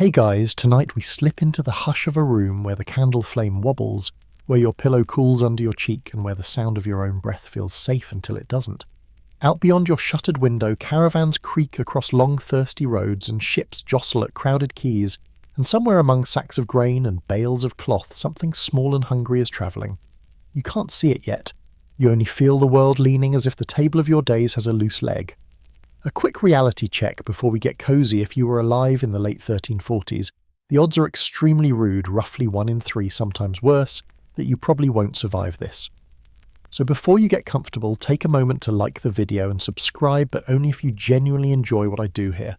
Hey guys, tonight we slip into the hush of a room where the candle flame wobbles, where your pillow cools under your cheek and where the sound of your own breath feels safe until it doesn't. Out beyond your shuttered window, caravans creak across long thirsty roads and ships jostle at crowded quays, and somewhere among sacks of grain and bales of cloth something small and hungry is travelling. You can't see it yet. You only feel the world leaning as if the table of your days has a loose leg. A quick reality check before we get cosy. If you were alive in the late 1340s, the odds are extremely rude, roughly 1 in 3, sometimes worse, that you probably won't survive this. So before you get comfortable, take a moment to like the video and subscribe, but only if you genuinely enjoy what I do here.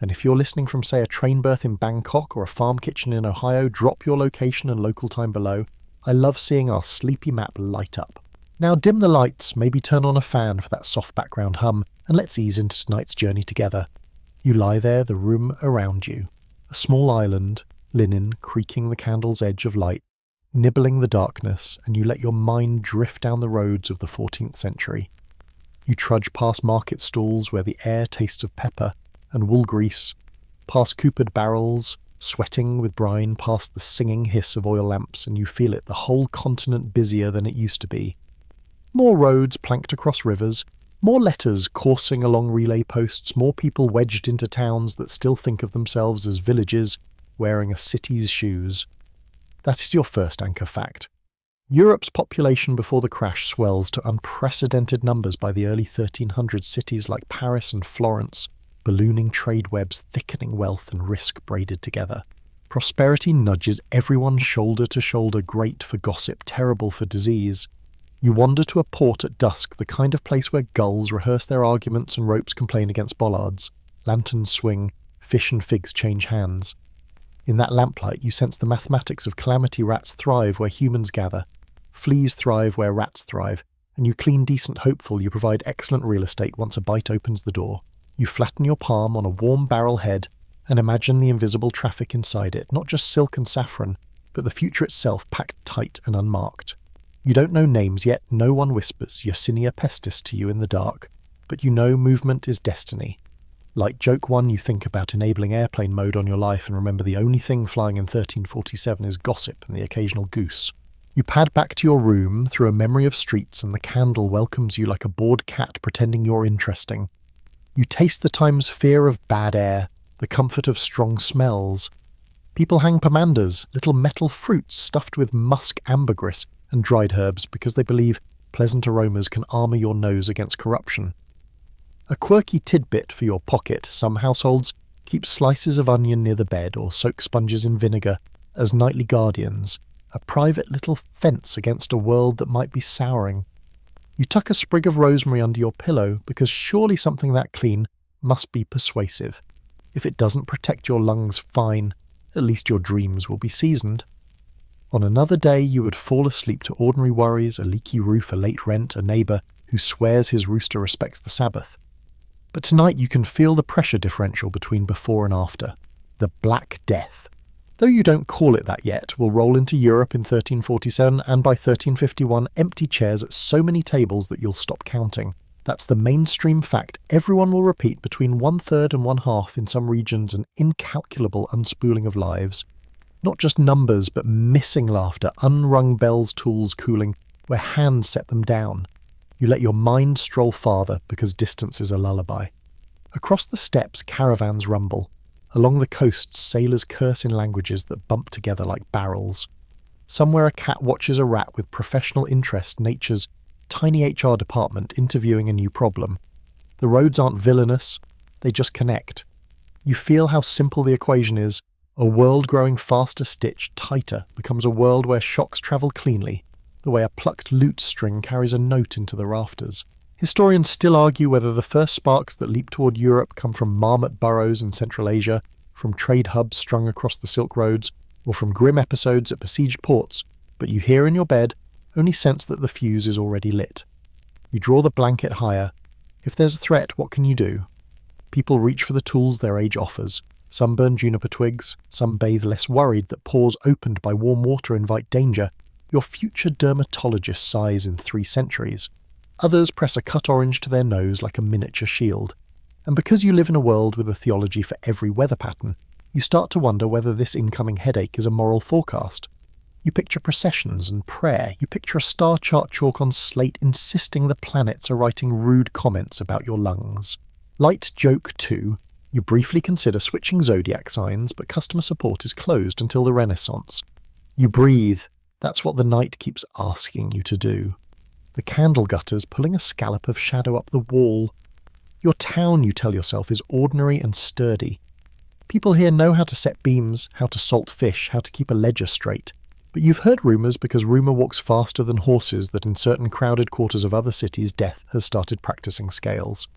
And if you're listening from, say, a train berth in Bangkok or a farm kitchen in Ohio, drop your location and local time below. I love seeing our sleepy map light up. Now dim the lights, maybe turn on a fan for that soft background hum, and let's ease into tonight's journey together. You lie there, the room around you. A small island, linen creaking the candle's edge of light, nibbling the darkness, and you let your mind drift down the roads of the 14th century. You trudge past market stalls where the air tastes of pepper and wool grease, past coopered barrels, sweating with brine, past the singing hiss of oil lamps, and you feel it, the whole continent busier than it used to be. More roads planked across rivers, more letters coursing along relay posts, more people wedged into towns that still think of themselves as villages, wearing a city's shoes. That is your first anchor fact. Europe's population before the crash swells to unprecedented numbers by the early 1300s. Cities like Paris and Florence, ballooning trade webs, thickening wealth and risk braided together. Prosperity nudges everyone shoulder to shoulder, great for gossip, terrible for disease. You wander to a port at dusk, the kind of place where gulls rehearse their arguments and ropes complain against bollards. Lanterns swing, fish and figs change hands. In that lamplight, you sense the mathematics of calamity. Rats thrive where humans gather. Fleas thrive where rats thrive. And you clean decent hopeful, you provide excellent real estate once a bite opens the door. You flatten your palm on a warm barrel head and imagine the invisible traffic inside it, not just silk and saffron, but the future itself packed tight and unmarked. You don't know names yet, no one whispers Yersinia pestis to you in the dark, but you know movement is destiny. Like joke 1, you think about enabling airplane mode on your life and remember the only thing flying in 1347 is gossip and the occasional goose. You pad back to your room through a memory of streets and the candle welcomes you like a bored cat pretending you're interesting. You taste the time's fear of bad air, the comfort of strong smells. People hang pomanders, little metal fruits stuffed with musk ambergris and dried herbs because they believe pleasant aromas can armour your nose against corruption. A quirky tidbit for your pocket, some households keep slices of onion near the bed or soak sponges in vinegar as nightly guardians, a private little fence against a world that might be souring. You tuck a sprig of rosemary under your pillow because surely something that clean must be persuasive. If it doesn't protect your lungs, fine, at least your dreams will be seasoned. On another day, you would fall asleep to ordinary worries, a leaky roof, a late rent, a neighbour who swears his rooster respects the Sabbath. But tonight you can feel the pressure differential between before and after. The Black Death. Though you don't call it that yet, will roll into Europe in 1347 and by 1351 empty chairs at so many tables that you'll stop counting. That's the mainstream fact everyone will repeat between 1/3 and 1/2 in some regions, an incalculable unspooling of lives. Not just numbers, but missing laughter, unrung bells, tools cooling, where hands set them down. You let your mind stroll farther because distance is a lullaby. Across the steppes, caravans rumble. Along the coasts, sailors curse in languages that bump together like barrels. Somewhere a cat watches a rat with professional interest, nature's tiny HR department interviewing a new problem. The roads aren't villainous, they just connect. You feel how simple the equation is. A world growing faster, stitched tighter, becomes a world where shocks travel cleanly, the way a plucked lute string carries a note into the rafters. Historians still argue whether the first sparks that leap toward Europe come from marmot burrows in Central Asia, from trade hubs strung across the Silk Roads, or from grim episodes at besieged ports, but you hear in your bed, only sense that the fuse is already lit. You draw the blanket higher. If there's a threat, what can you do? People reach for the tools their age offers. Some burn juniper twigs, some bathe less worried that pores opened by warm water invite danger. Your future dermatologist sighs in 3 centuries. Others press a cut orange to their nose like a miniature shield. And because you live in a world with a theology for every weather pattern, You start to wonder whether this incoming headache is a moral forecast. You picture processions and prayer. You picture a star chart chalk on slate insisting the planets are writing rude comments about your lungs. Light joke 2. You briefly consider switching zodiac signs, but customer support is closed until the Renaissance. You breathe. That's what the night keeps asking you to do. The candle gutters pulling a scallop of shadow up the wall. Your town, you tell yourself, is ordinary and sturdy. People here know how to set beams, how to salt fish, how to keep a ledger straight. But you've heard rumours because rumour walks faster than horses that in certain crowded quarters of other cities death has started practising scales.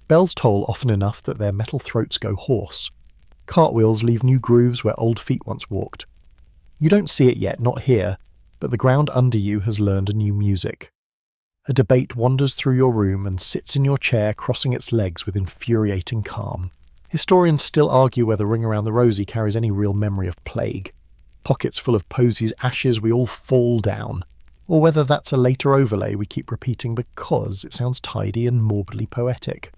Bells toll often enough that their metal throats go hoarse. Cartwheels leave new grooves where old feet once walked. You don't see it yet, not here, but the ground under you has learned a new music. A debate wanders through your room and sits in your chair crossing its legs with infuriating calm. Historians still argue whether Ring Around the Rosie carries any real memory of plague. Pockets full of Posey's ashes we all fall down. Or whether that's a later overlay we keep repeating because it sounds tidy and morbidly poetic.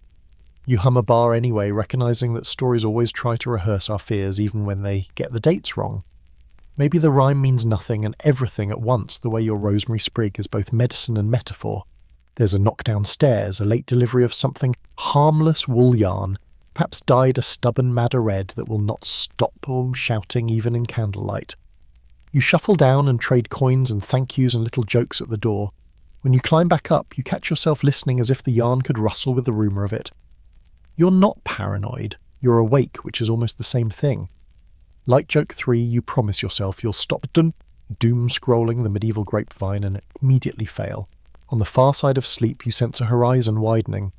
You hum a bar anyway, recognising that stories always try to rehearse our fears even when they get the dates wrong. Maybe the rhyme means nothing and everything at once, the way your rosemary sprig is both medicine and metaphor. There's a knock downstairs, a late delivery of something harmless wool yarn, perhaps dyed a stubborn madder red that will not stop shouting even in candlelight. You shuffle down and trade coins and thank yous and little jokes at the door. When you climb back up, you catch yourself listening as if the yarn could rustle with the rumour of it. You're not paranoid. You're awake, which is almost the same thing. Like joke 3, you promise yourself you'll stop doom scrolling the medieval grapevine and immediately fail. On the far side of sleep, you sense a horizon widening.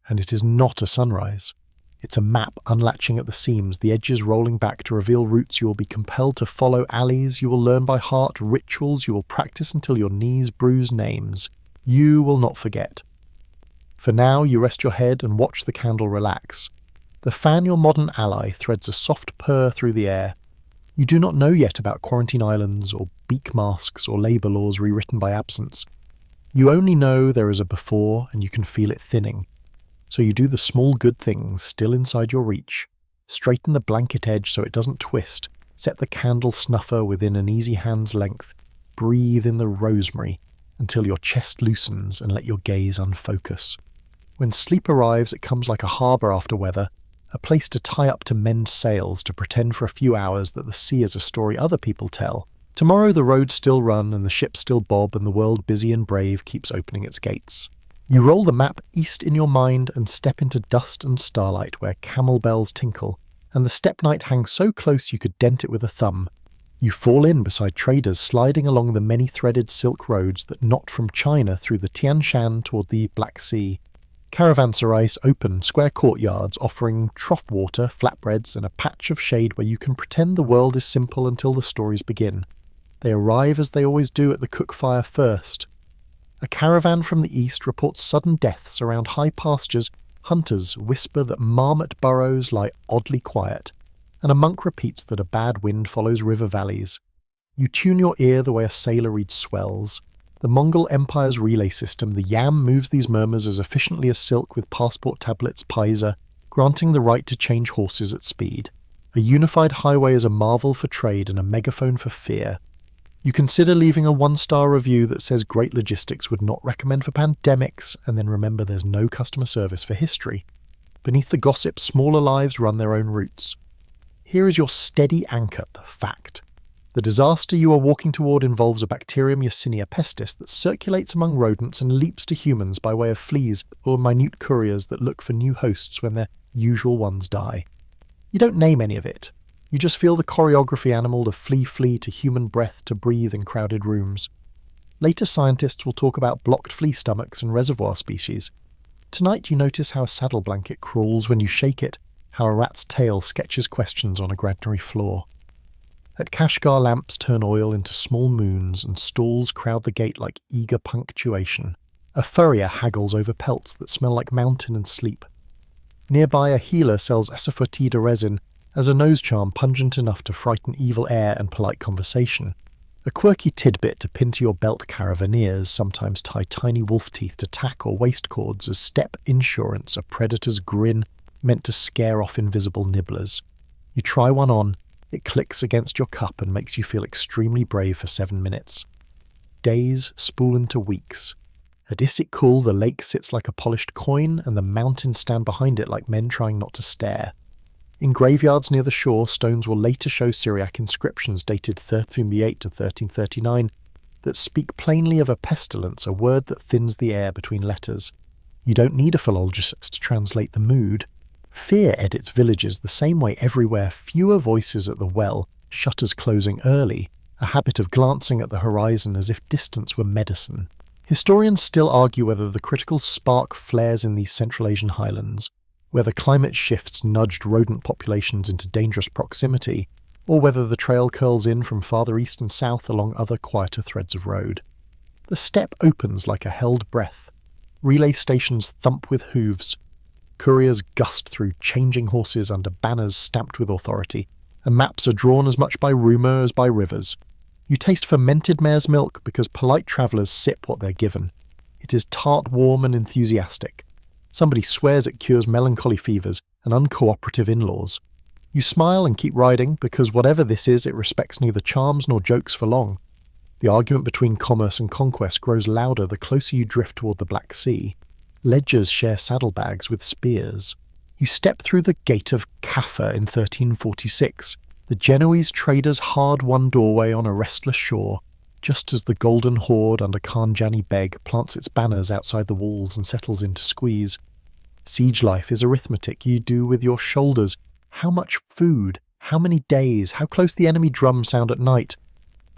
And it is not a sunrise. It's a map unlatching at the seams, the edges rolling back to reveal routes you will be compelled to follow, alleys you will learn by heart, rituals you will practice until your knees bruise, names you will not forget. For now, you rest your head and watch the candle relax. The fan, your modern ally, threads a soft purr through the air. You do not know yet about quarantine islands or beak masks or labour laws rewritten by absence. You only know there is a before and you can feel it thinning. So you do the small good things still inside your reach. Straighten the blanket edge so it doesn't twist. Set the candle snuffer within an easy hand's length. Breathe in the rosemary until your chest loosens and let your gaze unfocus. When sleep arrives, it comes like a harbour after weather, a place to tie up to mend sails, to pretend for a few hours that the sea is a story other people tell. Tomorrow the roads still run and the ships still bob and the world busy and brave keeps opening its gates. You roll the map east in your mind and step into dust and starlight where camel bells tinkle, and the step night hangs so close you could dent it with a thumb. You fall in beside traders sliding along the many-threaded silk roads that knot from China through the Tian Shan toward the Black Sea. Caravanserais open, square courtyards offering trough water, flatbreads, and a patch of shade where you can pretend the world is simple until the stories begin. They arrive as they always do at the cook fire first. A caravan from the east reports sudden deaths around high pastures. Hunters whisper that marmot burrows lie oddly quiet, and a monk repeats that a bad wind follows river valleys. You tune your ear the way a sailor reads swells. The Mongol Empire's relay system, the Yam, moves these murmurs as efficiently as silk with passport tablets, paisa, granting the right to change horses at speed. A unified highway is a marvel for trade and a megaphone for fear. You consider leaving a 1-star review that says great logistics would not recommend for pandemics, and then remember there's no customer service for history. Beneath the gossip, smaller lives run their own routes. Here is your steady anchor, the fact. The disaster you are walking toward involves a bacterium Yersinia pestis that circulates among rodents and leaps to humans by way of fleas or minute couriers that look for new hosts when their usual ones die. You don't name any of it. You just feel the choreography animal to flee to human breath to breathe in crowded rooms. Later scientists will talk about blocked flea stomachs and reservoir species. Tonight you notice how a saddle blanket crawls when you shake it, how a rat's tail sketches questions on a granary floor. At Kashgar, lamps turn oil into small moons and stalls crowd the gate like eager punctuation. A furrier haggles over pelts that smell like mountain and sleep. Nearby, a healer sells asafoetida resin as a nose charm pungent enough to frighten evil air and polite conversation. A quirky tidbit to pin to your belt. Caravaneers sometimes tie tiny wolf teeth to tack or waist cords as step insurance, a predator's grin meant to scare off invisible nibblers. You try one on, it clicks against your cup and makes you feel extremely brave for 7 minutes. Days spool into weeks. At Issyk-Kul, the lake sits like a polished coin, and the mountains stand behind it like men trying not to stare. In graveyards near the shore, stones will later show Syriac inscriptions dated 1338 to 1339 that speak plainly of a pestilence, a word that thins the air between letters. You don't need a philologist to translate the mood. Fear edits villages the same way everywhere, fewer voices at the well, shutters closing early, a habit of glancing at the horizon as if distance were medicine. Historians still argue whether the critical spark flares in these Central Asian highlands, whether climate shifts nudged rodent populations into dangerous proximity, or whether the trail curls in from farther east and south along other quieter threads of road. The steppe opens like a held breath. Relay stations thump with hooves. Couriers gust through changing horses under banners stamped with authority, and maps are drawn as much by rumour as by rivers. You taste fermented mare's milk because polite travellers sip what they're given. It is tart, warm and enthusiastic. Somebody swears it cures melancholy fevers and uncooperative in-laws. You smile and keep riding because whatever this is, it respects neither charms nor jokes for long. The argument between commerce and conquest grows louder the closer you drift toward the Black Sea. Ledgers share saddlebags with spears. You step through the Gate of Kaffa in 1346, the Genoese trader's hard-won doorway on a restless shore, just as the Golden Horde under Khan Jani Beg plants its banners outside the walls and settles in to squeeze. Siege life is arithmetic you do with your shoulders. How much food? How many days? How close the enemy drums sound at night?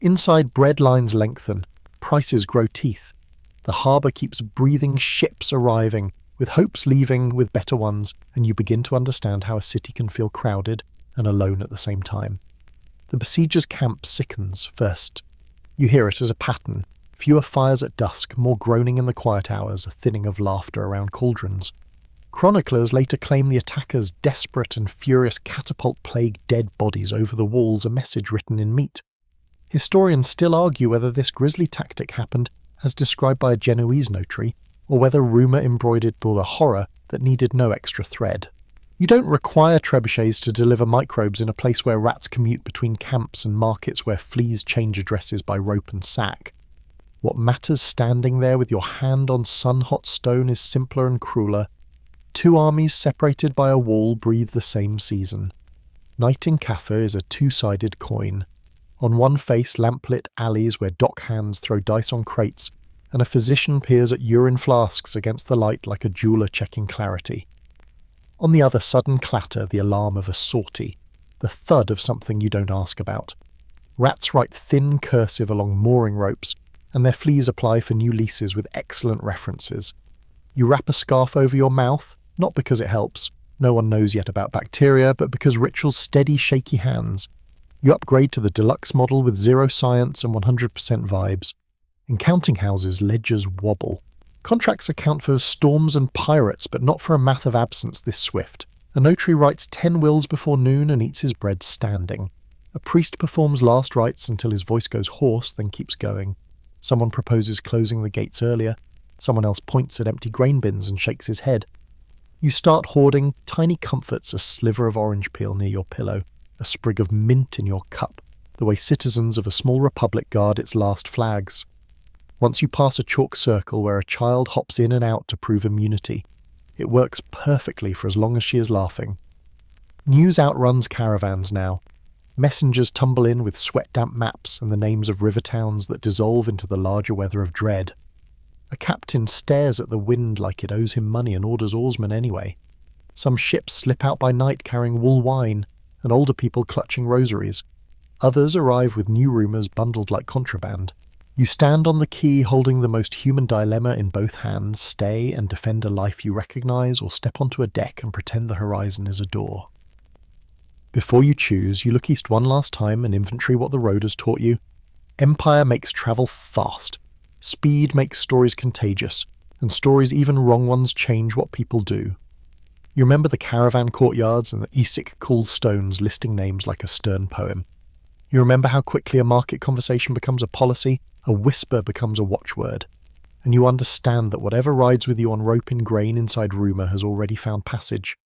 Inside, bread lines lengthen. Prices grow teeth. The harbour keeps breathing, ships arriving, with hopes leaving with better ones, and you begin to understand how a city can feel crowded and alone at the same time. The besieger's camp sickens first. You hear it as a pattern. Fewer fires at dusk, more groaning in the quiet hours, a thinning of laughter around cauldrons. Chroniclers later claim the attackers' desperate and furious catapult-plagued dead bodies over the walls, a message written in meat. Historians still argue whether this grisly tactic happened as described by a Genoese notary, or whether rumour embroidered through a horror that needed no extra thread. You don't require trebuchets to deliver microbes in a place where rats commute between camps and markets where fleas change addresses by rope and sack. What matters standing there with your hand on sun-hot stone is simpler and crueler. Two armies separated by a wall breathe the same season. Night in Kaffa is a two-sided coin. On one face, lamplit alleys where dock hands throw dice on crates, and a physician peers at urine flasks against the light like a jeweller checking clarity. On the other, sudden clatter, the alarm of a sortie, the thud of something you don't ask about. Rats write thin cursive along mooring ropes, and their fleas apply for new leases with excellent references. You wrap a scarf over your mouth, not because it helps, no one knows yet about bacteria, but because rituals steady shaky hands. You upgrade to the deluxe model with 0 science and 100% vibes. In counting houses, ledgers wobble. Contracts account for storms and pirates, but not for a math of absence this swift. A notary writes 10 wills before noon and eats his bread standing. A priest performs last rites until his voice goes hoarse, then keeps going. Someone proposes closing the gates earlier. Someone else points at empty grain bins and shakes his head. You start hoarding tiny comforts, a sliver of orange peel near your pillow, a sprig of mint in your cup, the way citizens of a small republic guard its last flags. Once you pass a chalk circle where a child hops in and out to prove immunity, it works perfectly for as long as she is laughing. News outruns caravans now. Messengers tumble in with sweat-damp maps and the names of river towns that dissolve into the larger weather of dread. A captain stares at the wind like it owes him money and orders oarsmen anyway. Some ships slip out by night carrying wool wine, and older people clutching rosaries. Others arrive with new rumours bundled like contraband. You stand on the quay holding the most human dilemma in both hands, stay and defend a life you recognise, or step onto a deck and pretend the horizon is a door. Before you choose, you look east one last time and inventory what the road has taught you. Empire makes travel fast. Speed makes stories contagious, and stories, even wrong ones, change what people do. You remember the caravan courtyards and the Issyk-Kul stones listing names like a stern poem. You remember how quickly a market conversation becomes a policy, a whisper becomes a watchword. And you understand that whatever rides with you on rope in grain inside rumour has already found passage.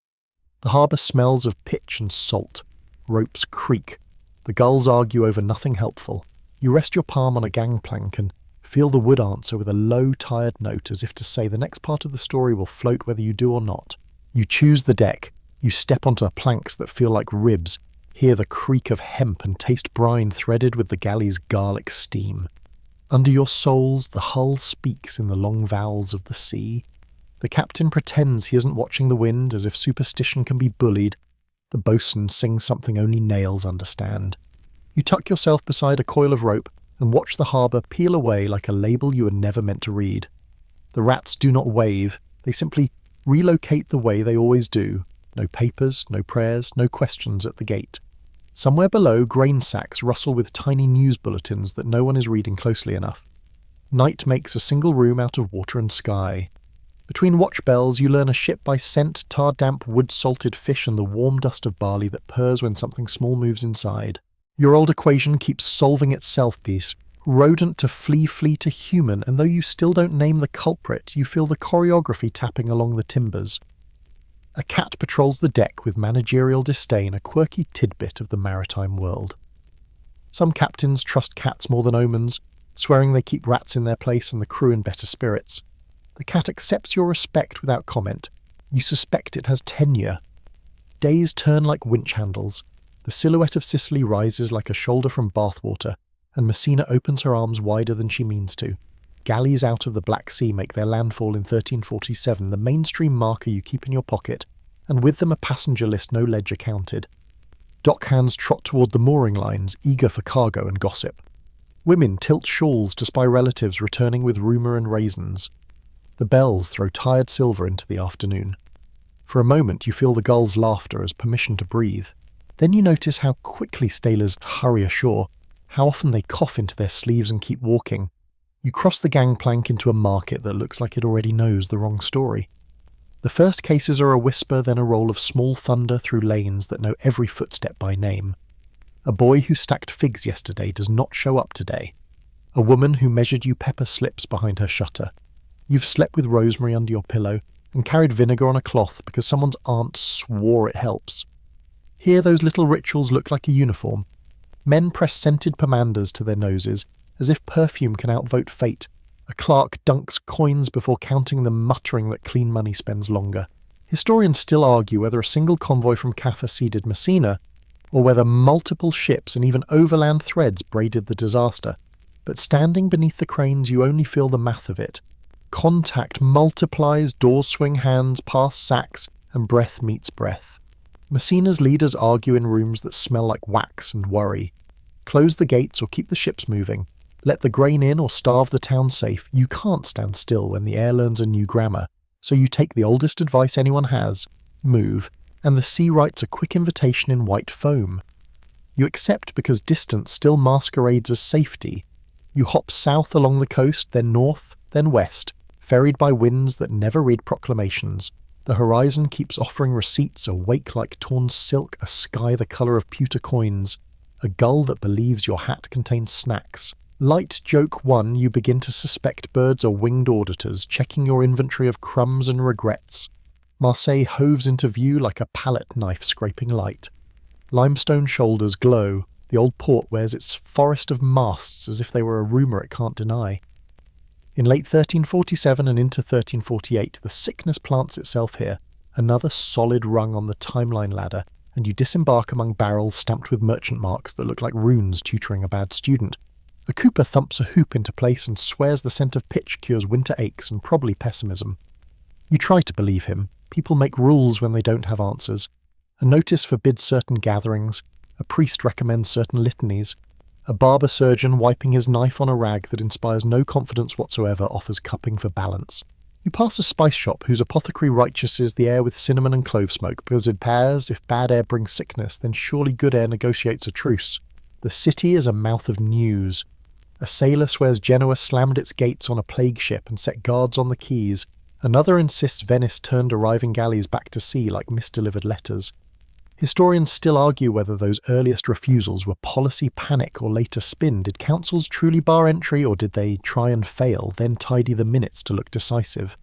The harbour smells of pitch and salt. Ropes creak. The gulls argue over nothing helpful. You rest your palm on a gangplank and feel the wood answer with a low, tired note as if to say the next part of the story will float whether you do or not. You choose the deck. You step onto planks that feel like ribs, hear the creak of hemp and taste brine threaded with the galley's garlic steam. Under your soles, the hull speaks in the long vowels of the sea. The captain pretends he isn't watching the wind, as if superstition can be bullied. The boatswain sings something only nails understand. You tuck yourself beside a coil of rope and watch the harbour peel away like a label you were never meant to read. The rats do not wave, they simply relocate the way they always do. No papers, no prayers, no questions at the gate. Somewhere below, grain sacks rustle with tiny news bulletins that no one is reading closely enough. Night makes a single room out of water and sky. Between watch bells, you learn a ship by scent, tar-damp, wood-salted fish and the warm dust of barley that purrs when something small moves inside. Your old equation keeps solving itself piece. Rodent to flea to human, and though you still don't name the culprit, you feel the choreography tapping along the timbers. A cat patrols the deck with managerial disdain, a quirky tidbit of the maritime world. Some captains trust cats more than omens, swearing they keep rats in their place and the crew in better spirits. The cat accepts your respect without comment. You suspect it has tenure. Days turn like winch handles. The silhouette of Sicily rises like a shoulder from bathwater, and Messina opens her arms wider than she means to. Galleys out of the Black Sea make their landfall in 1347, the mainstream marker you keep in your pocket, and with them a passenger list no ledger counted. Dockhands trot toward the mooring lines, eager for cargo and gossip. Women tilt shawls to spy relatives returning with rumour and raisins. The bells throw tired silver into the afternoon. For a moment you feel the gulls' laughter as permission to breathe. Then you notice how quickly sailors hurry ashore, how often they cough into their sleeves and keep walking. You cross the gangplank into a market that looks like it already knows the wrong story. The first cases are a whisper, then a roll of small thunder through lanes that know every footstep by name. A boy who stacked figs yesterday does not show up today. A woman who measured you pepper slips behind her shutter. You've slept with rosemary under your pillow and carried vinegar on a cloth because someone's aunt swore it helps. Here those little rituals look like a uniform. Men press scented pomanders to their noses, as if perfume can outvote fate. A clerk dunks coins before counting them, muttering that clean money spends longer. Historians still argue whether a single convoy from Caffa seeded Messina, or whether multiple ships and even overland threads braided the disaster. But standing beneath the cranes, you only feel the math of it. Contact multiplies, doors swing hands, pass sacks, and breath meets breath. Messina's leaders argue in rooms that smell like wax and worry. Close the gates or keep the ships moving. Let the grain in or starve the town safe. You can't stand still when the air learns a new grammar, so you take the oldest advice anyone has, move, and the sea writes a quick invitation in white foam. You accept because distance still masquerades as safety. You hop south along the coast, then north, then west, ferried by winds that never read proclamations. The horizon keeps offering receipts, a wake like torn silk, a sky the colour of pewter coins, a gull that believes your hat contains snacks. Light joke one, you begin to suspect birds are winged auditors, checking your inventory of crumbs and regrets. Marseille hoves into view like a palette knife scraping light. Limestone shoulders glow. The old port wears its forest of masts as if they were a rumour it can't deny. In late 1347 and into 1348, the sickness plants itself here, another solid rung on the timeline ladder, and you disembark among barrels stamped with merchant marks that look like runes tutoring a bad student. A cooper thumps a hoop into place and swears the scent of pitch cures winter aches and probably pessimism. You try to believe him. People make rules when they don't have answers. A notice forbids certain gatherings. A priest recommends certain litanies. A barber surgeon wiping his knife on a rag that inspires no confidence whatsoever offers cupping for balance. You pass a spice shop whose apothecary righteouses the air with cinnamon and clove smoke because it pairs, if bad air brings sickness, then surely good air negotiates a truce. The city is a mouth of news. A sailor swears Genoa slammed its gates on a plague ship and set guards on the quays. Another insists Venice turned arriving galleys back to sea like misdelivered letters. Historians still argue whether those earliest refusals were policy panic or later spin. Did councils truly bar entry, or did they try and fail, then tidy the minutes to look decisive?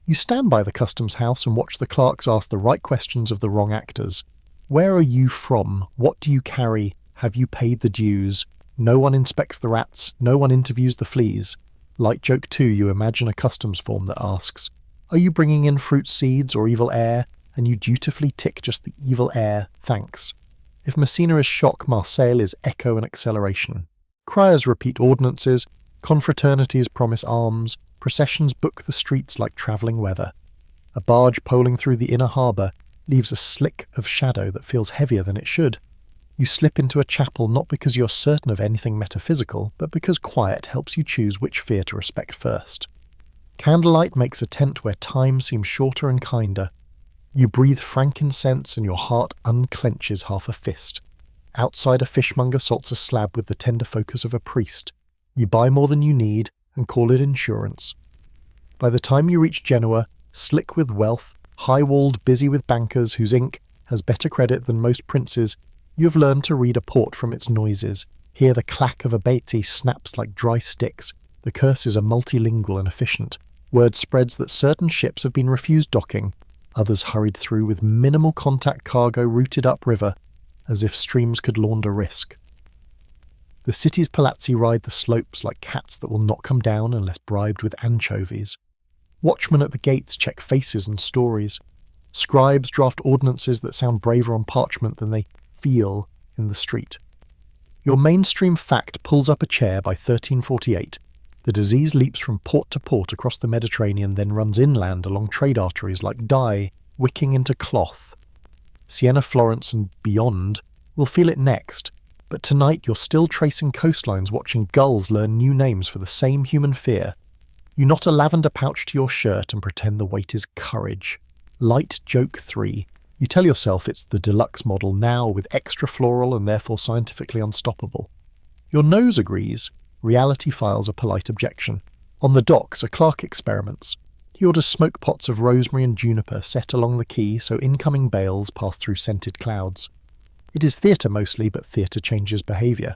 You stand by the customs house and watch the clerks ask the right questions of the wrong actors. Where are you from? What do you carry? Have you paid the dues? No one inspects the rats, no one interviews the fleas. Light joke 2, you imagine a customs form that asks, are you bringing in fruit seeds or evil air? And you dutifully tick just the evil air, thanks. If Messina is shock, Marseille is echo and acceleration. Criers repeat ordinances, confraternities promise alms, processions book the streets like travelling weather. A barge poling through the inner harbour leaves a slick of shadow that feels heavier than it should. You slip into a chapel not because you're certain of anything metaphysical, but because quiet helps you choose which fear to respect first. Candlelight makes a tent where time seems shorter and kinder. You breathe frankincense and your heart unclenches half a fist. Outside, a fishmonger salts a slab with the tender focus of a priest. You buy more than you need and call it insurance. By the time you reach Genoa, slick with wealth, high-walled, busy with bankers whose ink has better credit than most princes, you have learned to read a port from its noises. Hear the clack of a Beatty snaps like dry sticks. The curses are multilingual and efficient. Word spreads that certain ships have been refused docking. Others hurried through with minimal contact cargo routed upriver, as if streams could launder risk. The city's palazzi ride the slopes like cats that will not come down unless bribed with anchovies. Watchmen at the gates check faces and stories. Scribes draft ordinances that sound braver on parchment than they feel in the street. Your mainstream fact pulls up a chair by 1348. The disease leaps from port to port across the Mediterranean, then runs inland along trade arteries like dye, wicking into cloth. Siena, Florence and beyond will feel it next, but tonight you're still tracing coastlines watching gulls learn new names for the same human fear. You knot a lavender pouch to your shirt and pretend the weight is courage. Light joke 3. You tell yourself it's the deluxe model now with extra floral and therefore scientifically unstoppable. Your nose agrees. Reality files a polite objection. On the docks, a clerk experiments. He orders smoke pots of rosemary and juniper set along the quay so incoming bales pass through scented clouds. It is theatre mostly, but theatre changes behaviour.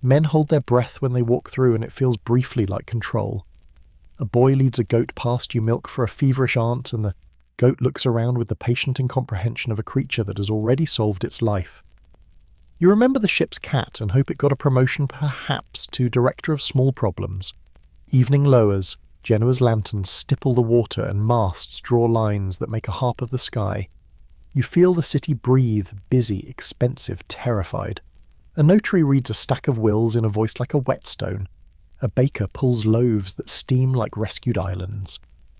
Men hold their breath when they walk through and it feels briefly like control. A boy leads a goat past you milk for a feverish aunt and the goat looks around with the patient incomprehension of a creature that has already solved its life. You remember the ship's cat and hope it got a promotion perhaps to Director of Small Problems. Evening lowers, Genoa's lanterns stipple the water and masts draw lines that make a harp of the sky. You feel the city breathe, busy, expensive, terrified. A notary reads a stack of wills in a voice like a whetstone. A baker pulls loaves that steam like rescued islands.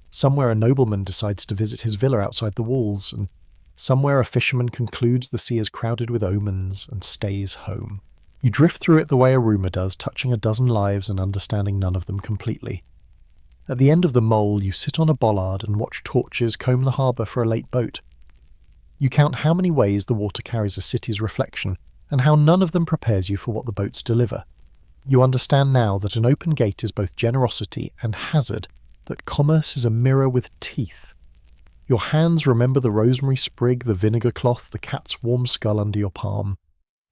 Somewhere a nobleman decides to visit his villa outside the walls, and somewhere a fisherman concludes the sea is crowded with omens and stays home. You drift through it the way a rumour does, touching a dozen lives and understanding none of them completely. At the end of the mole, you sit on a bollard and watch torches comb the harbour for a late boat. You count how many ways the water carries a city's reflection, and how none of them prepares you for what the boats deliver. You understand now that an open gate is both generosity and hazard, that commerce is a mirror with teeth. Your hands remember the rosemary sprig, the vinegar cloth, the cat's warm skull under your palm.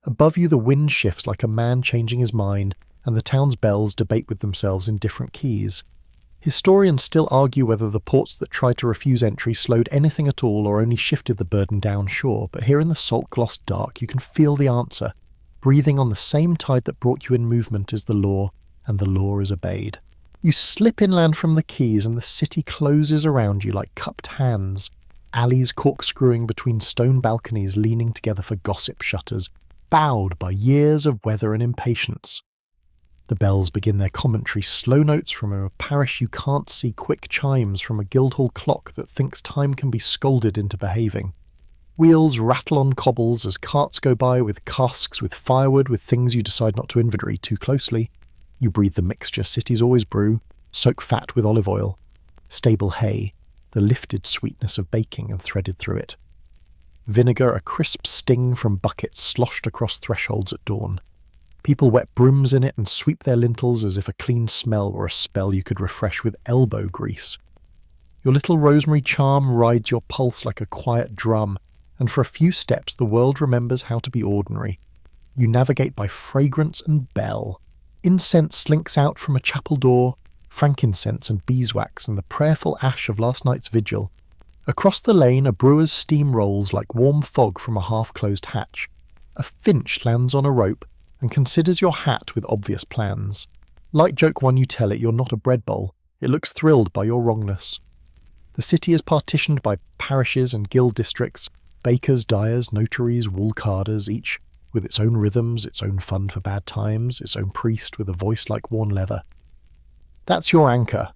Above you the wind shifts like a man changing his mind, and the town's bells debate with themselves in different keys. Historians still argue whether the ports that tried to refuse entry slowed anything at all or only shifted the burden downshore, but here in the salt-glossed dark you can feel the answer. Breathing on the same tide that brought you in movement is the law, and the law is obeyed. You slip inland from the quays and the city closes around you like cupped hands, alleys corkscrewing between stone balconies leaning together for gossip shutters, bowed by years of weather and impatience. The bells begin their commentary, slow notes from a parish you can't see, quick chimes from a Guildhall clock that thinks time can be scolded into behaving. Wheels rattle on cobbles as carts go by with casks, with firewood, with things you decide not to inventory too closely. You breathe the mixture cities always brew, soak fat with olive oil, stable hay, the lifted sweetness of baking and threaded through it. Vinegar, a crisp sting from buckets sloshed across thresholds at dawn. People wet brooms in it and sweep their lintels as if a clean smell were a spell you could refresh with elbow grease. Your little rosemary charm rides your pulse like a quiet drum, and for a few steps the world remembers how to be ordinary. You navigate by fragrance and bell. Incense slinks out from a chapel door, frankincense and beeswax and the prayerful ash of last night's vigil. Across the lane, a brewer's steam rolls like warm fog from a half-closed hatch. A finch lands on a rope and considers your hat with obvious plans. Light joke one you tell it you're not a bread bowl, it looks thrilled by your wrongness. The city is partitioned by parishes and guild districts, bakers, dyers, notaries, wool carders, each with its own rhythms, its own fund for bad times, its own priest with a voice like worn leather. That's your anchor.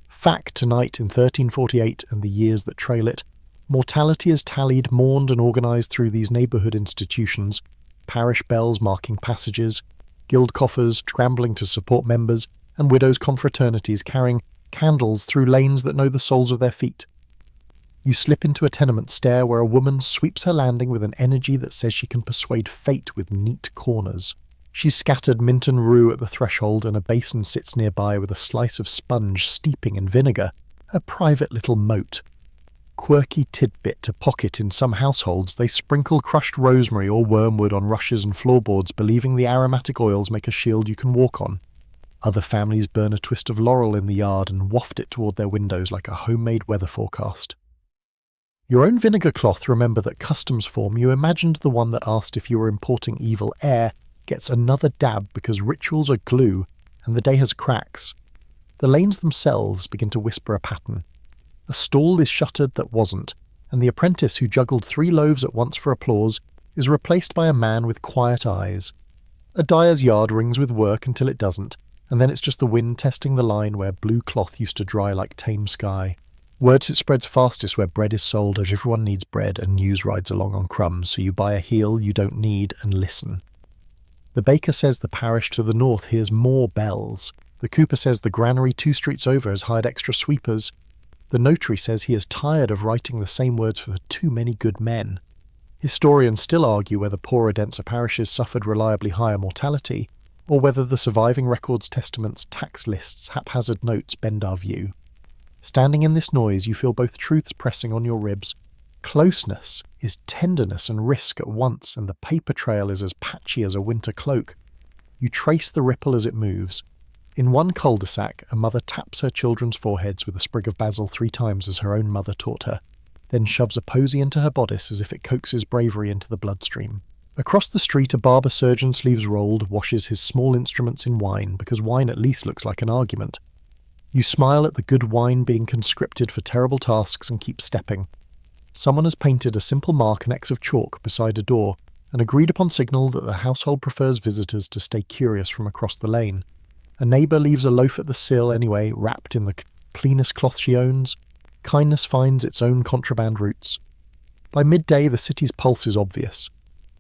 Fact tonight in 1348 and the years that trail it, mortality is tallied, mourned and organised through these neighbourhood institutions, parish bells marking passages, guild coffers scrambling to support members, and widows' confraternities carrying candles through lanes that know the soles of their feet. You slip into a tenement stair where a woman sweeps her landing with an energy that says she can persuade fate with neat corners. She's scattered mint and rue at the threshold, and a basin sits nearby with a slice of sponge steeping in vinegar, a private little moat. Quirky tidbit to pocket in some households, they sprinkle crushed rosemary or wormwood on rushes and floorboards, believing the aromatic oils make a shield you can walk on. Other families burn a twist of laurel in the yard and waft it toward their windows like a homemade weather forecast. Your own vinegar cloth, remember that customs form you imagined the one that asked if you were importing evil air, gets another dab because rituals are glue and the day has cracks. The lanes themselves begin to whisper a pattern. A stall is shuttered that wasn't, and the apprentice who juggled 3 loaves at once for applause is replaced by a man with quiet eyes. A dyer's yard rings with work until it doesn't, and then it's just the wind testing the line where blue cloth used to dry like tame sky. Word it spreads fastest where bread is sold as everyone needs bread and news rides along on crumbs, so you buy a heel you don't need and listen. The baker says the parish to the north hears more bells. The cooper says the granary 2 streets over has hired extra sweepers. The notary says he is tired of writing the same words for too many good men. Historians still argue whether poorer, denser parishes suffered reliably higher mortality, or whether the surviving records, testaments, tax lists, haphazard notes bend our view. Standing in this noise, you feel both truths pressing on your ribs. Closeness is tenderness and risk at once, and the paper trail is as patchy as a winter cloak. You trace the ripple as it moves. In one cul-de-sac, a mother taps her children's foreheads with a sprig of basil 3 times as her own mother taught her, then shoves a posy into her bodice as if it coaxes bravery into the bloodstream. Across the street, a barber surgeon, sleeves rolled, washes his small instruments in wine, because wine at least looks like an argument. You smile at the good wine being conscripted for terrible tasks and keep stepping. Someone has painted a simple mark, an X of chalk, beside a door, an agreed-upon signal that the household prefers visitors to stay curious from across the lane. A neighbour leaves a loaf at the sill anyway, wrapped in the cleanest cloth she owns. Kindness finds its own contraband routes. By midday, the city's pulse is obvious.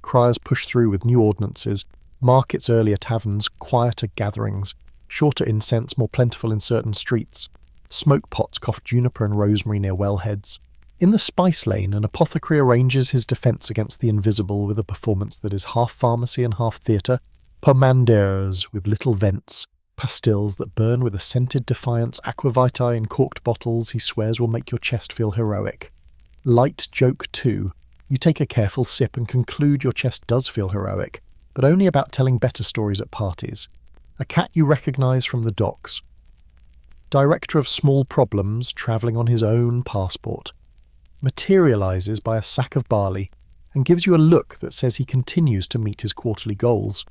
Criers push through with new ordinances, markets earlier taverns, quieter gatherings, shorter incense more plentiful in certain streets. Smoke pots cough juniper and rosemary near wellheads. In the spice lane, an apothecary arranges his defence against the invisible with a performance that is half pharmacy and half theatre. Pomanders with little vents, pastilles that burn with a scented defiance, aquavitae in corked bottles he swears will make your chest feel heroic. Light joke too. You take a careful sip and conclude your chest does feel heroic, but only about telling better stories at parties. A cat you recognise from the docks. Director of small problems, travelling on his own passport. Materialises by a sack of barley and gives you a look that says he continues to meet his quarterly goals.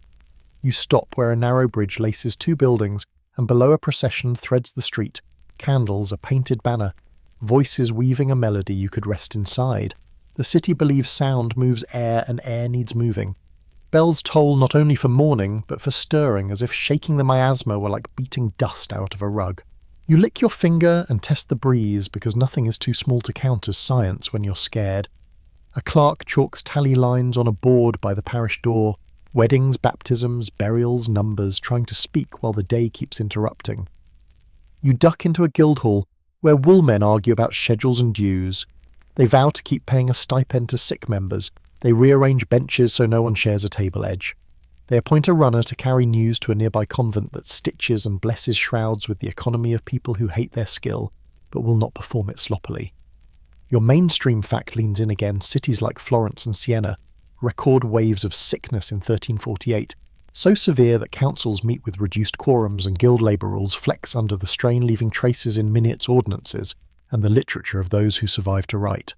You stop where a narrow bridge laces 2 buildings, and below a procession threads the street, candles, a painted banner, voices weaving a melody you could rest inside. The city believes sound moves air and air needs moving. Bells toll not only for mourning, but for stirring, as if shaking the miasma were like beating dust out of a rug. You lick your finger and test the breeze, because nothing is too small to count as science when you're scared. A clerk chalks tally lines on a board by the parish door. Weddings, baptisms, burials, numbers, trying to speak while the day keeps interrupting. You duck into a guild hall, where woolmen argue about schedules and dues. They vow to keep paying a stipend to sick members. They rearrange benches so no one shares a table edge. They appoint a runner to carry news to a nearby convent that stitches and blesses shrouds with the economy of people who hate their skill, but will not perform it sloppily. Your mainstream fact leans in again. Cities like Florence and Siena record waves of sickness in 1348, so severe that councils meet with reduced quorums and guild labour rules flex under the strain, leaving traces in minutes ordinances, and the literature of those who survive to write.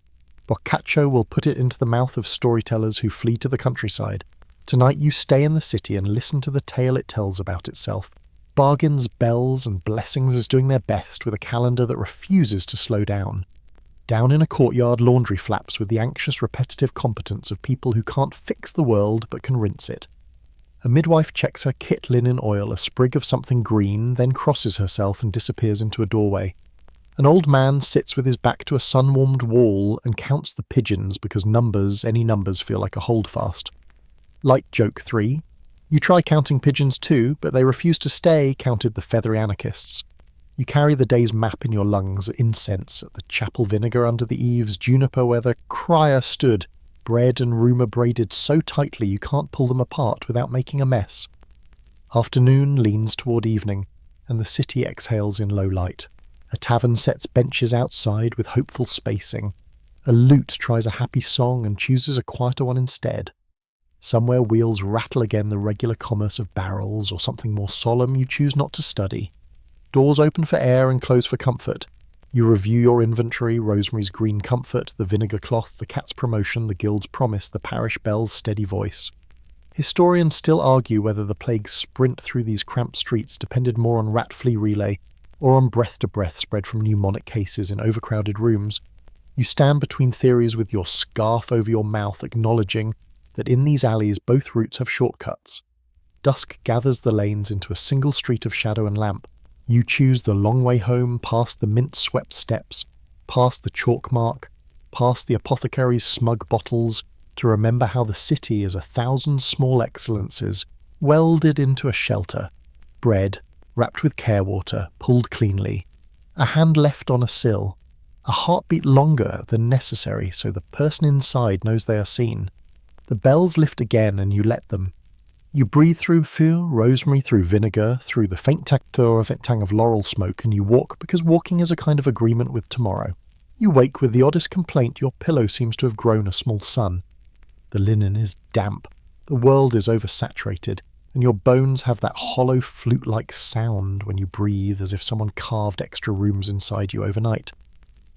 Boccaccio will put it into the mouth of storytellers who flee to the countryside. Tonight you stay in the city and listen to the tale it tells about itself. Bargains, bells, and blessings is doing their best with a calendar that refuses to slow down. Down in a courtyard, laundry flaps with the anxious, repetitive competence of people who can't fix the world but can rinse it. A midwife checks her kit linen oil, a sprig of something green, then crosses herself and disappears into a doorway. An old man sits with his back to a sun-warmed wall and counts the pigeons because any numbers feel like a holdfast. Light joke 3. You try counting pigeons too, but they refuse to stay, counted the feathery anarchists. You carry the day's map in your lungs, incense at the chapel, vinegar under the eaves, juniper where the crier stood, bread and rumour braided so tightly you can't pull them apart without making a mess. Afternoon leans toward evening, and the city exhales in low light. A tavern sets benches outside with hopeful spacing. A lute tries a happy song and chooses a quieter one instead. Somewhere wheels rattle again the regular commerce of barrels, or something more solemn you choose not to study. Doors open for air and close for comfort. You review your inventory, Rosemary's green comfort, the vinegar cloth, the cat's promotion, the guild's promise, the parish bell's steady voice. Historians still argue whether the plague's sprint through these cramped streets depended more on rat-flea relay or on breath-to-breath spread from pneumonic cases in overcrowded rooms. You stand between theories with your scarf over your mouth, acknowledging that in these alleys both routes have shortcuts. Dusk gathers the lanes into a single street of shadow and lamp. You choose the long way home, past the mint-swept steps, past the chalk mark, past the apothecary's smug bottles, to remember how the city is 1,000 small excellences, welded into a shelter. Bread, wrapped with care water, pulled cleanly. A hand left on a sill. A heartbeat longer than necessary so the person inside knows they are seen. The bells lift again and you let them. You breathe through feu, rosemary, through vinegar, through the faint tang of laurel smoke, and you walk because walking is a kind of agreement with tomorrow. You wake with the oddest complaint your pillow seems to have grown a small sun. The linen is damp, the world is oversaturated, and your bones have that hollow flute-like sound when you breathe as if someone carved extra rooms inside you overnight.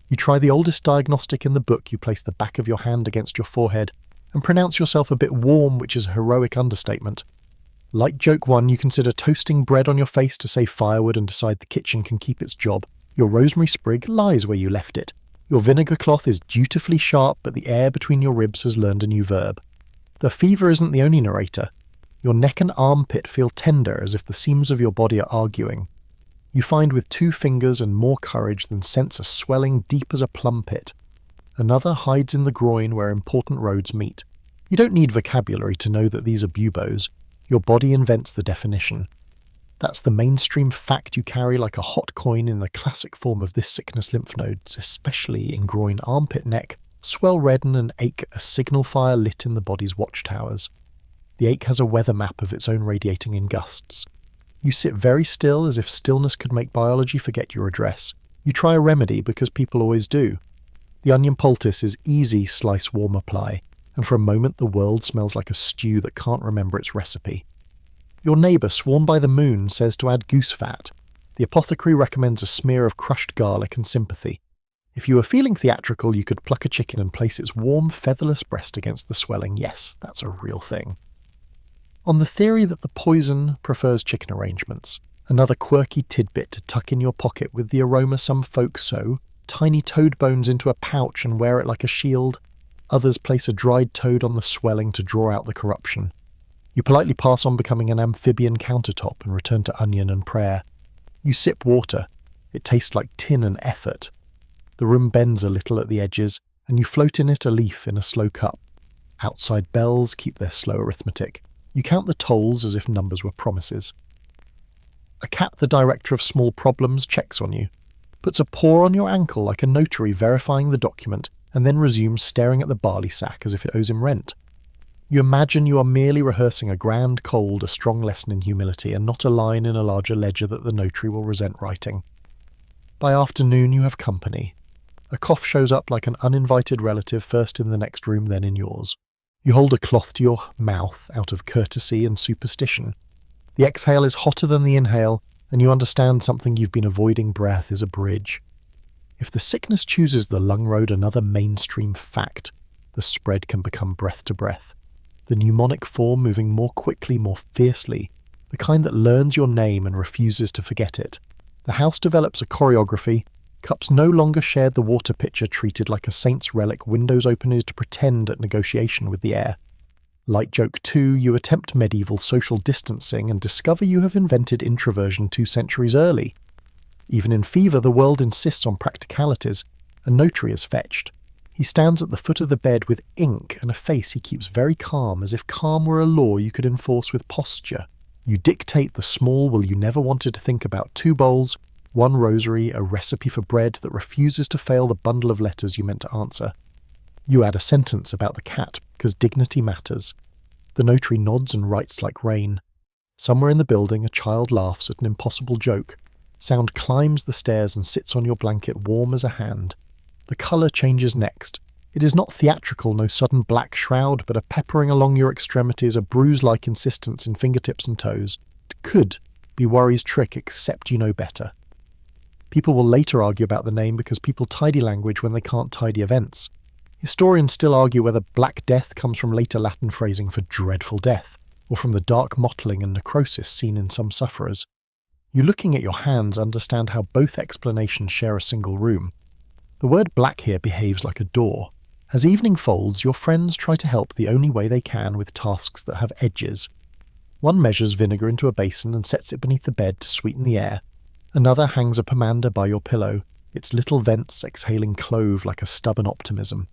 You try the oldest diagnostic in the book, you place the back of your hand against your forehead, and pronounce yourself a bit warm, which is a heroic understatement. Like joke 1, you consider toasting bread on your face to save firewood and decide the kitchen can keep its job. Your rosemary sprig lies where you left it. Your vinegar cloth is dutifully sharp, but the air between your ribs has learned a new verb. The fever isn't the only narrator. Your neck and armpit feel tender as if the seams of your body are arguing. You find with 2 fingers and more courage than sense a swelling deep as a plum pit. Another hides in the groin where important roads meet. You don't need vocabulary to know that these are buboes. Your body invents the definition. That's the mainstream fact you carry like a hot coin in the classic form of this sickness. Lymph nodes, especially in groin, armpit, neck, swell, redden and ache, a signal fire lit in the body's watchtowers. The ache has a weather map of its own radiating in gusts. You sit very still as if stillness could make biology forget your address. You try a remedy because people always do. The onion poultice is easy, slice, warm, apply, and for a moment the world smells like a stew that can't remember its recipe. Your neighbour, sworn by the moon, says to add goose fat. The apothecary recommends a smear of crushed garlic and sympathy. If you were feeling theatrical, you could pluck a chicken and place its warm, featherless breast against the swelling. Yes, that's a real thing. On the theory that the poison prefers chicken arrangements, another quirky tidbit to tuck in your pocket with the aroma some folks sew, tiny toad bones into a pouch and wear it like a shield. Others place a dried toad on the swelling to draw out the corruption. You politely pass on becoming an amphibian countertop and return to onion and prayer. You sip water. It tastes like tin and effort. The room bends a little at the edges, and you float in it a leaf in a slow cup. Outside bells keep their slow arithmetic. You count the tolls as if numbers were promises. A cat, the director of small problems, checks on you, puts a paw on your ankle like a notary verifying the document, and then resumes staring at the barley sack as if it owes him rent. You imagine you are merely rehearsing a grand cold, a strong lesson in humility, and not a line in a larger ledger that the notary will resent writing. By afternoon you have company. A cough shows up like an uninvited relative, first in the next room, then in yours. You hold a cloth to your mouth out of courtesy and superstition. The exhale is hotter than the inhale, and you understand something you've been avoiding. Breath is a bridge. If the sickness chooses the lung road, another mainstream fact, the spread can become breath to breath. The pneumonic form moving more quickly, more fiercely, the kind that learns your name and refuses to forget it. The house develops a choreography. Cups no longer shared the water pitcher, treated like a saint's relic. Windows openers to pretend at negotiation with the air. Light joke 2, you attempt medieval social distancing and discover you have invented introversion 2 centuries early. Even in fever, the world insists on practicalities. A notary is fetched. He stands at the foot of the bed with ink and a face he keeps very calm, as if calm were a law you could enforce with posture. You dictate the small will you never wanted to think about: 2 bowls, 1 rosary, a recipe for bread that refuses to fail the bundle of letters you meant to answer. You add a sentence about the cat, because dignity matters. The notary nods and writes like rain. Somewhere in the building, a child laughs at an impossible joke. Sound climbs the stairs and sits on your blanket, warm as a hand. The colour changes next. It is not theatrical, no sudden black shroud, but a peppering along your extremities, a bruise-like insistence in fingertips and toes. It could be worry's trick, except you know better. People will later argue about the name because people tidy language when they can't tidy events. Historians still argue whether Black Death comes from later Latin phrasing for dreadful death, or from the dark mottling and necrosis seen in some sufferers. You, looking at your hands, understand how both explanations share a single room. The word black here behaves like a door. As evening folds, your friends try to help the only way they can with tasks that have edges. One measures vinegar into a basin and sets it beneath the bed to sweeten the air. Another hangs a pomander by your pillow, its little vents exhaling clove like a stubborn optimism.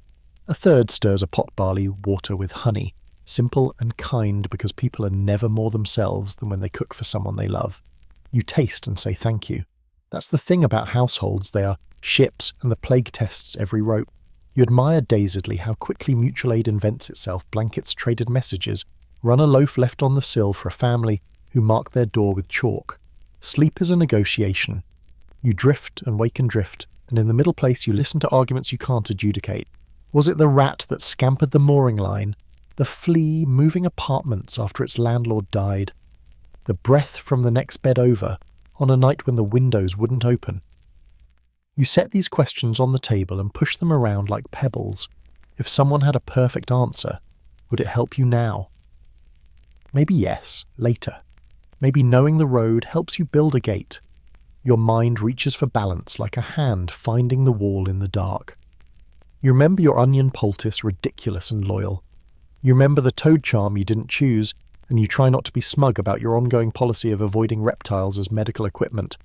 A third stirs a pot barley water with honey, simple and kind because people are never more themselves than when they cook for someone they love. You taste and say thank you. That's the thing about households, they are ships, and the plague tests every rope. You admire dazedly how quickly mutual aid invents itself, blankets traded messages, run a loaf left on the sill for a family who mark their door with chalk. Sleep is a negotiation. You drift and wake and drift, and in the middle place you listen to arguments you can't adjudicate. Was it the rat that scampered the mooring line? The flea moving apartments after its landlord died? The breath from the next bed over, on a night when the windows wouldn't open? You set these questions on the table and push them around like pebbles. If someone had a perfect answer, would it help you now? Maybe yes, later. Maybe knowing the road helps you build a gate. Your mind reaches for balance like a hand finding the wall in the dark. You remember your onion poultice, ridiculous and loyal. You remember the toad charm you didn't choose, and you try not to be smug about your ongoing policy of avoiding reptiles as medical equipment.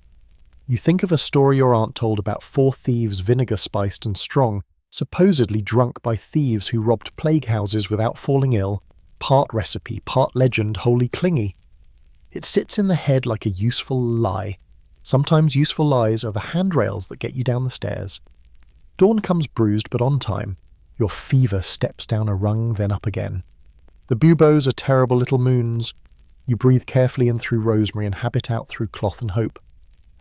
You think of a story your aunt told about 4 thieves, vinegar-spiced and strong, supposedly drunk by thieves who robbed plague houses without falling ill, part recipe, part legend, wholly clingy. It sits in the head like a useful lie. Sometimes useful lies are the handrails that get you down the stairs. Dawn comes bruised but on time. Your fever steps down a rung, then up again. The buboes are terrible little moons. You breathe carefully in through rosemary and habit out through cloth and hope.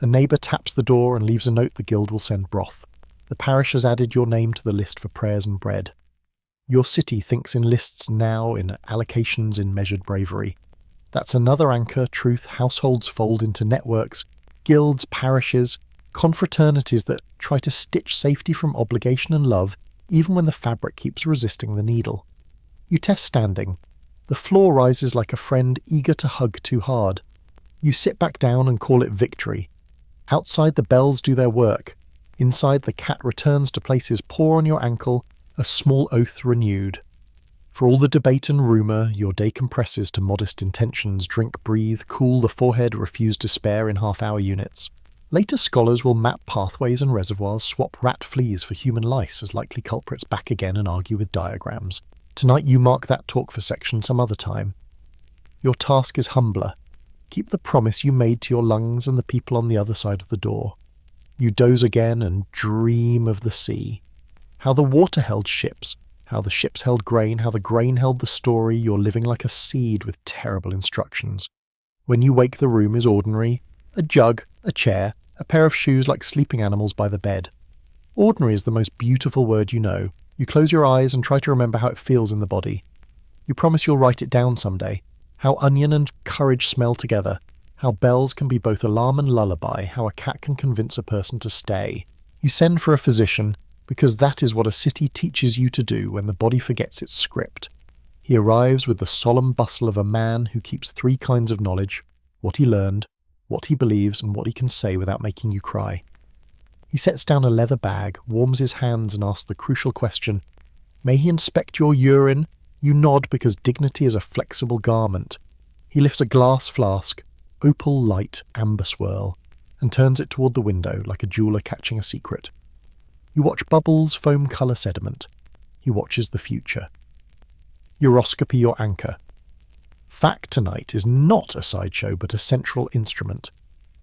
A neighbour taps the door and leaves a note the guild will send broth. The parish has added your name to the list for prayers and bread. Your city thinks in lists now, in allocations, in measured bravery. That's another anchor. Truth. Households fold into networks, guilds, parishes, confraternities that try to stitch safety from obligation and love, even when the fabric keeps resisting the needle. You test standing. The floor rises like a friend eager to hug too hard. You sit back down and call it victory. Outside, the bells do their work. Inside, the cat returns to place his paw on your ankle, a small oath renewed. For all the debate and rumour, your day compresses to modest intentions: drink, breathe, cool the forehead, refuse despair in half-hour units. Later scholars will map pathways and reservoirs, swap rat fleas for human lice as likely culprits back again, and argue with diagrams. Tonight you mark that talk for section some other time. Your task is humbler. Keep the promise you made to your lungs and the people on the other side of the door. You doze again and dream of the sea. How the water held ships, how the ships held grain, how the grain held the story. You're living like a seed with terrible instructions. When you wake, the room is ordinary. A jug, a chair, a pair of shoes like sleeping animals by the bed. Ordinary is the most beautiful word you know. You close your eyes and try to remember how it feels in the body. You promise you'll write it down someday. How onion and courage smell together. How bells can be both alarm and lullaby. How a cat can convince a person to stay. You send for a physician because that is what a city teaches you to do when the body forgets its script. He arrives with the solemn bustle of a man who keeps 3 kinds of knowledge: what he learned, what he believes, and what he can say without making you cry. He sets down a leather bag, warms his hands, and asks the crucial question, "May he inspect your urine?" You nod because dignity is a flexible garment. He lifts a glass flask, opal light amber swirl, and turns it toward the window like a jeweller catching a secret. You watch bubbles foam colour sediment. He watches the future. Uroscopy your anchor. Fact tonight is not a sideshow but a central instrument.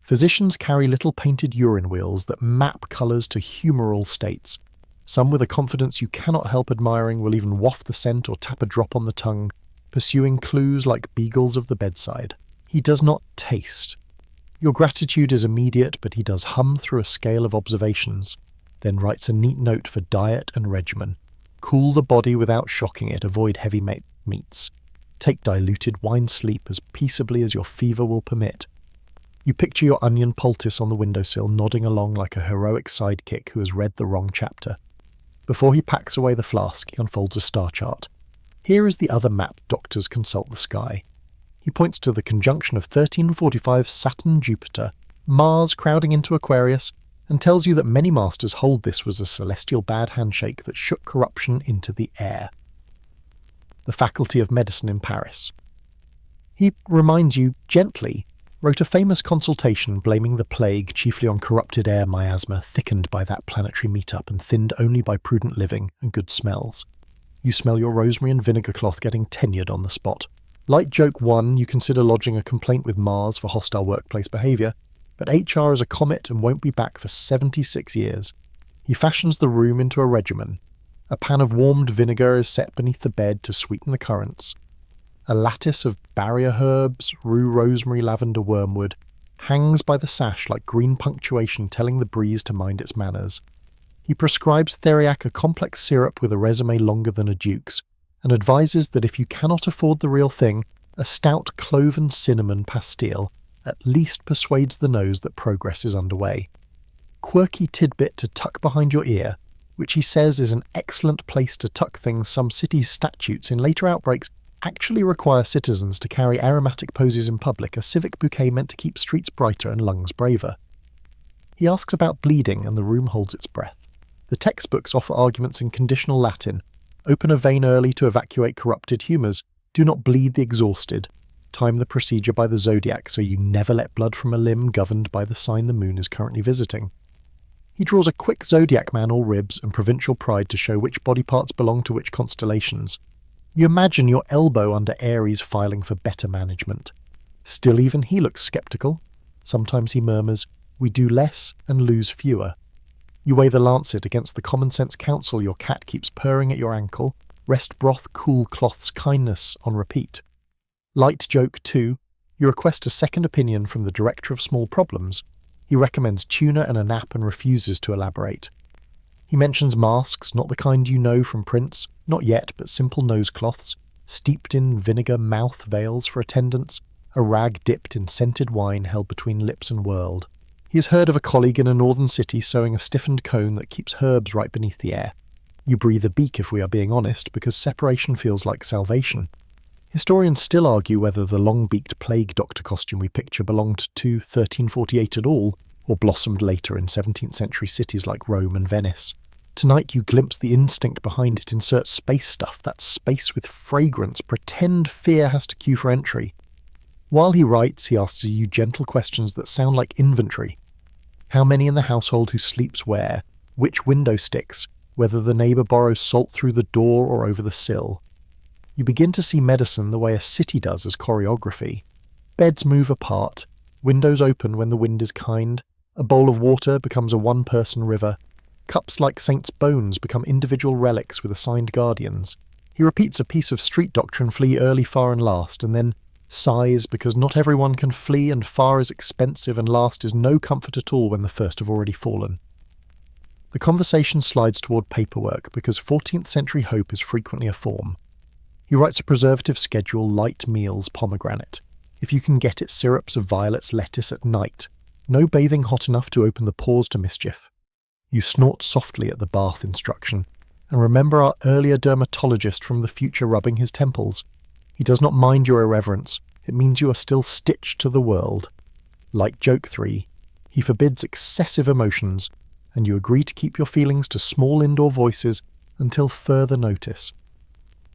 Physicians carry little painted urine wheels that map colours to humoral states. Some with a confidence you cannot help admiring will even waft the scent or tap a drop on the tongue, pursuing clues like beagles of the bedside. He does not taste. Your gratitude is immediate, but he does hum through a scale of observations, then writes a neat note for diet and regimen. Cool the body without shocking it, avoid heavy meats. Take diluted wine sleep as peaceably as your fever will permit. You picture your onion poultice on the windowsill, nodding along like a heroic sidekick who has read the wrong chapter. Before he packs away the flask, he unfolds a star chart. Here is the other map doctors consult the sky. He points to the conjunction of 1345 Saturn-Jupiter, Mars crowding into Aquarius, and tells you that many masters hold this was a celestial bad handshake that shook corruption into the air. The Faculty of Medicine in Paris. He reminds you, gently, wrote a famous consultation blaming the plague chiefly on corrupted air miasma thickened by that planetary meetup and thinned only by prudent living and good smells. You smell your rosemary and vinegar cloth getting tenured on the spot. Light joke 1, you consider lodging a complaint with Mars for hostile workplace behaviour, but HR is a comet and won't be back for 76 years. He fashions the room into a regimen. A pan of warmed vinegar is set beneath the bed to sweeten the currents. A lattice of barrier herbs, rue, rosemary, lavender, wormwood, hangs by the sash like green punctuation telling the breeze to mind its manners. He prescribes Theriac a complex syrup with a resume longer than a duke's, and advises that if you cannot afford the real thing, a stout clove and cinnamon pastille at least persuades the nose that progress is underway. Quirky tidbit to tuck behind your ear, which he says is an excellent place to tuck things some cities' statutes in later outbreaks actually require citizens to carry aromatic poses in public, a civic bouquet meant to keep streets brighter and lungs braver. He asks about bleeding, and the room holds its breath. The textbooks offer arguments in conditional Latin. Open a vein early to evacuate corrupted humours. Do not bleed the exhausted. Time the procedure by the zodiac so you never let blood from a limb governed by the sign the moon is currently visiting. He draws a quick zodiac man all ribs and provincial pride to show which body parts belong to which constellations. You imagine your elbow under Aries filing for better management. Still even he looks sceptical. Sometimes he murmurs, "We do less and lose fewer." You weigh the lancet against the common-sense counsel your cat keeps purring at your ankle. Rest broth, cool cloths, kindness on repeat. Light joke 2. You request a second opinion from the director of small problems. He recommends tuna and a nap and refuses to elaborate. He mentions masks, not the kind you know from prints, not yet, but simple nosecloths, steeped in vinegar mouth veils for attendants, a rag dipped in scented wine held between lips and world. He has heard of a colleague in a northern city sewing a stiffened cone that keeps herbs right beneath the air. You breathe a beak if we are being honest, because separation feels like salvation. Historians still argue whether the long-beaked plague doctor costume we picture belonged to 1348 at all, or blossomed later in 17th century cities like Rome and Venice. Tonight you glimpse the instinct behind it, insert space stuff, that space with fragrance, pretend fear has to queue for entry. While he writes, he asks you gentle questions that sound like inventory. How many in the household who sleeps where, which window sticks, whether the neighbour borrows salt through the door or over the sill. You begin to see medicine the way a city does as choreography. Beds move apart, windows open when the wind is kind, a bowl of water becomes a one-person river, cups like saints' bones become individual relics with assigned guardians. He repeats a piece of street doctrine, flee early, far and last, and then sighs because not everyone can flee and far is expensive and last is no comfort at all when the first have already fallen. The conversation slides toward paperwork because 14th century hope is frequently a form. He writes a preservative schedule, light meals, pomegranate. If you can get it, syrups of violets, lettuce at night. No bathing hot enough to open the pores to mischief. You snort softly at the bath instruction, and remember our earlier dermatologist from the future rubbing his temples. He does not mind your irreverence. It means you are still stitched to the world. Like joke 3, he forbids excessive emotions, and you agree to keep your feelings to small indoor voices until further notice.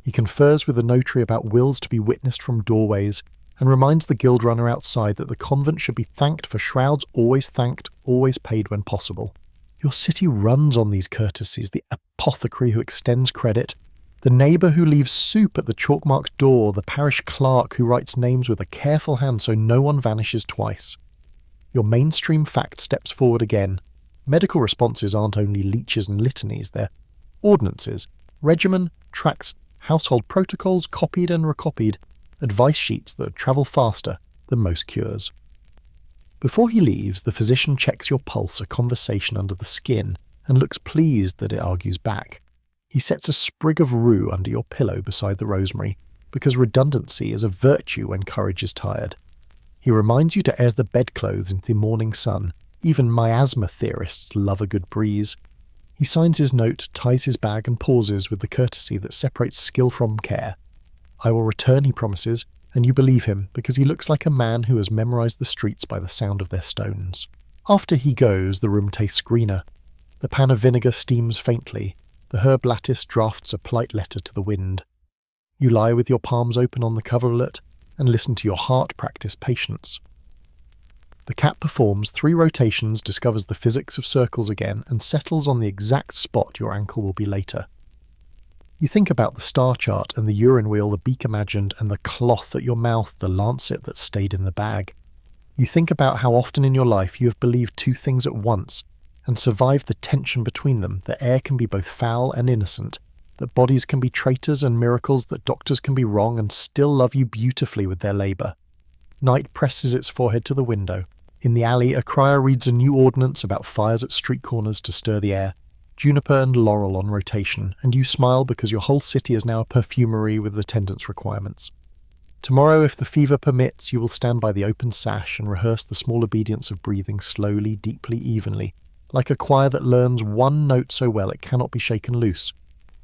He confers with the notary about wills to be witnessed from doorways, and reminds the guild runner outside that the convent should be thanked for shrouds always thanked, always paid when possible. Your city runs on these courtesies, the apothecary who extends credit, the neighbour who leaves soup at the chalk-marked door, the parish clerk who writes names with a careful hand so no one vanishes twice. Your mainstream fact steps forward again. Medical responses aren't only leeches and litanies, they're ordinances, regimen, tracts, household protocols copied and recopied, advice sheets that travel faster than most cures. Before he leaves, the physician checks your pulse, a conversation under the skin, and looks pleased that it argues back. He sets a sprig of rue under your pillow beside the rosemary, because redundancy is a virtue when courage is tired. He reminds you to air the bedclothes into the morning sun. Even miasma theorists love a good breeze. He signs his note, ties his bag, and pauses with the courtesy that separates skill from care. I will return, he promises, and you believe him because he looks like a man who has memorized the streets by the sound of their stones. After he goes, the room tastes greener. The pan of vinegar steams faintly. The herb lattice drafts a polite letter to the wind. You lie with your palms open on the coverlet and listen to your heart practice patience. The cat performs 3 rotations, discovers the physics of circles again, and settles on the exact spot your ankle will be later. You think about the star chart and the urine wheel the beak imagined and the cloth at your mouth, the lancet that stayed in the bag. You think about how often in your life you have believed 2 things at once and survived the tension between them, that air can be both foul and innocent, that bodies can be traitors and miracles, that doctors can be wrong and still love you beautifully with their labour. Night presses its forehead to the window. In the alley, a crier reads a new ordinance about fires at street corners to stir the air. Juniper and laurel on rotation, and you smile because your whole city is now a perfumery with attendance requirements. Tomorrow, if the fever permits, you will stand by the open sash and rehearse the small obedience of breathing slowly, deeply, evenly, like a choir that learns one note so well it cannot be shaken loose.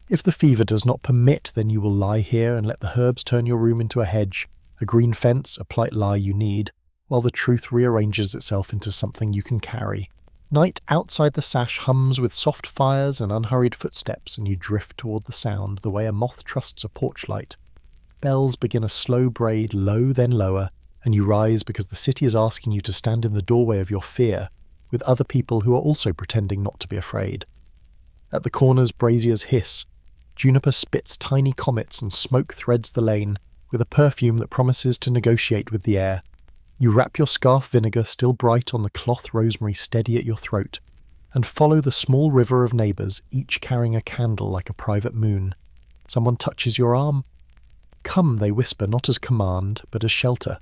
If the fever does not permit, then you will lie here and let the herbs turn your room into a hedge, a green fence, a polite lie you need, while the truth rearranges itself into something you can carry. Night outside the sash hums with soft fires and unhurried footsteps, and you drift toward the sound the way a moth trusts a porch light. Bells begin a slow braid, low then lower, and you rise because the city is asking you to stand in the doorway of your fear, with other people who are also pretending not to be afraid. At the corners, braziers hiss. Juniper spits tiny comets and smoke threads the lane, with a perfume that promises to negotiate with the air. You wrap your scarf vinegar still bright on the cloth rosemary steady at your throat, and follow the small river of neighbours, each carrying a candle like a private moon. Someone touches your arm. Come, they whisper, not as command, but as shelter.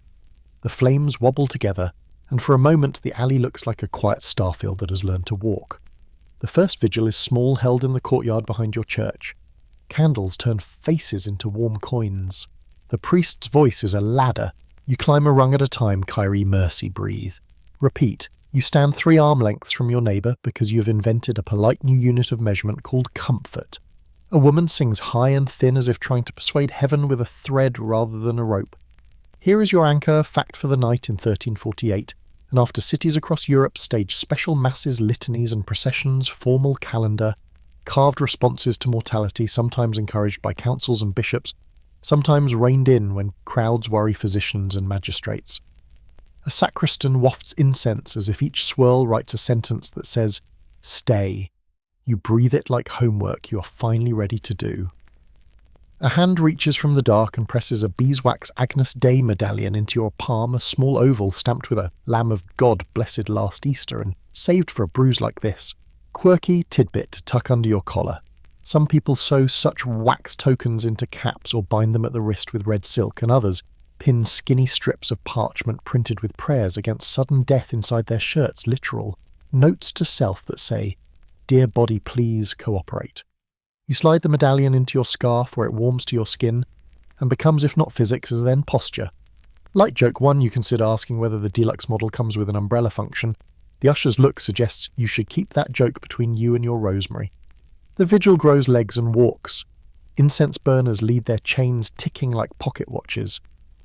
The flames wobble together, and for a moment the alley looks like a quiet starfield that has learned to walk. The first vigil is small, held in the courtyard behind your church. Candles turn faces into warm coins. The priest's voice is a ladder. You climb a rung at a time, Kyrie mercy breathe. Repeat. You stand 3 arm lengths from your neighbour because you have invented a polite new unit of measurement called comfort. A woman sings high and thin as if trying to persuade heaven with a thread rather than a rope. Here is your anchor, fact for the night in 1348, and after cities across Europe stage special masses, litanies and processions, formal calendar, carved responses to mortality, sometimes encouraged by councils and bishops, sometimes reined in when crowds worry physicians and magistrates. A sacristan wafts incense as if each swirl writes a sentence that says, "Stay." You breathe it like homework you are finally ready to do. A hand reaches from the dark and presses a beeswax Agnus Dei medallion into your palm, a small oval stamped with a Lamb of God blessed last Easter and saved for a bruise like this. Quirky tidbit to tuck under your collar. Some people sew such wax tokens into caps or bind them at the wrist with red silk, and others pin skinny strips of parchment printed with prayers against sudden death inside their shirts, literal notes to self that say, "Dear body, please cooperate." You slide the medallion into your scarf where it warms to your skin and becomes, if not physics, as then posture. Light joke 1, you consider asking whether the deluxe model comes with an umbrella function. The usher's look suggests you should keep that joke between you and your rosemary. The vigil grows legs and walks. Incense burners lead their chains ticking like pocket watches.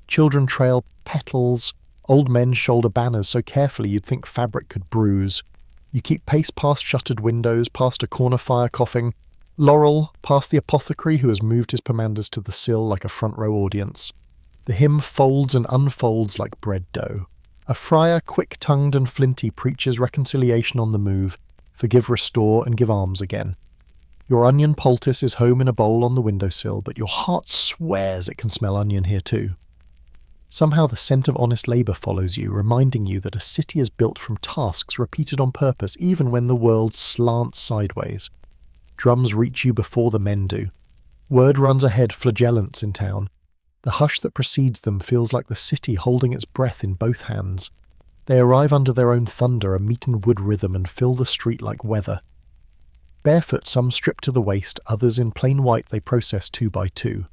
Children trail petals. Old men shoulder banners so carefully you'd think fabric could bruise. You keep pace past shuttered windows, past a corner fire coughing. Laurel, past the apothecary who has moved his pomanders to the sill like a front row audience. The hymn folds and unfolds like bread dough. A friar, quick-tongued and flinty, preaches reconciliation on the move, forgive, restore, and give alms again. Your onion poultice is home in a bowl on the windowsill, but your heart swears it can smell onion here too. Somehow the scent of honest labour follows you, reminding you that a city is built from tasks repeated on purpose even when the world slants sideways. Drums reach you before the men do. Word runs ahead flagellants in town. The hush that precedes them feels like the city holding its breath in both hands. They arrive under their own thunder, a meat and wood rhythm, and fill the street like weather. Barefoot, some stripped to the waist, others in plain white they process 2 by 2.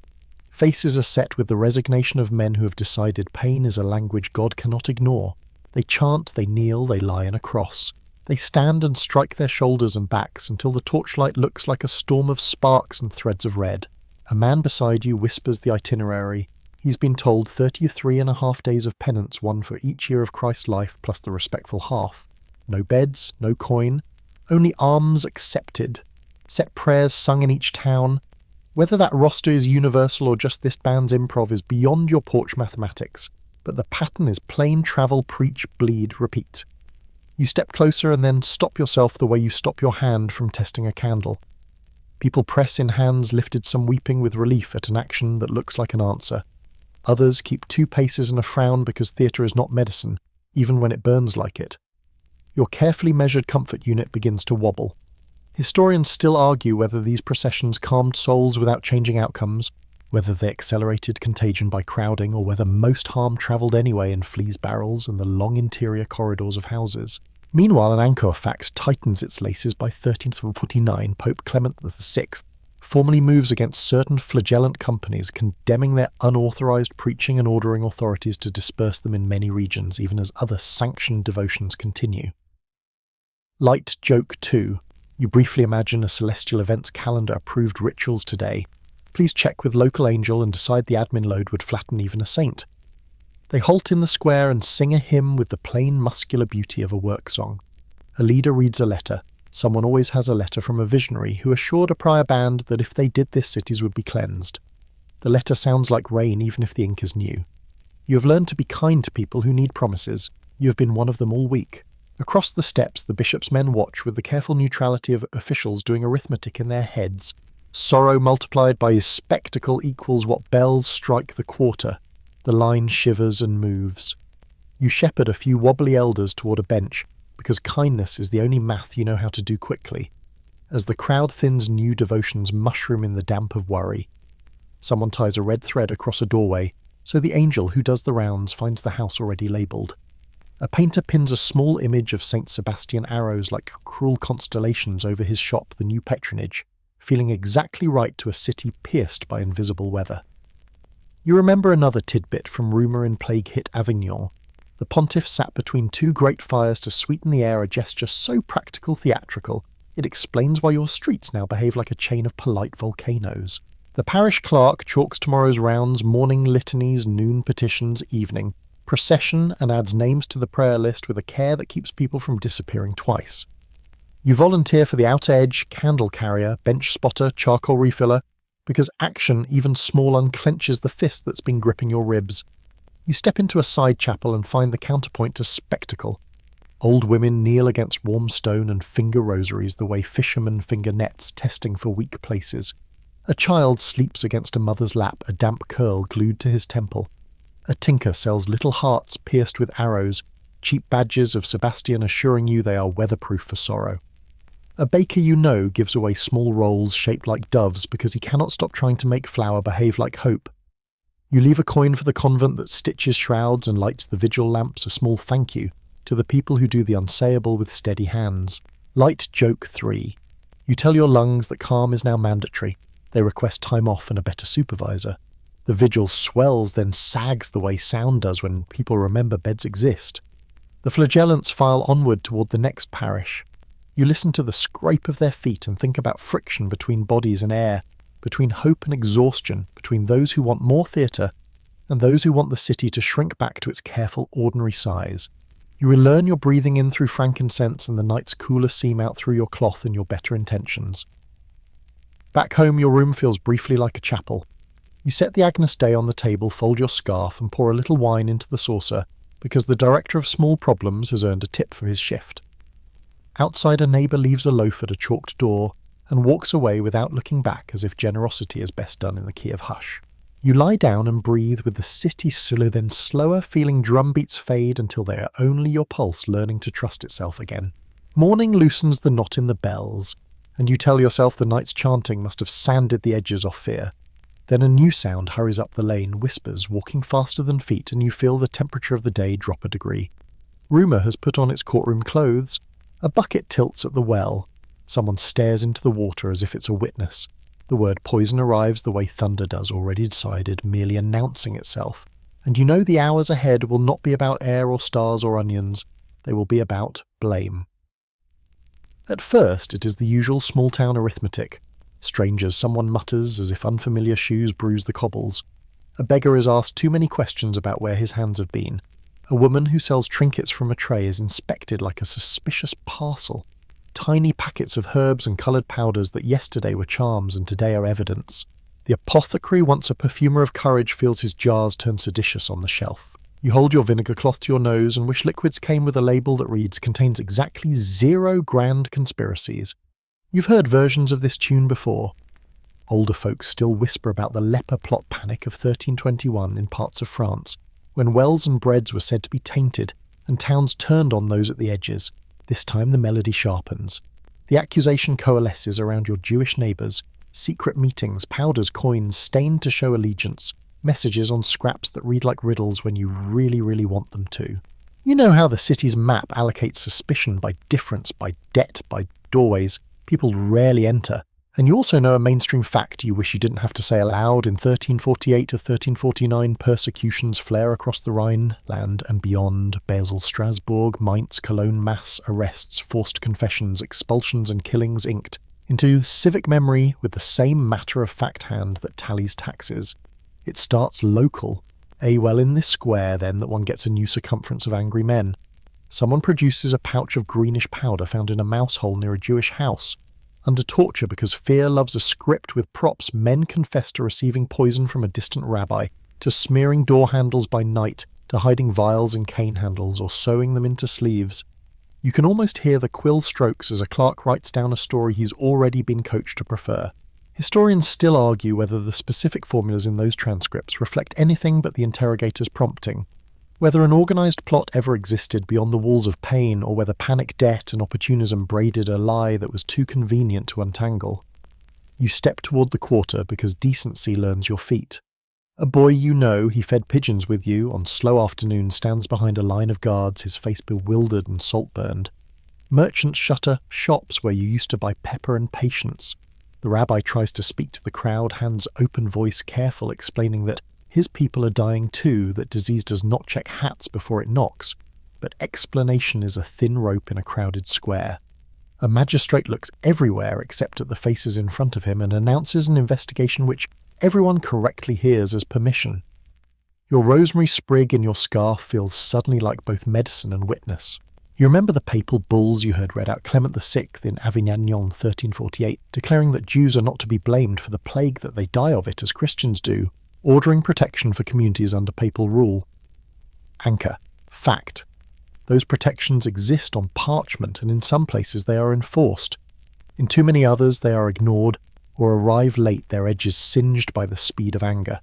Faces are set with the resignation of men who have decided pain is a language God cannot ignore. They chant, they kneel, they lie in a cross. They stand and strike their shoulders and backs until the torchlight looks like a storm of sparks and threads of red. A man beside you whispers the itinerary. He's been told 33.5 days of penance, one for each year of Christ's life plus the respectful half. No beds, no coin, only alms accepted. Set prayers sung in each town. Whether that roster is universal or just this band's improv is beyond your porch mathematics, but the pattern is plain travel, preach, bleed, repeat. You step closer and then stop yourself the way you stop your hand from testing a candle. People press in hands lifted, some weeping with relief at an action that looks like an answer. Others keep 2 paces and a frown because theatre is not medicine, even when it burns like it. Your carefully measured comfort unit begins to wobble. Historians still argue whether these processions calmed souls without changing outcomes, whether they accelerated contagion by crowding, or whether most harm travelled anyway in fleas barrels and the long interior corridors of houses. Meanwhile, an anchor fact tightens its laces by 1349. Pope Clement VI formally moves against certain flagellant companies, condemning their unauthorized preaching and ordering authorities to disperse them in many regions, even as other sanctioned devotions continue. Light joke 2. You briefly imagine a celestial events calendar approved rituals today. Please check with local angel and decide the admin load would flatten even a saint. They halt in the square and sing a hymn with the plain muscular beauty of a work song. A leader reads a letter. Someone always has a letter from a visionary who assured a prior band that if they did this, cities would be cleansed. The letter sounds like rain even if the ink is new. You have learned to be kind to people who need promises. You have been one of them all week. Across the steps, the bishop's men watch with the careful neutrality of officials doing arithmetic in their heads. Sorrow multiplied by his spectacle equals what bells strike the quarter. The line shivers and moves. You shepherd a few wobbly elders toward a bench, because kindness is the only math you know how to do quickly. As the crowd thins, new devotions mushroom in the damp of worry. Someone ties a red thread across a doorway, so the angel who does the rounds finds the house already labelled. A painter pins a small image of St. Sebastian arrows like cruel constellations over his shop, the new patronage, feeling exactly right to a city pierced by invisible weather. You remember another tidbit from rumour in plague-hit Avignon. The pontiff sat between 2 great fires to sweeten the air, a gesture so practical theatrical, it explains why your streets now behave like a chain of polite volcanoes. The parish clerk chalks tomorrow's rounds, morning litanies, noon petitions, evening procession, and adds names to the prayer list with a care that keeps people from disappearing twice. You volunteer for the outer edge, candle carrier, bench spotter, charcoal refiller, because action, even small, unclenches the fist that's been gripping your ribs. You step into a side chapel and find the counterpoint to spectacle. Old women kneel against warm stone and finger rosaries the way fishermen finger nets, testing for weak places. A child sleeps against a mother's lap, a damp curl glued to his temple. A tinker sells little hearts pierced with arrows, cheap badges of Sebastian assuring you they are weatherproof for sorrow. A baker you know gives away small rolls shaped like doves because he cannot stop trying to make flour behave like hope. You leave a coin for the convent that stitches shrouds and lights the vigil lamps, a small thank you to the people who do the unsayable with steady hands. Light joke 3. You tell your lungs that calm is now mandatory. They request time off and a better supervisor. The vigil swells, then sags the way sound does when people remember beds exist. The flagellants file onward toward the next parish. You listen to the scrape of their feet and think about friction between bodies and air, between hope and exhaustion, between those who want more theatre and those who want the city to shrink back to its careful, ordinary size. You relearn your breathing in through frankincense and the night's cooler seam out through your cloth and your better intentions. Back home, your room feels briefly like a chapel. You set the Agnus Dei on the table, fold your scarf, and pour a little wine into the saucer, because the director of small problems has earned a tip for his shift. Outside, a neighbour leaves a loaf at a chalked door and walks away without looking back, as if generosity is best done in the key of hush. You lie down and breathe with the city slower, then slower, feeling drum beats fade until they are only your pulse learning to trust itself again. Morning loosens the knot in the bells, and you tell yourself the night's chanting must have sanded the edges off fear. Then a new sound hurries up the lane, whispers, walking faster than feet, and you feel the temperature of the day drop a degree. Rumour has put on its courtroom clothes. A bucket tilts at the well. Someone stares into the water as if it's a witness. The word poison arrives the way thunder does, already decided, merely announcing itself. And you know the hours ahead will not be about air or stars or onions. They will be about blame. At first, it is the usual small-town arithmetic. Strangers, someone mutters as if unfamiliar shoes bruise the cobbles. A beggar is asked too many questions about where his hands have been. A woman who sells trinkets from a tray is inspected like a suspicious parcel. Tiny packets of herbs and coloured powders that yesterday were charms and today are evidence. The apothecary, once a perfumer of courage, feels his jars turn seditious on the shelf. You hold your vinegar cloth to your nose and wish liquids came with a label that reads, "Contains exactly 0 grand conspiracies." You've heard versions of this tune before. Older folks still whisper about the leper plot panic of 1321 in parts of France, when wells and breads were said to be tainted, and towns turned on those at the edges. This time the melody sharpens. The accusation coalesces around your Jewish neighbours, secret meetings, powders, coins, stained to show allegiance, messages on scraps that read like riddles when you really, really want them to. You know how the city's map allocates suspicion by difference, by debt, by doorways people rarely enter. And you also know a mainstream fact you wish you didn't have to say aloud. In 1348 to 1349, persecutions flare across the Rhineland and beyond. Basel, Strasbourg, Mainz, Cologne, mass arrests, forced confessions, expulsions and killings inked into civic memory with the same matter-of-fact hand that tallies taxes. It starts local. Well, in this square, then, that one gets a new circumference of angry men. Someone produces a pouch of greenish powder found in a mouse hole near a Jewish house. Under torture because fear loves a script with props, men confess to receiving poison from a distant rabbi, to smearing door handles by night, to hiding vials in cane handles or sewing them into sleeves. You can almost hear the quill strokes as a clerk writes down a story he's already been coached to prefer. Historians still argue whether the specific formulas in those transcripts reflect anything but the interrogator's prompting, whether an organised plot ever existed beyond the walls of pain, or whether panic, debt and opportunism braided a lie that was too convenient to untangle. You step toward the quarter because decency learns your feet. A boy you know, he fed pigeons with you, on slow afternoons stands behind a line of guards, his face bewildered and salt-burned. Merchants shutter shops where you used to buy pepper and patience. The rabbi tries to speak to the crowd, hands open, voice careful, explaining that his people are dying too, that disease does not check hats before it knocks. But explanation is a thin rope in a crowded square. A magistrate looks everywhere except at the faces in front of him and announces an investigation which everyone correctly hears as permission. Your rosemary sprig in your scarf feels suddenly like both medicine and witness. You remember the papal bulls you heard read out Clement VI in Avignon 1348, declaring that Jews are not to be blamed for the plague that they die of it as Christians do, ordering protection for communities under papal rule. Anchor. Fact. Those protections exist on parchment, and in some places they are enforced. In too many others they are ignored, or arrive late, their edges singed by the speed of anger.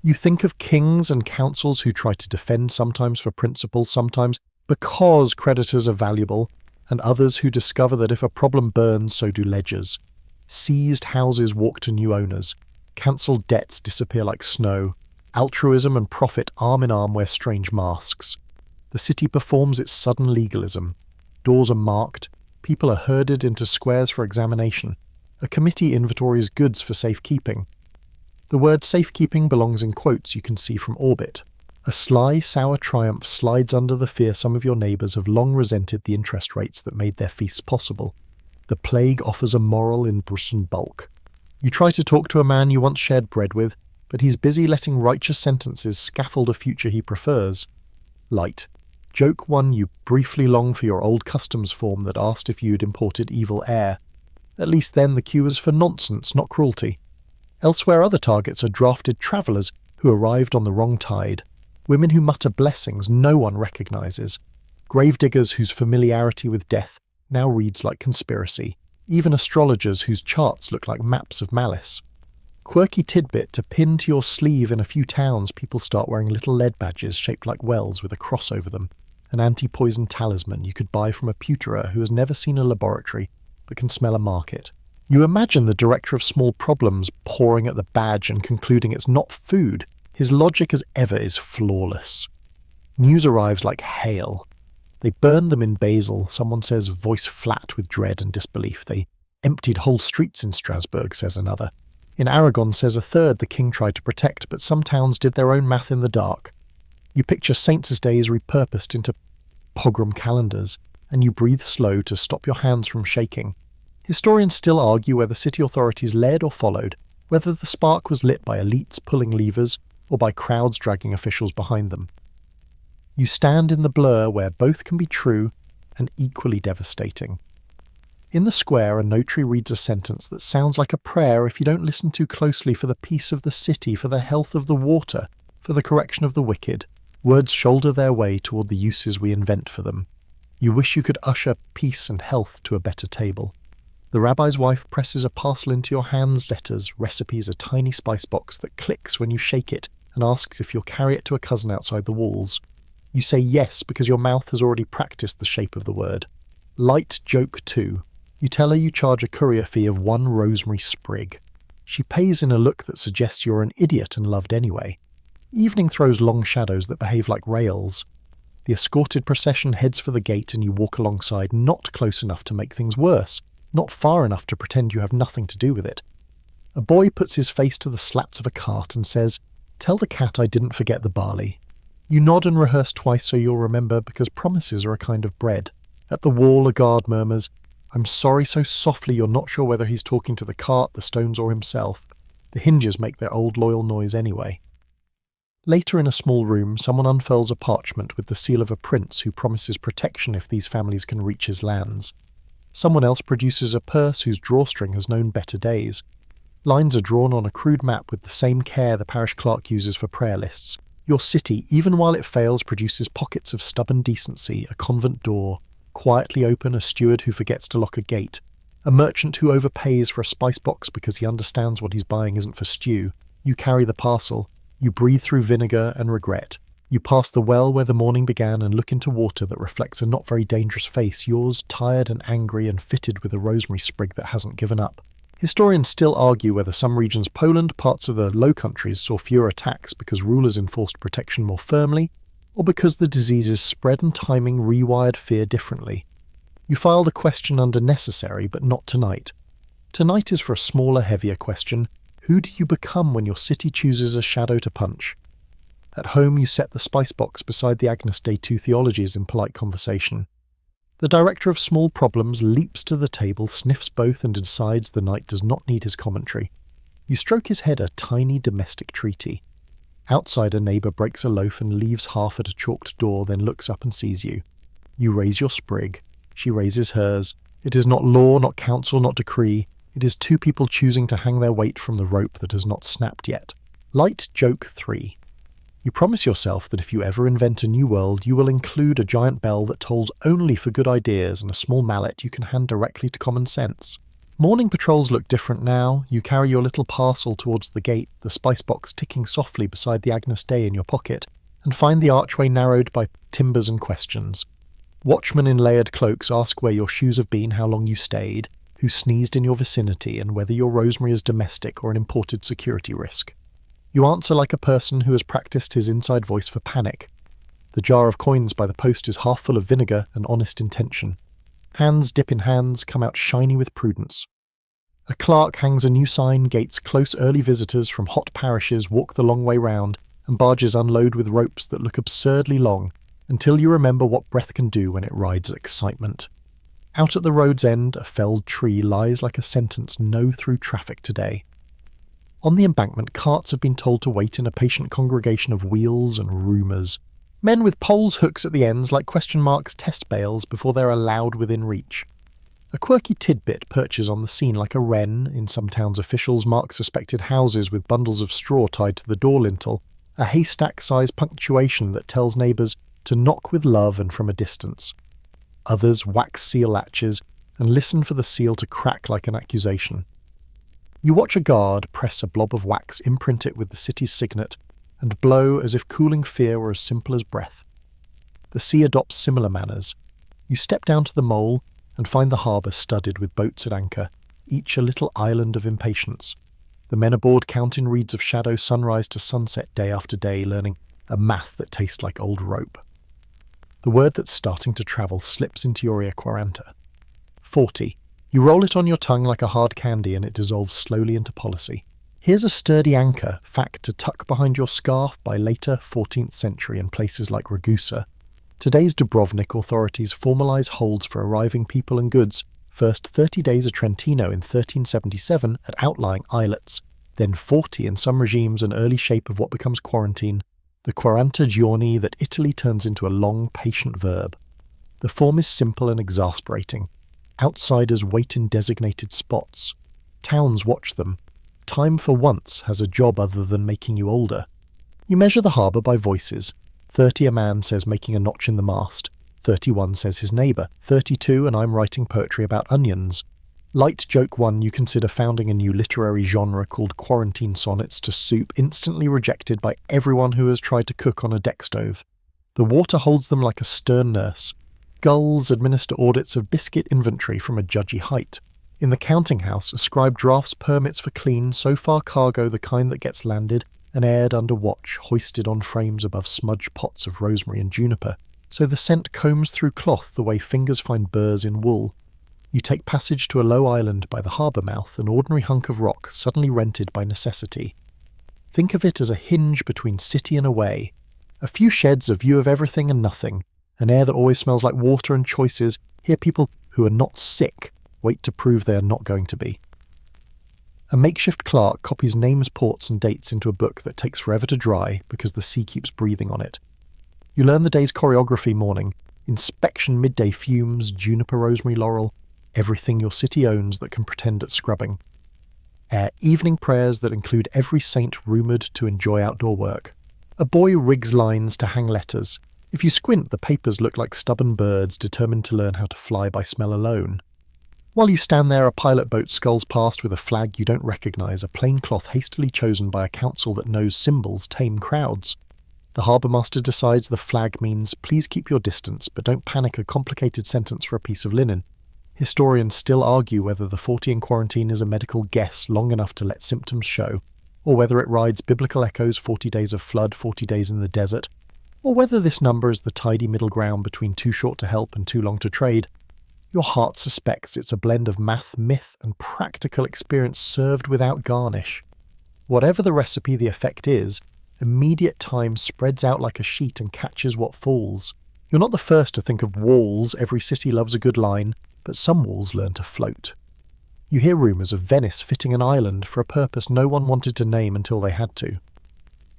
You think of kings and councils who try to defend, sometimes for principle, sometimes because creditors are valuable, and others who discover that if a problem burns, so do ledgers. Seized houses walk to new owners. Cancelled debts disappear like snow. Altruism and profit arm in arm wear strange masks. The city performs its sudden legalism. Doors are marked. People are herded into squares for examination. A committee inventories goods for safekeeping. The word safekeeping belongs in quotes you can see from orbit. A sly, sour triumph slides under the fear some of your neighbours have long resented the interest rates that made their feasts possible. The plague offers a moral in Brussels bulk. You try to talk to a man you once shared bread with, but he's busy letting righteous sentences scaffold a future he prefers. Light. Joke 1, you briefly long for your old customs form that asked if you'd imported evil air. At least then the cue is for nonsense, not cruelty. Elsewhere other targets are drafted travellers who arrived on the wrong tide. Women who mutter blessings no one recognises. Gravediggers whose familiarity with death now reads like conspiracy. Even astrologers whose charts look like maps of malice. Quirky tidbit to pin to your sleeve: in a few towns people start wearing little lead badges shaped like wells with a cross over them. An anti-poison talisman you could buy from a pewterer who has never seen a laboratory but can smell a market. You imagine the director of Small Problems pawing at the badge and concluding it's not food. His logic as ever is flawless. News arrives like hail. They burned them in Basel, someone says, voice flat with dread and disbelief. They emptied whole streets in Strasbourg, says another. In Aragon, says a third, the king tried to protect, but some towns did their own math in the dark. You picture Saints' Days repurposed into pogrom calendars, and you breathe slow to stop your hands from shaking. Historians still argue whether city authorities led or followed, whether the spark was lit by elites pulling levers or by crowds dragging officials behind them. You stand in the blur where both can be true and equally devastating. In the square, a notary reads a sentence that sounds like a prayer if you don't listen too closely: for the peace of the city, for the health of the water, for the correction of the wicked. Words shoulder their way toward the uses we invent for them. You wish you could usher peace and health to a better table. The rabbi's wife presses a parcel into your hands: letters, recipes, a tiny spice box that clicks when you shake it and asks if you'll carry it to a cousin outside the walls. You say yes because your mouth has already practiced the shape of the word. Light joke 2. You tell her you charge a courier fee of 1 rosemary sprig. She pays in a look that suggests you're an idiot and loved anyway. Evening throws long shadows that behave like rails. The escorted procession heads for the gate and you walk alongside, not close enough to make things worse, not far enough to pretend you have nothing to do with it. A boy puts his face to the slats of a cart and says, "Tell the cat I didn't forget the barley." You nod and rehearse twice so you'll remember, because promises are a kind of bread. At the wall, a guard murmurs, "I'm sorry," so softly you're not sure whether he's talking to the cart, the stones, or himself. The hinges make their old loyal noise anyway. Later, in a small room, someone unfurls a parchment with the seal of a prince who promises protection if these families can reach his lands. Someone else produces a purse whose drawstring has known better days. Lines are drawn on a crude map with the same care the parish clerk uses for prayer lists. Your city, even while it fails, produces pockets of stubborn decency: a convent door, quietly open, a steward who forgets to lock a gate, a merchant who overpays for a spice box because he understands what he's buying isn't for stew. You carry the parcel. You breathe through vinegar and regret. You pass the well where the morning began and look into water that reflects a not very dangerous face, yours tired and angry and fitted with a rosemary sprig that hasn't given up. Historians still argue whether some regions, Poland, parts of the Low Countries, saw fewer attacks because rulers enforced protection more firmly, or because the disease's spread and timing rewired fear differently. You file the question under necessary, but not tonight. Tonight is for a smaller, heavier question: who do you become when your city chooses a shadow to punch? At home, you set the spice box beside the Agnus Dei 2 theologies in polite conversation. The director of Small Problems leaps to the table, sniffs both, and decides the night does not need his commentary. You stroke his head, a tiny domestic treaty. Outside, a neighbour breaks a loaf and leaves half at a chalked door, then looks up and sees you. You raise your sprig. She raises hers. It is not law, not counsel, not decree. It is 2 people choosing to hang their weight from the rope that has not snapped yet. Light joke 3. You promise yourself that if you ever invent a new world, you will include a giant bell that tolls only for good ideas and a small mallet you can hand directly to common sense. Morning patrols look different now. You carry your little parcel towards the gate, the spice box ticking softly beside the Agnus Dei in your pocket, and find the archway narrowed by timbers and questions. Watchmen in layered cloaks ask where your shoes have been, how long you stayed, who sneezed in your vicinity, and whether your rosemary is domestic or an imported security risk. You answer like a person who has practiced his inside voice for panic. The jar of coins by the post is half full of vinegar and honest intention. Hands dip in hands, come out shiny with prudence. A clerk hangs a new sign: gates close, early visitors from hot parishes walk the long way round, and barges unload with ropes that look absurdly long, until you remember what breath can do when it rides excitement. Out at the road's end, a felled tree lies like a sentence no through traffic today. On the embankment, carts have been told to wait in a patient congregation of wheels and rumours. Men with poles hooks at the ends like question marks test bales before they're allowed within reach. A quirky tidbit perches on the scene like a wren. In some towns, officials mark suspected houses with bundles of straw tied to the door lintel, a haystack-sized punctuation that tells neighbours to knock with love and from a distance. Others wax seal latches and listen for the seal to crack like an accusation. You watch a guard press a blob of wax, imprint it with the city's signet, and blow as if cooling fear were as simple as breath. The sea adopts similar manners. You step down to the mole and find the harbour studded with boats at anchor, each a little island of impatience. The men aboard count in reeds of shadow sunrise to sunset day after day, learning a math that tastes like old rope. The word that's starting to travel slips into your ear quaranta. 40. You roll it on your tongue like a hard candy and it dissolves slowly into policy. Here's a sturdy anchor, fact to tuck behind your scarf by later 14th century in places like Ragusa. Today's Dubrovnik authorities formalise holds for arriving people and goods, first 30 days at Trentino in 1377 at outlying islets, then 40 in some regimes, an early shape of what becomes quarantine, the 40 giorni that Italy turns into a long, patient verb. The form is simple and exasperating. Outsiders wait in designated spots. Towns watch them. Time for once has a job other than making you older. You measure the harbour by voices. 30 a man says making a notch in the mast. 31 says his neighbour. 32 and I'm writing poetry about onions. Light joke 1 you consider founding a new literary genre called quarantine sonnets to soup, instantly rejected by everyone who has tried to cook on a deck stove. The water holds them like a stern nurse. Gulls administer audits of biscuit inventory from a judgy height. In the counting house, ascribe drafts permits for clean, so far cargo the kind that gets landed and aired under watch, hoisted on frames above smudged pots of rosemary and juniper, so the scent combs through cloth the way fingers find burrs in wool. You take passage to a low island by the harbour mouth, an ordinary hunk of rock suddenly rented by necessity. Think of it as a hinge between city and away. A few sheds, a view of everything and nothing, an air that always smells like water and choices. Here people who are not sick wait to prove they are not going to be. A makeshift clerk copies names, ports and dates into a book that takes forever to dry because the sea keeps breathing on it. You learn the day's choreography morning, inspection midday fumes, juniper, rosemary, laurel, everything your city owns that can pretend at scrubbing. Evening prayers that include every saint rumoured to enjoy outdoor work. A boy rigs lines to hang letters. If you squint, the papers look like stubborn birds determined to learn how to fly by smell alone. While you stand there, a pilot boat sculls past with a flag you don't recognise, a plain cloth hastily chosen by a council that knows symbols tame crowds. The harbour master decides the flag means, please keep your distance, but don't panic, a complicated sentence for a piece of linen. Historians still argue whether the 40 in quarantine is a medical guess long enough to let symptoms show, or whether it rides biblical echoes, 40 days of flood, 40 days in the desert, or whether this number is the tidy middle ground between too short to help and too long to trade. Your heart suspects it's a blend of math, myth, and practical experience served without garnish. Whatever the recipe, the effect is, immediate time spreads out like a sheet and catches what falls. You're not the first to think of walls. Every city loves a good line, but some walls learn to float. You hear rumours of Venice fitting an island for a purpose no one wanted to name until they had to.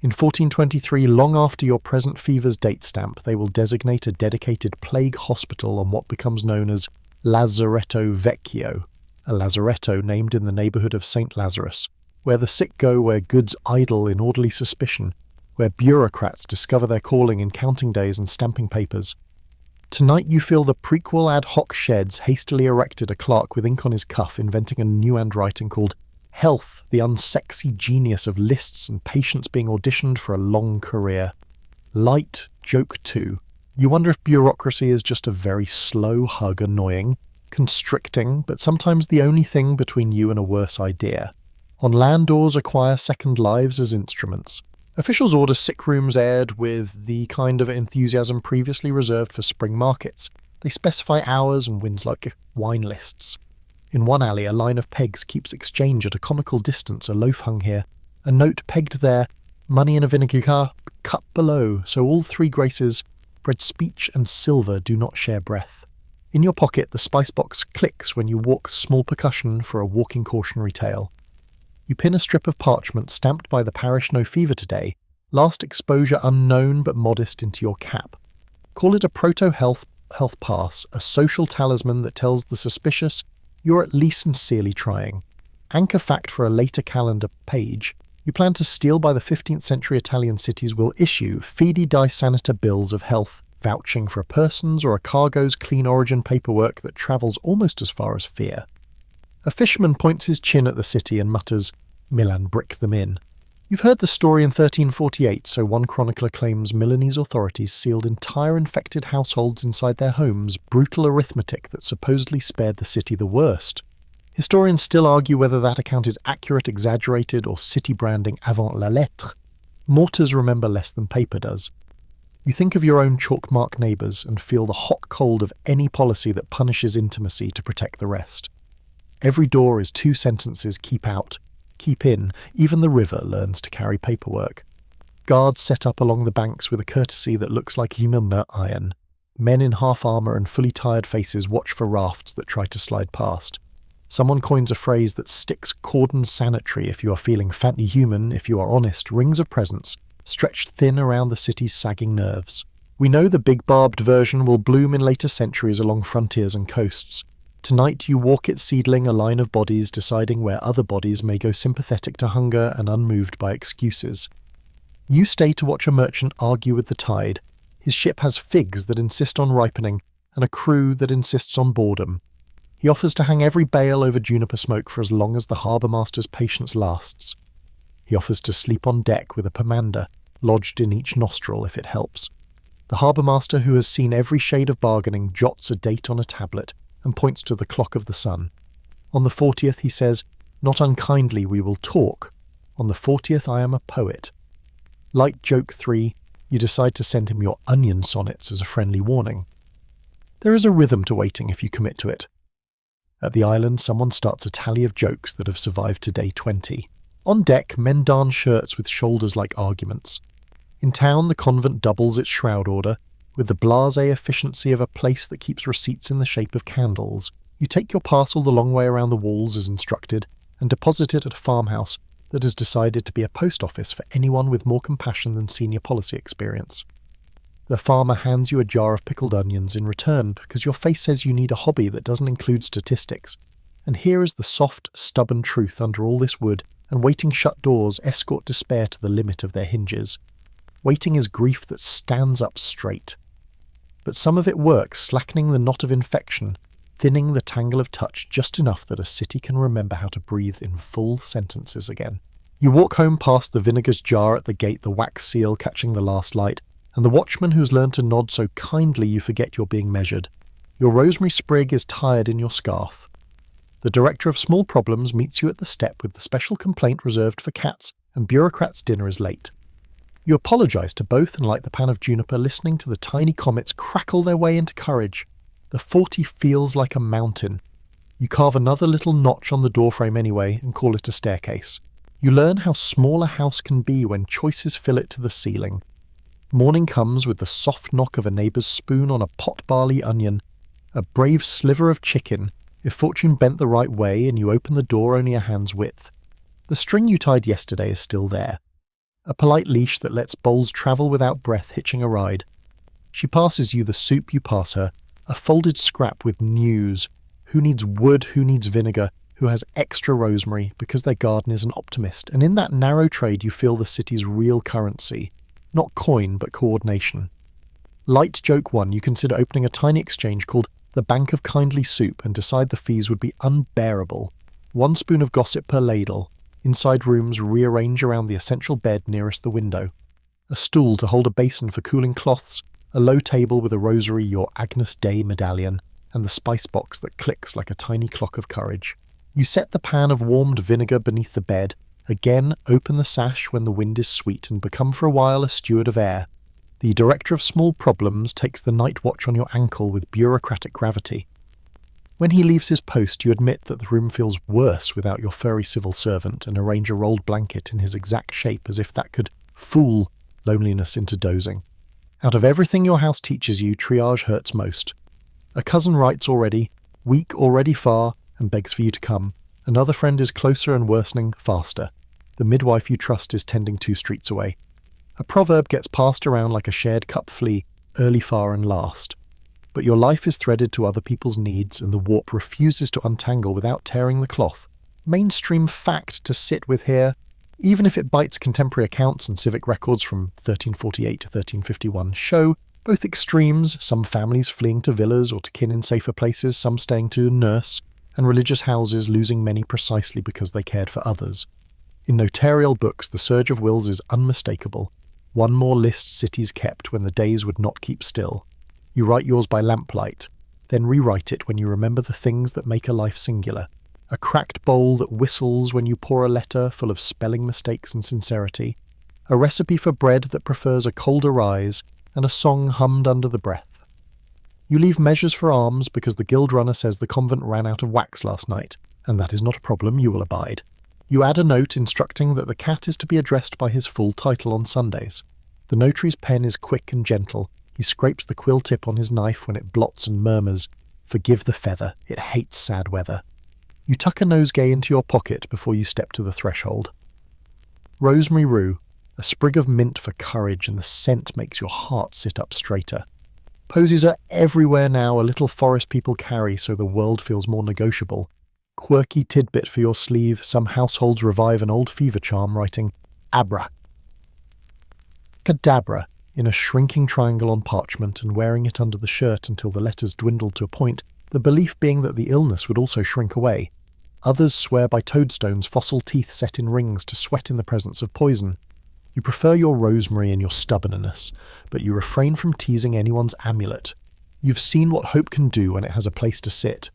In 1423, long after your present fever's date stamp, they will designate a dedicated plague hospital on what becomes known as Lazaretto Vecchio, a lazaretto named in the neighbourhood of St. Lazarus, where the sick go where goods idle in orderly suspicion, where bureaucrats discover their calling in counting days and stamping papers. Tonight you feel the prequel ad hoc sheds hastily erected, a clerk with ink on his cuff inventing a new handwriting called Health, the unsexy genius of lists and patients being auditioned for a long career. Light joke 2. You wonder if bureaucracy is just a very slow hug, annoying, constricting, but sometimes the only thing between you and a worse idea. On land, doors acquire second lives as instruments. Officials order sick rooms aired with the kind of enthusiasm previously reserved for spring markets. They specify hours and wins like wine lists. In one alley, a line of pegs keeps exchange at a comical distance, a loaf hung here, a note pegged there, money in a vinegar, cup below, so all three graces, bread, speech, and silver, do not share breath. In your pocket, the spice box clicks when you walk small percussion for a walking cautionary tale. You pin a strip of parchment stamped by the parish no fever today, last exposure unknown but modest, into your cap. Call it a proto-health pass, a social talisman that tells the suspicious you're at least sincerely trying. Anchor fact for a later calendar page: you plan to steal by the 15th century Italian cities will issue fidi di sanita bills of health, vouching for a person's or a cargo's clean origin paperwork that travels almost as far as fear. A fisherman points his chin at the city and mutters, "Milan bricked them in." You've heard the story in 1348, so one chronicler claims Milanese authorities sealed entire infected households inside their homes, brutal arithmetic that supposedly spared the city the worst. Historians still argue whether that account is accurate, exaggerated, or city branding avant la lettre. Mortars remember less than paper does. You think of your own chalk-marked neighbours and feel the hot cold of any policy that punishes intimacy to protect the rest. Every door is two sentences: keep out, keep in. Even the river learns to carry paperwork. Guards set up along the banks with a courtesy that looks like Himmelner iron. Men in half armour and fully tired faces watch for rafts that try to slide past. Someone coins a phrase that sticks: cordon sanitary if you are feeling fatly human, if you are honest, rings of presence, stretched thin around the city's sagging nerves. We know the big barbed version will bloom in later centuries along frontiers and coasts. Tonight you walk its seedling, a line of bodies, deciding where other bodies may go sympathetic to hunger and unmoved by excuses. You stay to watch a merchant argue with the tide. His ship has figs that insist on ripening and a crew that insists on boredom. He offers to hang every bale over juniper smoke for as long as the harbour master's patience lasts. He offers to sleep on deck with a pomander lodged in each nostril if it helps. The harbour master, who has seen every shade of bargaining, jots a date on a tablet and points to the clock of the sun. On the 40th he says, "Not unkindly we will talk. On the 40th I am a poet." Light joke 3, you decide to send him your onion sonnets as a friendly warning. There is a rhythm to waiting if you commit to it. At the island, someone starts a tally of jokes that have survived to day 20. On deck, men darn shirts with shoulders like arguments. In town, the convent doubles its shroud order. With the blasé efficiency of a place that keeps receipts in the shape of candles, you take your parcel the long way around the walls as instructed and deposit it at a farmhouse that has decided to be a post office for anyone with more compassion than senior policy experience. The farmer hands you a jar of pickled onions in return because your face says you need a hobby that doesn't include statistics. And here is the soft, stubborn truth under all this wood, and waiting shut doors escort despair to the limit of their hinges. Waiting is grief that stands up straight. But some of it works, slackening the knot of infection, thinning the tangle of touch just enough that a city can remember how to breathe in full sentences again. You walk home past the vinegar's jar at the gate, the wax seal catching the last light, and the watchman who's learned to nod so kindly you forget you're being measured. Your rosemary sprig is tied in your scarf. The director of small problems meets you at the step with the special complaint reserved for cats, and bureaucrats' dinner is late. You apologise to both and light the pan of juniper, listening to the tiny comets crackle their way into courage. The 40 feels like a mountain. You carve another little notch on the doorframe anyway and call it a staircase. You learn how small a house can be when choices fill it to the ceiling. Morning comes with the soft knock of a neighbour's spoon on a pot barley onion, a brave sliver of chicken, if fortune bent the right way and you open the door only a hand's width. The string you tied yesterday is still there. A polite leash that lets bowls travel without breath hitching a ride. She passes you the soup you pass her, a folded scrap with news. Who needs wood, who needs vinegar, who has extra rosemary because their garden is an optimist, and in that narrow trade you feel the city's real currency. Not coin, but coordination. Light joke 1, you consider opening a tiny exchange called the Bank of Kindly Soup and decide the fees would be unbearable. 1 spoon of gossip per ladle. Inside rooms rearrange around the essential bed nearest the window. A stool to hold a basin for cooling cloths, a low table with a rosary, your Agnus Dei medallion, and the spice box that clicks like a tiny clock of courage. You set the pan of warmed vinegar beneath the bed, again open the sash when the wind is sweet and become for a while a steward of air. The director of small problems takes the night watch on your ankle with bureaucratic gravity. When he leaves his post, you admit that the room feels worse without your furry civil servant and arrange a rolled blanket in his exact shape as if that could fool loneliness into dozing. Out of everything your house teaches you, triage hurts most. A cousin writes already, weak already far, and begs for you to come. Another friend is closer and worsening faster. The midwife you trust is tending 2 streets away. A proverb gets passed around like a shared cup flea, early far and last. But your life is threaded to other people's needs, and the warp refuses to untangle without tearing the cloth. Mainstream fact to sit with here, even if it bites contemporary accounts and civic records from 1348 to 1351, show both extremes, some families fleeing to villas or to kin in safer places, some staying to nurse, and religious houses losing many precisely because they cared for others. In notarial books, the surge of wills is unmistakable. One more list cities kept when the days would not keep still. You write yours by lamplight, then rewrite it when you remember the things that make a life singular. A cracked bowl that whistles when you pour a letter full of spelling mistakes and sincerity. A recipe for bread that prefers a colder rise, and a song hummed under the breath. You leave measures for alms because the guild runner says the convent ran out of wax last night, and that is not a problem, you will abide. You add a note instructing that the cat is to be addressed by his full title on Sundays. The notary's pen is quick and gentle. He scrapes the quill tip on his knife when it blots and murmurs, "Forgive the feather, it hates sad weather." You tuck a nosegay into your pocket before you step to the threshold. Rosemary rue, a sprig of mint for courage, and the scent makes your heart sit up straighter. Posies are everywhere now, a little forest people carry so the world feels more negotiable. Quirky tidbit for your sleeve, some households revive an old fever charm writing abra. Cadabra in a shrinking triangle on parchment and wearing it under the shirt until the letters dwindled to a point, the belief being that the illness would also shrink away. Others swear by toadstones, fossil teeth set in rings to sweat in the presence of poison. You prefer your rosemary and your stubbornness, but you refrain from teasing anyone's amulet. You've seen what hope can do when it has a place to sit.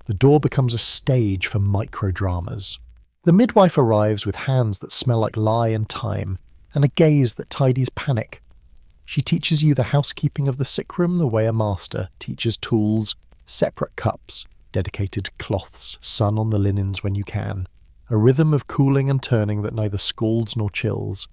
The door becomes a stage for microdramas. The midwife arrives with hands that smell like lye and thyme, and a gaze that tidies panic. She teaches you the housekeeping of the sick room the way a master teaches tools, separate cups, dedicated cloths, sun on the linens when you can, a rhythm of cooling and turning that neither scalds nor chills.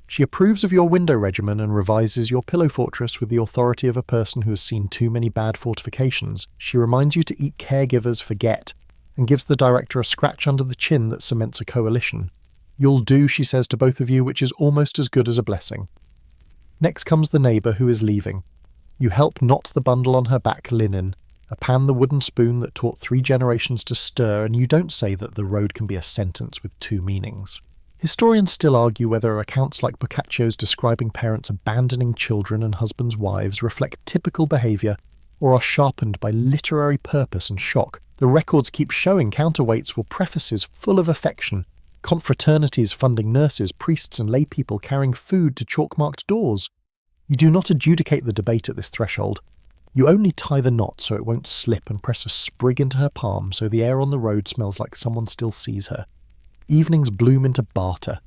She approves of your window regimen and revises your pillow fortress with the authority of a person who has seen too many bad fortifications. She reminds you to eat caregivers forget, and gives the director a scratch under the chin that cements a coalition. You'll do, she says to both of you, which is almost as good as a blessing. Next comes the neighbour who is leaving. You help knot the bundle on her back linen, a pan the wooden spoon that taught 3 generations to stir, and you don't say that the road can be a sentence with 2 meanings. Historians still argue whether accounts like Boccaccio's describing parents abandoning children and husbands' wives reflect typical behaviour or are sharpened by literary purpose and shock. The records keep showing counterweights were prefaces full of affection, confraternities funding nurses, priests and laypeople carrying food to chalk-marked doors. You do not adjudicate the debate at this threshold. You only tie the knot so it won't slip and press a sprig into her palm so the air on the road smells like someone still sees her. Evenings bloom into barter.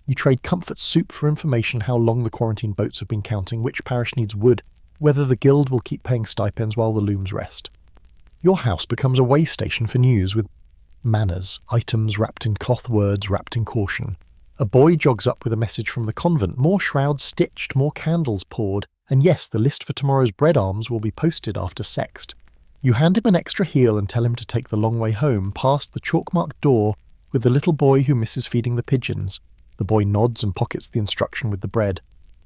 You trade comfort soup for information, how long the quarantine boats have been counting, which parish needs wood, whether the guild will keep paying stipends while the looms rest. Your house becomes a way station for news with manners, items wrapped in cloth, words wrapped in caution. A boy jogs up with a message from the convent, more shrouds stitched, more candles poured, and yes, the list for tomorrow's bread alms will be posted after sext. You hand him an extra heel and tell him to take the long way home, past the chalk-marked door, with the little boy who misses feeding the pigeons. The boy nods and pockets the instruction with the bread.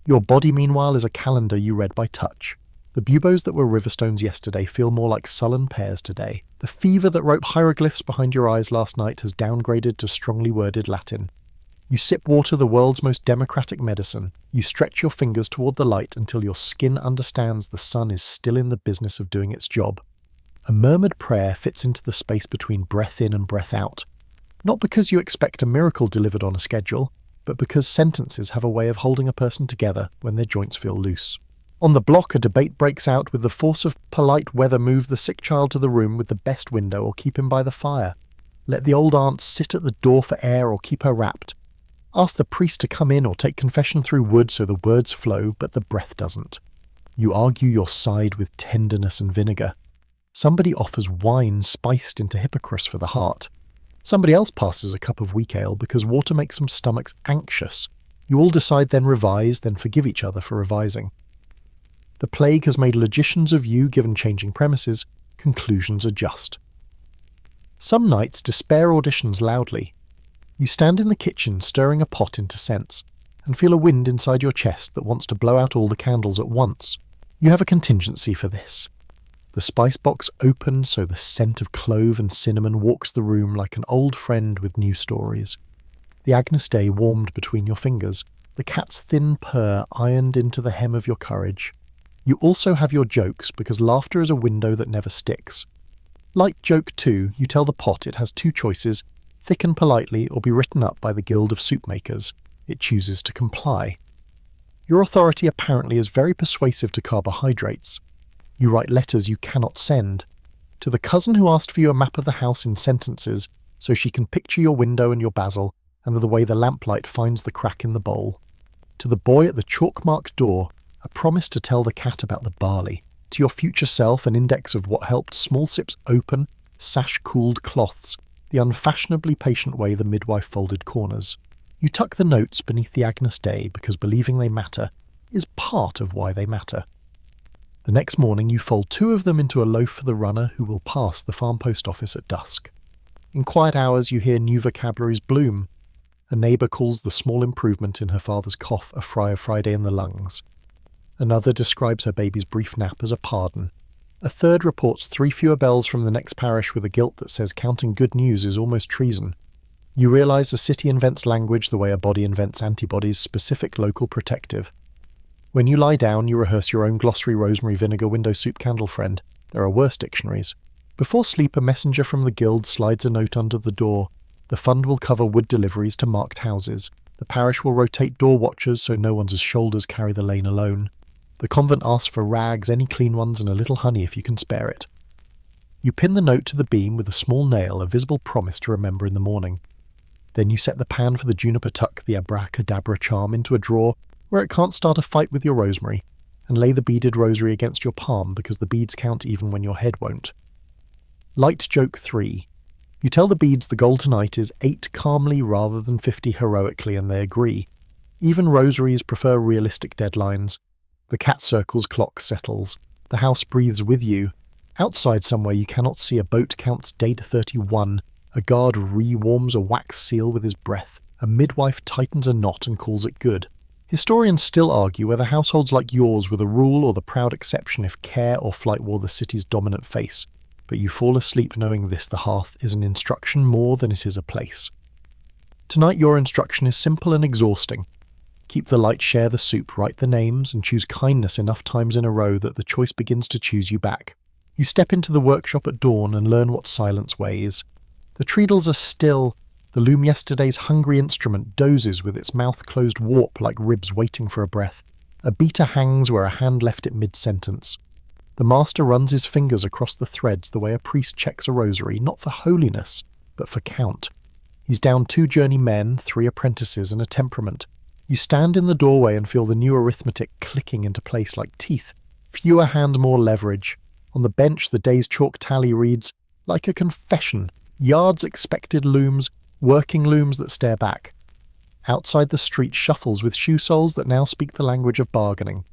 Your body, meanwhile, is a calendar you read by touch. The buboes that were riverstones yesterday feel more like sullen pears today. The fever that wrote hieroglyphs behind your eyes last night has downgraded to strongly worded Latin. You sip water, the world's most democratic medicine. You stretch your fingers toward the light until your skin understands the sun is still in the business of doing its job. A murmured prayer fits into the space between breath in and breath out. Not because you expect a miracle delivered on a schedule, but because sentences have a way of holding a person together when their joints feel loose. On the block, a debate breaks out with the force of polite weather: move the sick child to the room with the best window or keep him by the fire. Let the old aunt sit at the door for air or keep her wrapped. Ask the priest to come in or take confession through wood so the words flow, but the breath doesn't. You argue your side with tenderness and vinegar. Somebody offers wine spiced into hippocras for the heart. Somebody else passes a cup of weak ale because water makes some stomachs anxious. You all decide, then revise, then forgive each other for revising. The plague has made logicians of you given changing premises. Conclusions are just. Some nights despair auditions loudly. You stand in the kitchen stirring a pot into scents, and feel a wind inside your chest that wants to blow out all the candles at once. You have a contingency for this. The spice box opens so the scent of clove and cinnamon walks the room like an old friend with new stories. The Agnus Dei warmed between your fingers, the cat's thin purr ironed into the hem of your courage. You also have your jokes, because laughter is a window that never sticks. Like joke 2, you tell the pot it has 2 choices: thicken politely or be written up by the Guild of Soup Makers. It chooses to comply. Your authority apparently is very persuasive to carbohydrates. You write letters you cannot send. To the cousin who asked for you a map of the house in sentences so she can picture your window and your basil and the way the lamplight finds the crack in the bowl. To the boy at the chalk-marked door, a promise to tell the cat about the barley. To your future self, an index of what helped small sips open, sash-cooled cloths, the unfashionably patient way the midwife folded corners. You tuck the notes beneath the Agnus Dei because believing they matter is part of why they matter. The next morning you fold 2 of them into a loaf for the runner who will pass the farm post office at dusk. In quiet hours you hear new vocabularies bloom. A neighbour calls the small improvement in her father's cough a Friday in the lungs. Another describes her baby's brief nap as a pardon. A third reports 3 fewer bells from the next parish with a guilt that says counting good news is almost treason. You realise a city invents language the way a body invents antibodies, specific, local, protective. When you lie down, you rehearse your own glossary, rosemary, vinegar, window soup, candle friend. There are worse dictionaries. Before sleep, a messenger from the guild slides a note under the door. The fund will cover wood deliveries to marked houses. The parish will rotate door watchers so no one's shoulders carry the lane alone. The convent asks for rags, any clean ones, and a little honey if you can spare it. You pin the note to the beam with a small nail, a visible promise to remember in the morning. Then you set the pan for the juniper tuck, the abracadabra charm, into a drawer where it can't start a fight with your rosemary, and lay the beaded rosary against your palm because the beads count even when your head won't. Light joke 3. You tell the beads the goal tonight is 8 calmly rather than 50 heroically, and they agree. Even rosaries prefer realistic deadlines. The cat circles, clock settles. The house breathes with you. Outside somewhere you cannot see, a boat counts day to 31. A guard re-warms a wax seal with his breath. A midwife tightens a knot and calls it good. Historians still argue whether households like yours were the rule or the proud exception if care or flight wore the city's dominant face. But you fall asleep knowing this: the hearth is an instruction more than it is a place. Tonight your instruction is simple and exhausting. Keep the light, share the soup, write the names, and choose kindness enough times in a row that the choice begins to choose you back. You step into the workshop at dawn and learn what silence weighs. The treadles are still. The loom, yesterday's hungry instrument, dozes with its mouth closed warp like ribs waiting for a breath. A beater hangs where a hand left it mid-sentence. The master runs his fingers across the threads the way a priest checks a rosary, not for holiness, but for count. He's down 2 journeymen, 3 apprentices, and a temperament. You stand in the doorway and feel the new arithmetic clicking into place like teeth. Fewer hands, more leverage. On the bench, the day's chalk tally reads, like a confession, yards expected looms, working looms that stare back. Outside the street shuffles with shoe soles that now speak the language of bargaining.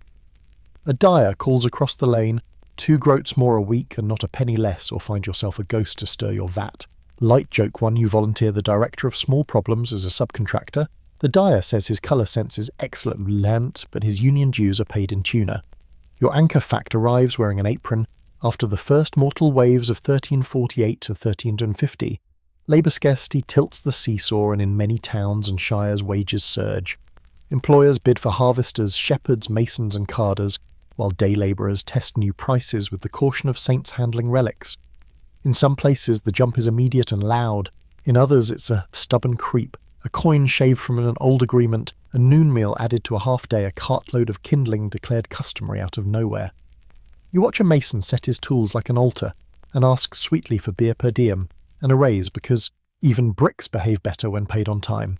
A dyer calls across the lane, 2 groats more a week and not a penny less, or find yourself a ghost to stir your vat. Light joke 1, you volunteer the director of small problems as a subcontractor. The dyer says his colour sense is excellent, but his union dues are paid in tuna. Your anchor fact arrives wearing an apron after the first mortal waves of 1348 to 1350. Labour scarcity tilts the seesaw, and in many towns and shires wages surge. Employers bid for harvesters, shepherds, masons and carders, while day labourers test new prices with the caution of saints handling relics. In some places the jump is immediate and loud. In others it's a stubborn creep, a coin shaved from an old agreement, a noon meal added to a half-day, a cartload of kindling declared customary out of nowhere. You watch a mason set his tools like an altar, and ask sweetly for beer per diem, and a raise because even bricks behave better when paid on time.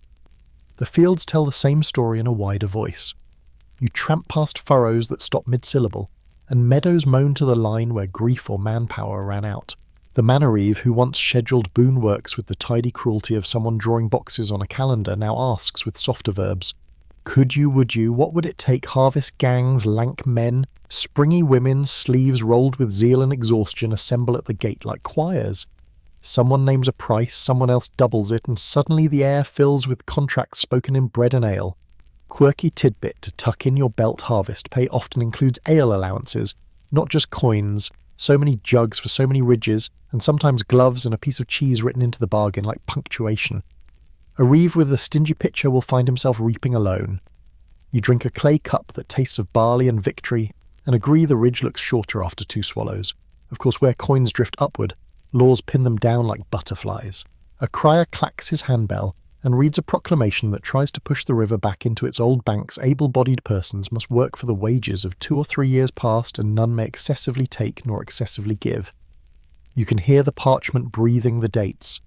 The fields tell the same story in a wider voice. You tramp past furrows that stop mid-syllable, and meadows moan to the line where grief or manpower ran out. The manor-eve who once scheduled boon works with the tidy cruelty of someone drawing boxes on a calendar now asks with softer verbs, Could you, would you, what would it take? Harvest gangs, lank men, springy women, sleeves rolled with zeal and exhaustion assemble at the gate like choirs. Someone names a price, someone else doubles it, and suddenly the air fills with contracts spoken in bread and ale. Quirky tidbit to tuck in your belt: harvest pay often includes ale allowances, not just coins, so many jugs for so many ridges, and sometimes gloves and a piece of cheese written into the bargain like punctuation. A reeve with a stingy pitcher will find himself reaping alone. You drink a clay cup that tastes of barley and victory, and agree the ridge looks shorter after 2 swallows. Of course, where coins drift upward, laws pin them down like butterflies. A crier clacks his handbell and reads a proclamation that tries to push the river back into its old banks. Able-bodied persons must work for the wages of 2 or 3 years past, and none may excessively take nor excessively give. You can hear the parchment breathing the dates.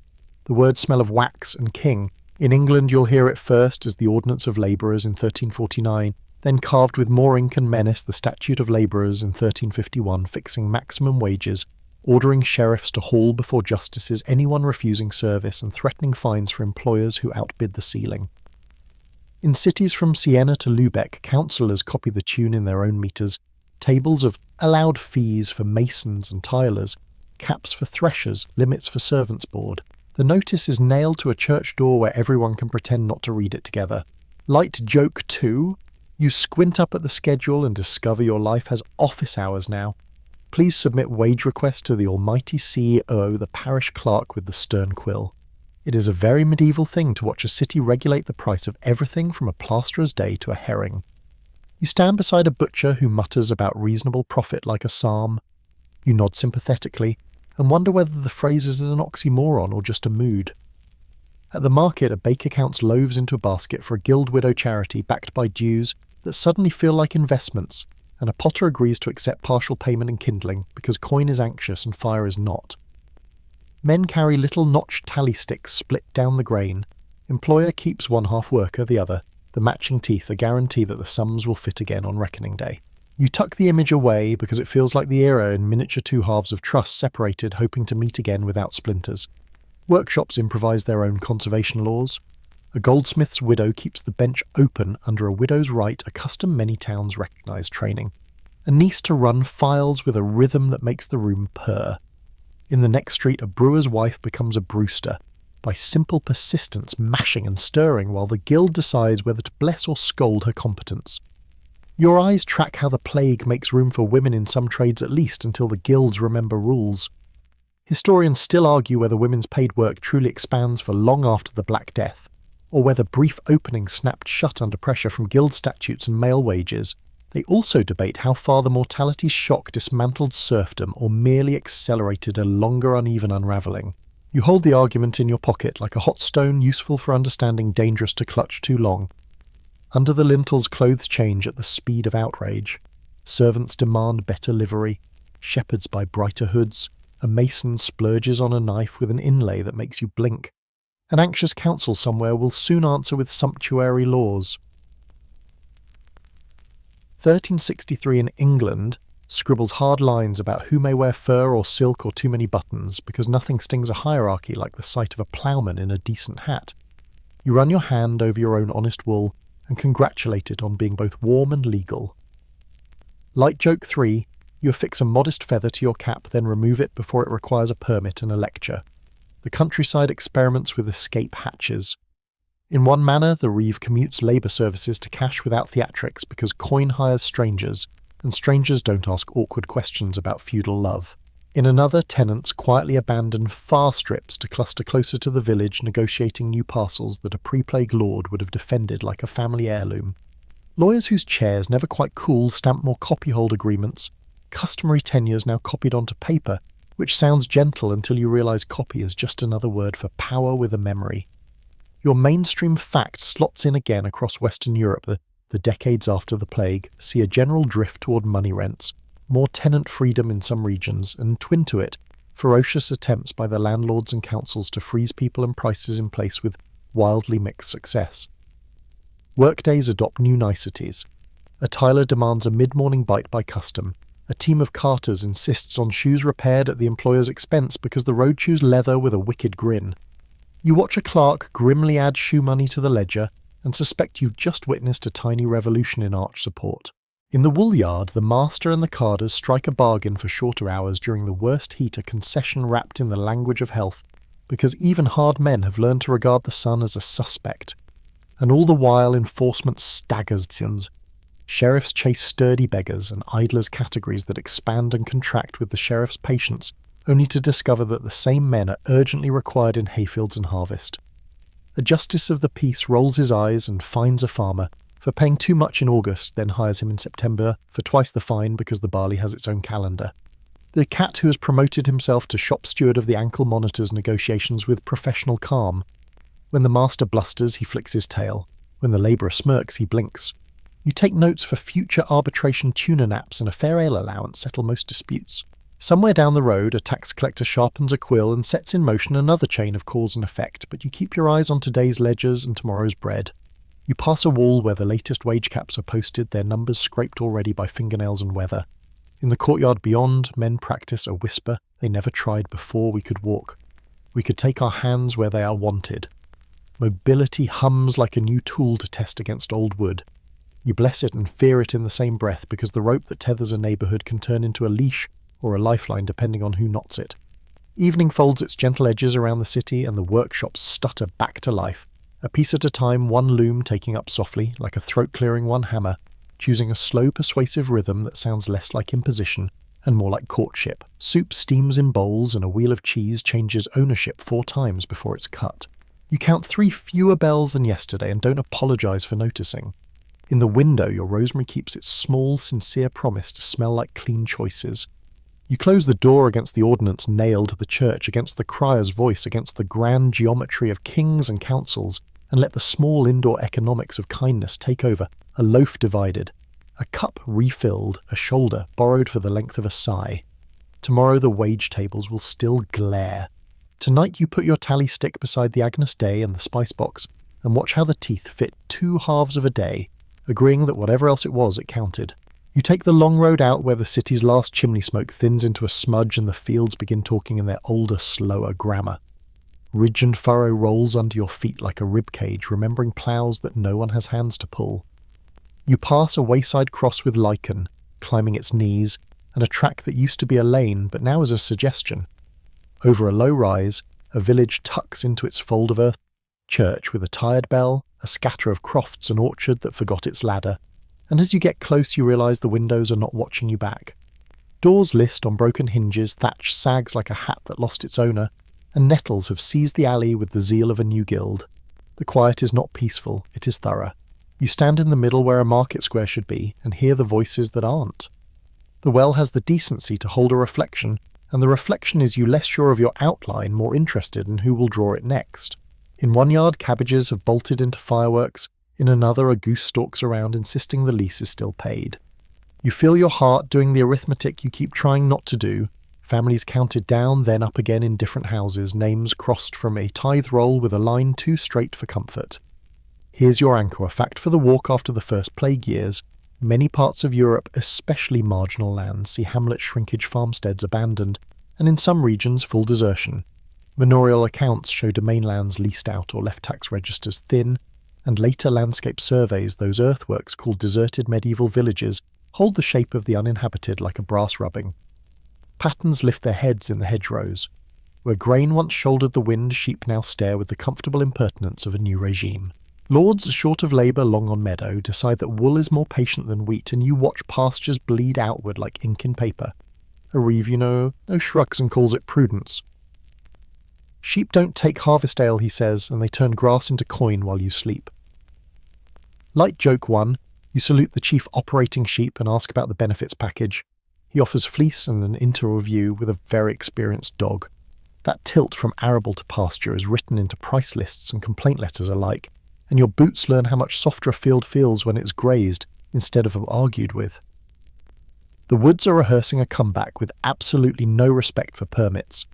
The words smell of wax and king. In England you'll hear it first as the Ordinance of Labourers in 1349, then carved with more ink and menace the Statute of Labourers in 1351, fixing maximum wages, ordering sheriffs to haul before justices anyone refusing service, and threatening fines for employers who outbid the ceiling. In cities from Siena to Lubeck, councillors copy the tune in their own meters: tables of allowed fees for masons and tilers, caps for threshers, limits for servants' board. The notice is nailed to a church door where everyone can pretend not to read it together. Light joke 2. You squint up at the schedule and discover your life has office hours now. Please submit wage request to the almighty CEO, the parish clerk with the stern quill. It is a very medieval thing to watch a city regulate the price of everything from a plasterer's day to a herring. You stand beside a butcher who mutters about reasonable profit like a psalm. You nod sympathetically and wonder whether the phrase is an oxymoron or just a mood. At the market, a baker counts loaves into a basket for a guild widow charity backed by dues that suddenly feel like investments, and a potter agrees to accept partial payment in kindling because coin is anxious and fire is not. Men carry little notched tally sticks split down the grain. Employer keeps one half, worker the other, the matching teeth a guarantee that the sums will fit again on reckoning day. You tuck the image away because it feels like the era in miniature 2 halves of trust separated, hoping to meet again without splinters. Workshops improvise their own conservation laws. A goldsmith's widow keeps the bench open under a widow's right, a custom many towns recognise training. A niece to run files with a rhythm that makes the room purr. In the next street, a brewer's wife becomes a brewster, by simple persistence mashing and stirring while the guild decides whether to bless or scold her competence. Your eyes track how the plague makes room for women in some trades at least until the guilds remember rules. Historians still argue whether women's paid work truly expands for long after the Black Death, or whether brief openings snapped shut under pressure from guild statutes and male wages. They also debate how far the mortality shock dismantled serfdom or merely accelerated a longer uneven unravelling. You hold the argument in your pocket like a hot stone, useful for understanding, dangerous to clutch too long. Under the lintels, clothes change at the speed of outrage. Servants demand better livery. Shepherds buy brighter hoods. A mason splurges on a knife with an inlay that makes you blink. An anxious council somewhere will soon answer with sumptuary laws. 1363 in England scribbles hard lines about who may wear fur or silk or too many buttons, because nothing stings a hierarchy like the sight of a ploughman in a decent hat. You run your hand over your own honest wool and congratulate it on being both warm and legal. Light joke 3, you affix a modest feather to your cap, then remove it before it requires a permit and a lecture. The countryside experiments with escape hatches. In one manner, the reeve commutes labour services to cash without theatrics because coin hires strangers, and strangers don't ask awkward questions about feudal love. In another, tenants quietly abandon far strips to cluster closer to the village, negotiating new parcels that a pre-plague lord would have defended like a family heirloom. Lawyers whose chairs never quite cool stamp more copyhold agreements. Customary tenures now copied onto paper, which sounds gentle until you realise copy is just another word for power with a memory. Your mainstream fact slots in again across Western Europe. The decades after the plague see a general drift toward money rents, more tenant freedom in some regions, and twin to it, ferocious attempts by the landlords and councils to freeze people and prices in place with wildly mixed success. Workdays adopt new niceties. A tiler demands a mid-morning bite by custom. A team of carters insists on shoes repaired at the employer's expense because the road choose leather with a wicked grin. You watch a clerk grimly add shoe money to the ledger, and suspect you've just witnessed a tiny revolution in arch support. In the wool yard, the master and the carders strike a bargain for shorter hours during the worst heat, a concession wrapped in the language of health, because even hard men have learned to regard the sun as a suspect. And all the while enforcement staggers. Sheriffs chase sturdy beggars and idlers categories that expand and contract with the sheriff's patience, only to discover that the same men are urgently required in hayfields and harvest. A justice of the peace rolls his eyes and fines a farmer for paying too much in August, then hires him in September for twice the fine because the barley has its own calendar. The cat who has promoted himself to shop steward of the ankle monitors negotiations with professional calm. When the master blusters, he flicks his tail. When the labourer smirks, he blinks. You take notes for future arbitration tuna naps, and a fair ale allowance settle most disputes. Somewhere down the road, a tax collector sharpens a quill and sets in motion another chain of cause and effect, but you keep your eyes on today's ledgers and tomorrow's bread. You pass a wall where the latest wage caps are posted, their numbers scraped already by fingernails and weather. In the courtyard beyond, men practice a whisper they never tried before. We could walk. We could take our hands where they are wanted. Mobility hums like a new tool to test against old wood. You bless it and fear it in the same breath, because the rope that tethers a neighbourhood can turn into a leash or a lifeline depending on who knots it. Evening folds its gentle edges around the city, and the workshops stutter back to life. A piece at a time, one loom taking up softly, like a throat-clearing one hammer, choosing a slow, persuasive rhythm that sounds less like imposition and more like courtship. Soup steams in bowls, and a wheel of cheese changes ownership 4 times before it's cut. You count 3 fewer bells than yesterday and don't apologise for noticing. In the window, your rosemary keeps its small, sincere promise to smell like clean choices. You close the door against the ordinance nailed to the church, against the crier's voice, against the grand geometry of kings and councils, and let the small indoor economics of kindness take over, a loaf divided, a cup refilled, a shoulder borrowed for the length of a sigh. Tomorrow the wage tables will still glare. Tonight you put your tally stick beside the Agnus Dei and the spice box, and watch how the teeth fit 2 halves of a day, agreeing that whatever else it was, it counted. You take the long road out where the city's last chimney smoke thins into a smudge and the fields begin talking in their older, slower grammar. Ridge and furrow rolls under your feet like a ribcage, remembering ploughs that no one has hands to pull. You pass a wayside cross with lichen, climbing its knees, and a track that used to be a lane but now is a suggestion. Over a low rise, a village tucks into its fold of earth, church with a tired bell, a scatter of crofts, an orchard that forgot its ladder, and as you get close you realise the windows are not watching you back. Doors list on broken hinges, thatch sags like a hat that lost its owner, and nettles have seized the alley with the zeal of a new guild. The quiet is not peaceful, it is thorough. You stand in the middle where a market square should be, and hear the voices that aren't. The well has the decency to hold a reflection, and the reflection is you less sure of your outline, more interested in who will draw it next. In one yard, cabbages have bolted into fireworks, in another a goose stalks around insisting the lease is still paid. You feel your heart doing the arithmetic you keep trying not to do, families counted down, then up again in different houses, names crossed from a tithe roll with a line too straight for comfort. Here's your anchor, a fact for the walk after the first plague years. Many parts of Europe, especially marginal lands, see hamlet shrinkage, farmsteads abandoned, and in some regions full desertion. Manorial accounts show domain lands leased out or left tax registers thin, and later landscape surveys, those earthworks called deserted medieval villages, hold the shape of the uninhabited like a brass rubbing. Patterns lift their heads in the hedgerows. Where grain once shouldered the wind, sheep now stare with the comfortable impertinence of a new regime. Lords, short of labour long on meadow, decide that wool is more patient than wheat, and you watch pastures bleed outward like ink in paper. A reeve, no shrugs and calls it prudence. Sheep don't take harvest ale, he says, and they turn grass into coin while you sleep. Light joke 1, you salute the chief operating sheep and ask about the benefits package. He offers fleece and an interview with a very experienced dog. That tilt from arable to pasture is written into price lists and complaint letters alike, and your boots learn how much softer a field feels when it's grazed instead of argued with. The woods are rehearsing a comeback with absolutely no respect for permits.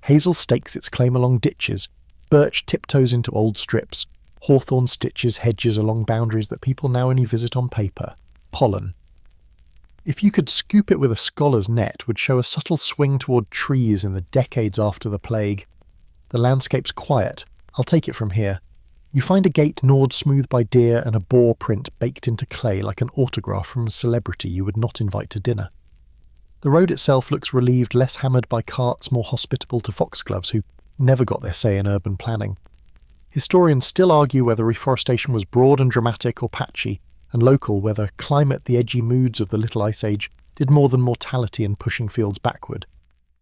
Hazel stakes its claim along ditches, birch tiptoes into old strips, hawthorn stitches hedges along boundaries that people now only visit on paper. Pollen. If you could scoop it with a scholar's net, would show a subtle swing toward trees in the decades after the plague. The landscape's quiet. I'll take it from here. You find a gate gnawed smooth by deer and a boar print baked into clay like an autograph from a celebrity you would not invite to dinner. The road itself looks relieved, less hammered by carts, more hospitable to foxgloves who never got their say in urban planning. Historians still argue whether reforestation was broad and dramatic or patchy, and local whether climate, the edgy moods of the Little Ice Age, did more than mortality in pushing fields backward.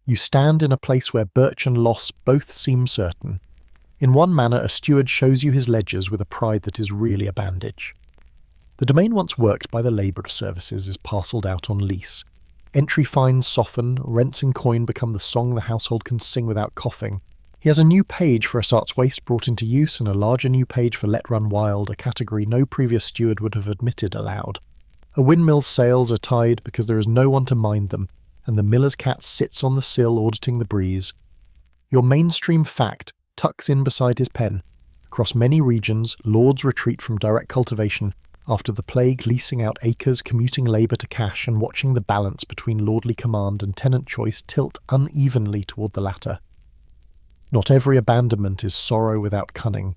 You stand in a place where birch and loss both seem certain. In one manner, a steward shows you his ledgers with a pride that is really a bandage. The domain once worked by the labour services is parcelled out on lease. Entry fines soften, rents in coin become the song the household can sing without coughing. He has a new page for Assart's waste brought into use and a larger new page for Let Run Wild, a category no previous steward would have admitted aloud. A windmill's sails are tied because there is no one to mind them, and the miller's cat sits on the sill auditing the breeze. Your mainstream fact tucks in beside his pen. Across many regions, lords retreat from direct cultivation, after the plague leasing out acres, commuting labour to cash and watching the balance between lordly command and tenant choice tilt unevenly toward the latter. Not every abandonment is sorrow without cunning.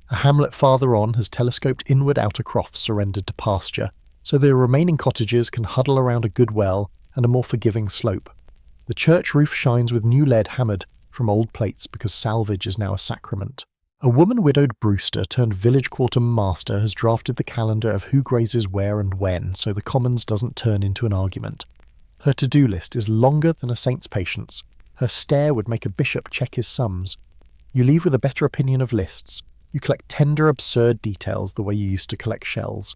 A hamlet farther on has telescoped inward outer crofts surrendered to pasture, so the remaining cottages can huddle around a good well and a more forgiving slope. The church roof shines with new lead hammered from old plates because salvage is now a sacrament. A woman-widowed Brewster turned village quarter master has drafted the calendar of who grazes where and when, so the commons doesn't turn into an argument. Her to-do list is longer than a saint's patience. Her stare would make a bishop check his sums. You leave with a better opinion of lists. You collect tender, absurd details the way you used to collect shells.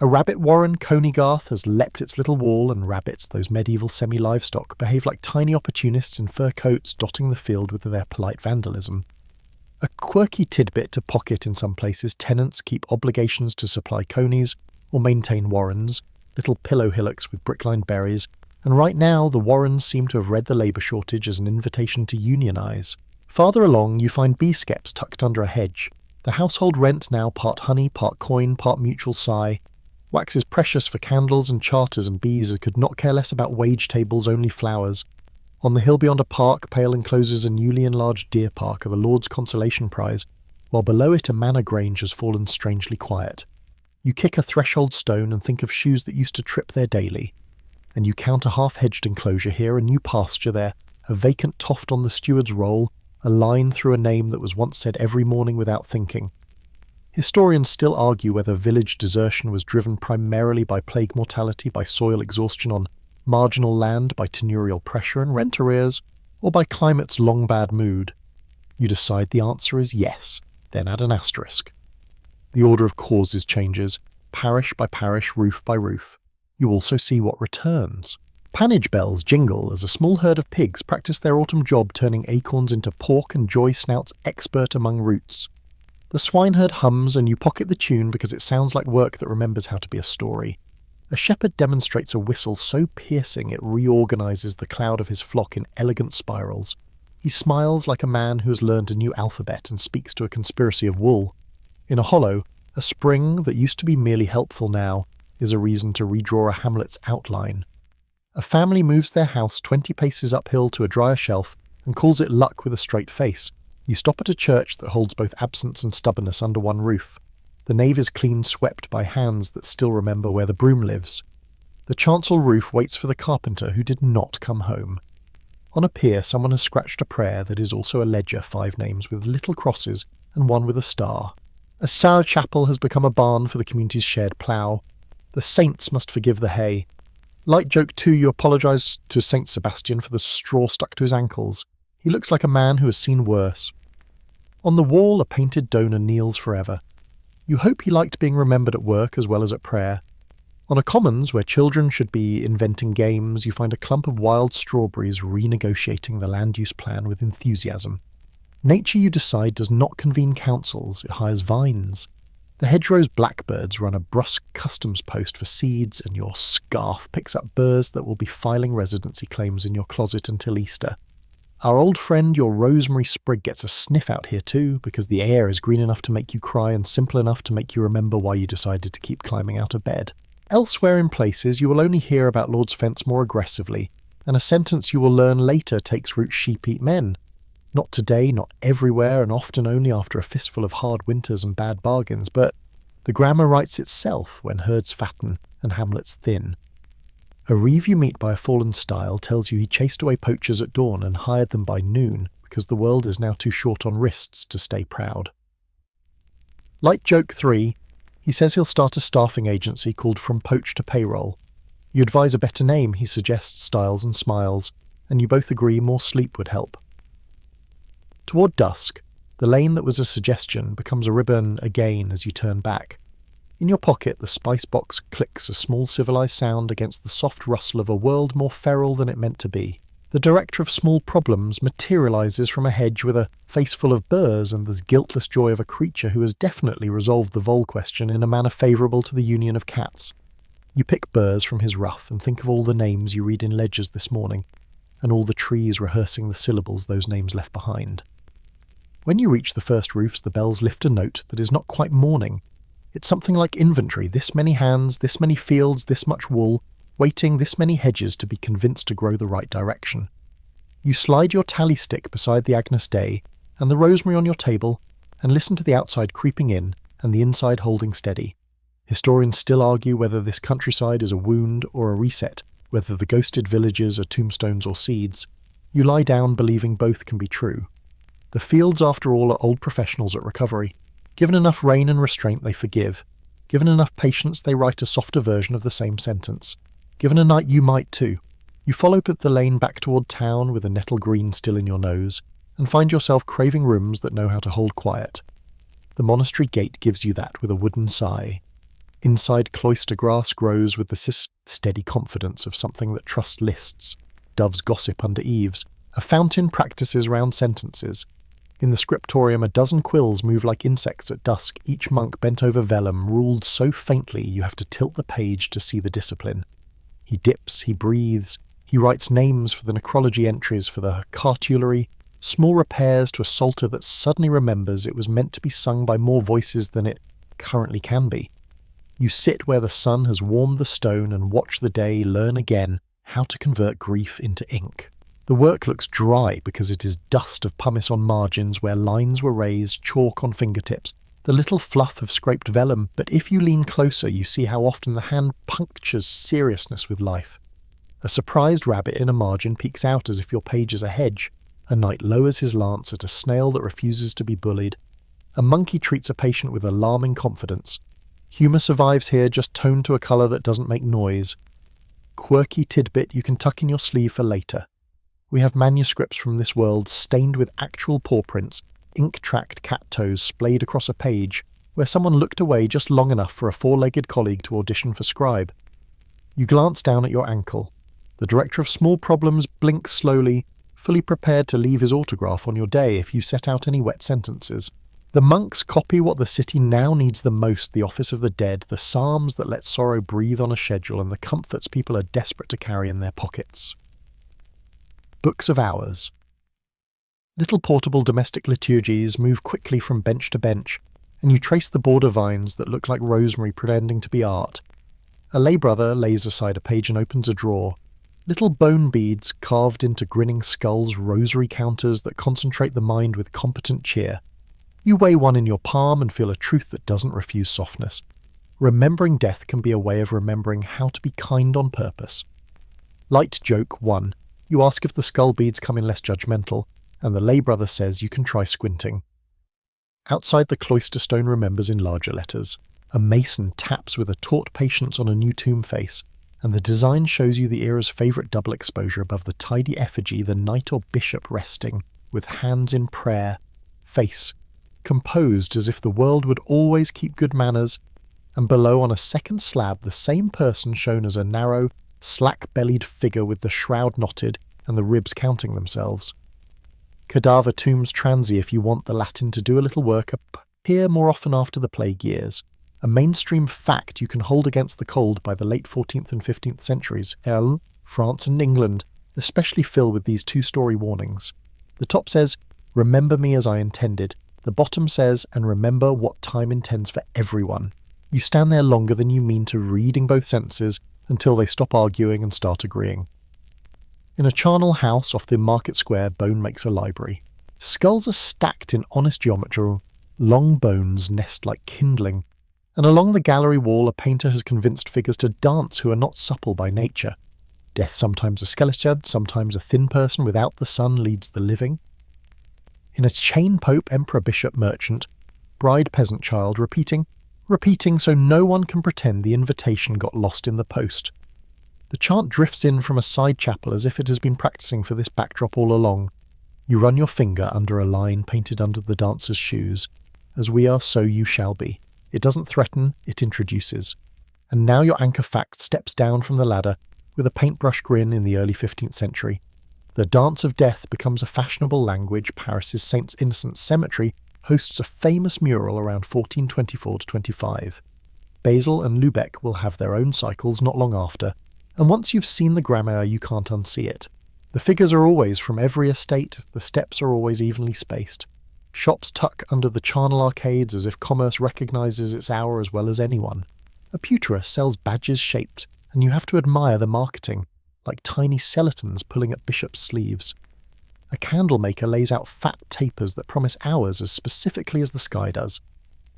A rabbit warren Conygarth has leapt its little wall, and rabbits, those medieval semi-livestock, behave like tiny opportunists in fur coats dotting the field with their polite vandalism. A quirky tidbit to pocket in some places, tenants keep obligations to supply conies or maintain warrens, little pillow hillocks with brick-lined berries, and right now the warrens seem to have read the labour shortage as an invitation to unionise. Farther along you find bee skeps tucked under a hedge. The household rent now part honey, part coin, part mutual sigh. Wax is precious for candles and charters, and bees could not care less about wage tables, only flowers. On the hill beyond a park, pale encloses a newly enlarged deer park of a Lord's Consolation Prize, while below it a manor grange has fallen strangely quiet. You kick a threshold stone and think of shoes that used to trip there daily. And you count a half-hedged enclosure here, a new pasture there, a vacant toft on the steward's roll, a line through a name that was once said every morning without thinking. Historians still argue whether village desertion was driven primarily by plague mortality, by soil exhaustion on marginal land, by tenurial pressure and rent arrears, or by climate's long bad mood. You decide the answer is yes, then add an asterisk. The order of causes changes, parish by parish, roof by roof. You also see what returns. Panage bells jingle as a small herd of pigs practice their autumn job turning acorns into pork and joy snouts expert among roots. The swineherd hums and you pocket the tune because it sounds like work that remembers how to be a story. A shepherd demonstrates a whistle so piercing it reorganises the cloud of his flock in elegant spirals. He smiles like a man who has learned a new alphabet and speaks to a conspiracy of wool. In a hollow, a spring that used to be merely helpful now is a reason to redraw a hamlet's outline. A family moves their house 20 paces uphill to a drier shelf and calls it luck with a straight face. You stop at a church that holds both absence and stubbornness under one roof. The nave is clean swept by hands that still remember where the broom lives. The chancel roof waits for the carpenter who did not come home. On a pier, someone has scratched a prayer that is also a ledger, 5 names with little crosses and one with a star. A sour chapel has become a barn for the community's shared plough. The saints must forgive the hay. Light joke too, you apologise to Saint Sebastian for the straw stuck to his ankles. He looks like a man who has seen worse. On the wall, a painted donor kneels forever. You hope he liked being remembered at work as well as at prayer. On a commons, where children should be inventing games, you find a clump of wild strawberries renegotiating the land use plan with enthusiasm. Nature, you decide, does not convene councils, it hires vines. The hedgerow's blackbirds run a brusque customs post for seeds, and your scarf picks up burrs that will be filing residency claims in your closet until Easter. Our old friend, your rosemary sprig, gets a sniff out here too, because the air is green enough to make you cry and simple enough to make you remember why you decided to keep climbing out of bed. Elsewhere in places, you will only hear about Lord's Fence more aggressively, and a sentence you will learn later takes root sheep eat men. Not today, not everywhere, and often only after a fistful of hard winters and bad bargains, but the grammar writes itself when herds fatten and hamlets thin. A reeve you meet by a fallen stile tells you he chased away poachers at dawn and hired them by noon because the world is now too short on wrists to stay proud. Light joke 3, he says he'll start a staffing agency called From Poach to Payroll. You advise a better name, he suggests, Styles and smiles, and you both agree more sleep would help. Toward dusk, the lane that was a suggestion becomes a ribbon again as you turn back. In your pocket, the spice box clicks a small civilized sound against the soft rustle of a world more feral than it meant to be. The director of Small Problems materializes from a hedge with a face full of burrs and the guiltless joy of a creature who has definitely resolved the vole question in a manner favourable to the union of cats. You pick burrs from his ruff and think of all the names you read in ledgers this morning, and all the trees rehearsing the syllables those names left behind. When you reach the first roofs, the bells lift a note that is not quite mourning. It's something like inventory, this many hands, this many fields, this much wool, waiting this many hedges to be convinced to grow the right direction. You slide your tally stick beside the Agnus Dei and the rosemary on your table and listen to the outside creeping in and the inside holding steady. Historians still argue whether this countryside is a wound or a reset, whether the ghosted villages are tombstones or seeds. You lie down believing both can be true. The fields, after all, are old professionals at recovery. Given enough rain and restraint, they forgive. Given enough patience, they write a softer version of the same sentence. Given a night, you might too. You follow up the lane back toward town with a nettle green still in your nose, and find yourself craving rooms that know how to hold quiet. The monastery gate gives you that with a wooden sigh. Inside, cloister grass grows with the steady confidence of something that trusts lists. Doves gossip under eaves. A fountain practices round sentences. In the scriptorium, a dozen quills move like insects at dusk, each monk bent over vellum, ruled so faintly you have to tilt the page to see the discipline. He dips, he breathes, he writes names for the necrology entries for the cartulary, small repairs to a psalter that suddenly remembers it was meant to be sung by more voices than it currently can be. You sit where the sun has warmed the stone and watch the day learn again how to convert grief into ink. The work looks dry because it is dust of pumice on margins where lines were raised, chalk on fingertips, the little fluff of scraped vellum, but if you lean closer you see how often the hand punctures seriousness with life. A surprised rabbit in a margin peeks out as if your page is a hedge. A knight lowers his lance at a snail that refuses to be bullied. A monkey treats a patient with alarming confidence. Humour survives here, just toned to a colour that doesn't make noise. Quirky tidbit you can tuck in your sleeve for later. We have manuscripts from this world stained with actual paw prints, ink-tracked cat toes splayed across a page, where someone looked away just long enough for a four-legged colleague to audition for scribe. You glance down at your ankle. The director of Small Problems blinks slowly, fully prepared to leave his autograph on your day if you set out any wet sentences. The monks copy what the city now needs the most, the office of the dead, the psalms that let sorrow breathe on a schedule, and the comforts people are desperate to carry in their pockets. Books of Hours. Little portable domestic liturgies move quickly from bench to bench, and you trace the border vines that look like rosemary pretending to be art. A lay brother lays aside a page and opens a drawer. Little bone beads carved into grinning skulls, rosary counters that concentrate the mind with competent cheer. You weigh one in your palm and feel a truth that doesn't refuse softness. Remembering death can be a way of remembering how to be kind on purpose. Light joke 1. You ask if the skull beads come in less judgmental, and the lay brother says you can try squinting. Outside, the cloister stone remembers in larger letters. A mason taps with a taut patience on a new tomb face, and the design shows you the era's favourite double exposure above the tidy effigy, the knight or bishop resting, with hands in prayer, face composed as if the world would always keep good manners, and below on a second slab the same person shown as a narrow, slack-bellied figure with the shroud knotted and the ribs counting themselves. Cadaver tombs transy, if you want the Latin to do a little work, appear more often after the plague years. A mainstream fact you can hold against the cold by the late 14th and 15th centuries, France and England, especially fill with these two-story warnings. The top says, "Remember me as I intended." The bottom says, "And remember what time intends for everyone." You stand there longer than you mean to reading both sentences until they stop arguing and start agreeing. In a charnel house off the market square, Bone makes a library. Skulls are stacked in honest geometry, long bones nest like kindling, and along the gallery wall a painter has convinced figures to dance who are not supple by nature. Death, sometimes a skeleton, sometimes a thin person without the sun, leads the living. In a chain pope, emperor, bishop, merchant, bride, peasant, child, repeating so no one can pretend the invitation got lost in the post. The chant drifts in from a side chapel as if it has been practicing for this backdrop all along. You run your finger under a line painted under the dancer's shoes. As we are, so you shall be. It doesn't threaten, it introduces. And now your anchor fact steps down from the ladder with a paintbrush grin in the early 15th century. The dance of death becomes a fashionable language. Paris's Saint Innocents Cemetery hosts a famous mural around 1424-25. Basel and Lubeck will have their own cycles not long after, and once you've seen the grammar you can't unsee it. The figures are always from every estate, the steps are always evenly spaced. Shops tuck under the charnel arcades as if commerce recognises its hour as well as anyone. A pewterer sells badges shaped, and you have to admire the marketing, like tiny skeletons pulling at bishops' sleeves. A candle maker lays out fat tapers that promise hours as specifically as the sky does.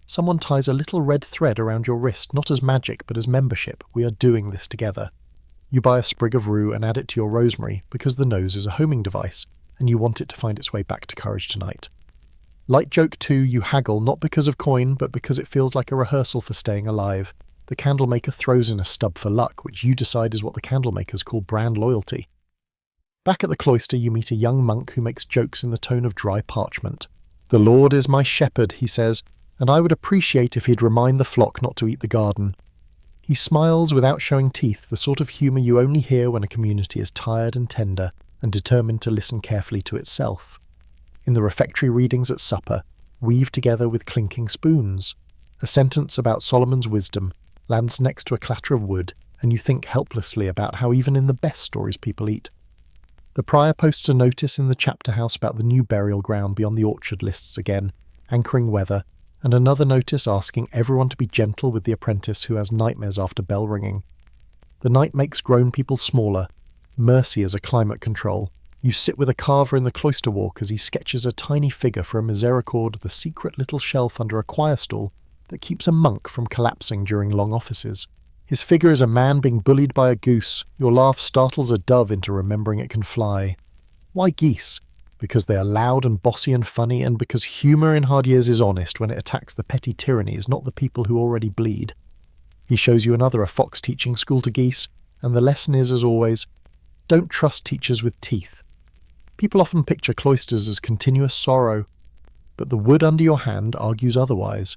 Someone ties a little red thread around your wrist, not as magic but as membership. We are doing this together. You buy a sprig of rue and add it to your rosemary because the nose is a homing device, and you want it to find its way back to Courage Tonight. Light joke 2, you haggle not because of coin but because it feels like a rehearsal for staying alive. The candle maker throws in a stub for luck, which you decide is what the candle makers call brand loyalty. Back at the cloister you meet a young monk who makes jokes in the tone of dry parchment. "The Lord is my shepherd," he says, "and I would appreciate if he'd remind the flock not to eat the garden." He smiles without showing teeth, the sort of humour you only hear when a community is tired and tender and determined to listen carefully to itself. In the refectory readings at supper, weave together with clinking spoons. A sentence about Solomon's wisdom lands next to a clatter of wood, and you think helplessly about how even in the best stories people eat. The prior posts a notice in the chapter house about the new burial ground beyond the orchard lists again, anchoring weather, and another notice asking everyone to be gentle with the apprentice who has nightmares after bell ringing. The night makes grown people smaller. Mercy as a climate control. You sit with a carver in the cloister walk as he sketches a tiny figure for a misericorde, the secret little shelf under a choir stool that keeps a monk from collapsing during long offices. His figure is a man being bullied by a goose. Your laugh startles a dove into remembering it can fly. Why geese? Because they are loud and bossy and funny, and because humour in hard years is honest when it attacks the petty tyrannies, not the people who already bleed. He shows you a fox teaching school to geese, and the lesson is, as always, don't trust teachers with teeth. People often picture cloisters as continuous sorrow, but the wood under your hand argues otherwise.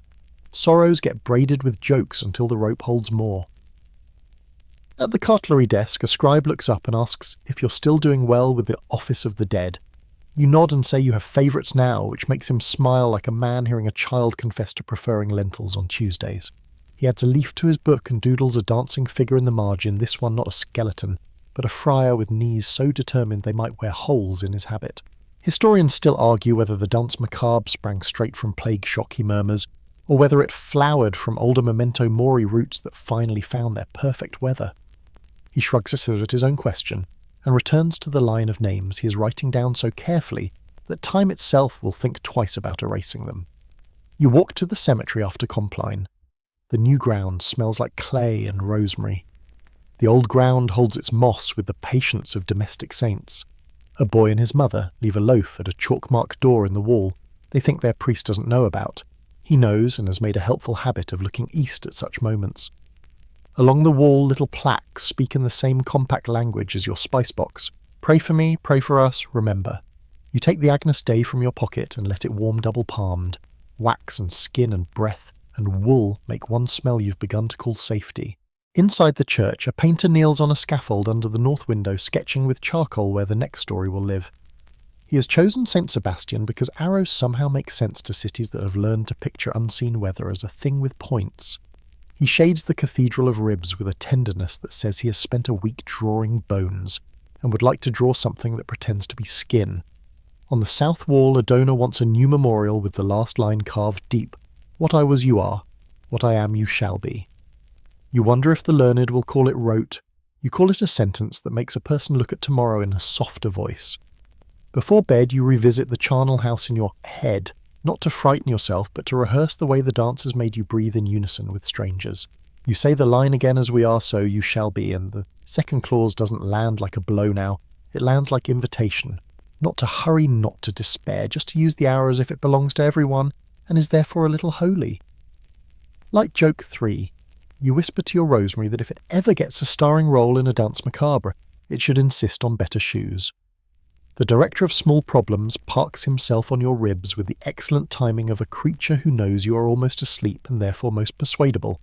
Sorrows get braided with jokes until the rope holds more. At the cartlery desk, a scribe looks up and asks if you're still doing well with the office of the dead. You nod and say you have favourites now, which makes him smile like a man hearing a child confess to preferring lentils on Tuesdays. He adds a leaf to his book and doodles a dancing figure in the margin, this one not a skeleton, but a friar with knees so determined they might wear holes in his habit. Historians still argue whether the danse macabre sprang straight from plague shock, he murmurs, or whether it flowered from older memento mori roots that finally found their perfect weather. He shrugs his shoulders at his own question, and returns to the line of names he is writing down so carefully that time itself will think twice about erasing them. You walk to the cemetery after Compline. The new ground smells like clay and rosemary. The old ground holds its moss with the patience of domestic saints. A boy and his mother leave a loaf at a chalk-marked door in the wall they think their priest doesn't know about. He knows and has made a helpful habit of looking east at such moments. Along the wall, little plaques speak in the same compact language as your spice box. Pray for me, pray for us, remember. You take the Agnus Dei from your pocket and let it warm double-palmed. Wax and skin and breath and wool make one smell you've begun to call safety. Inside the church, a painter kneels on a scaffold under the north window, sketching with charcoal where the next story will live. He has chosen St. Sebastian because arrows somehow make sense to cities that have learned to picture unseen weather as a thing with points. He shades the Cathedral of Ribs with a tenderness that says he has spent a week drawing bones, and would like to draw something that pretends to be skin. On the south wall, a donor wants a new memorial with the last line carved deep, "What I was you are, what I am you shall be." You wonder if the learned will call it rote. You call it a sentence that makes a person look at tomorrow in a softer voice. Before bed, you revisit the charnel house in your head, not to frighten yourself, but to rehearse the way the dancers made you breathe in unison with strangers. You say the line again, as we are, so you shall be, and the second clause doesn't land like a blow now. It lands like invitation. Not to hurry, not to despair, just to use the hour as if it belongs to everyone, and is therefore a little holy. Like joke 3, you whisper to your rosemary that if it ever gets a starring role in a danse macabre, it should insist on better shoes. The director of small problems parks himself on your ribs with the excellent timing of a creature who knows you are almost asleep and therefore most persuadable.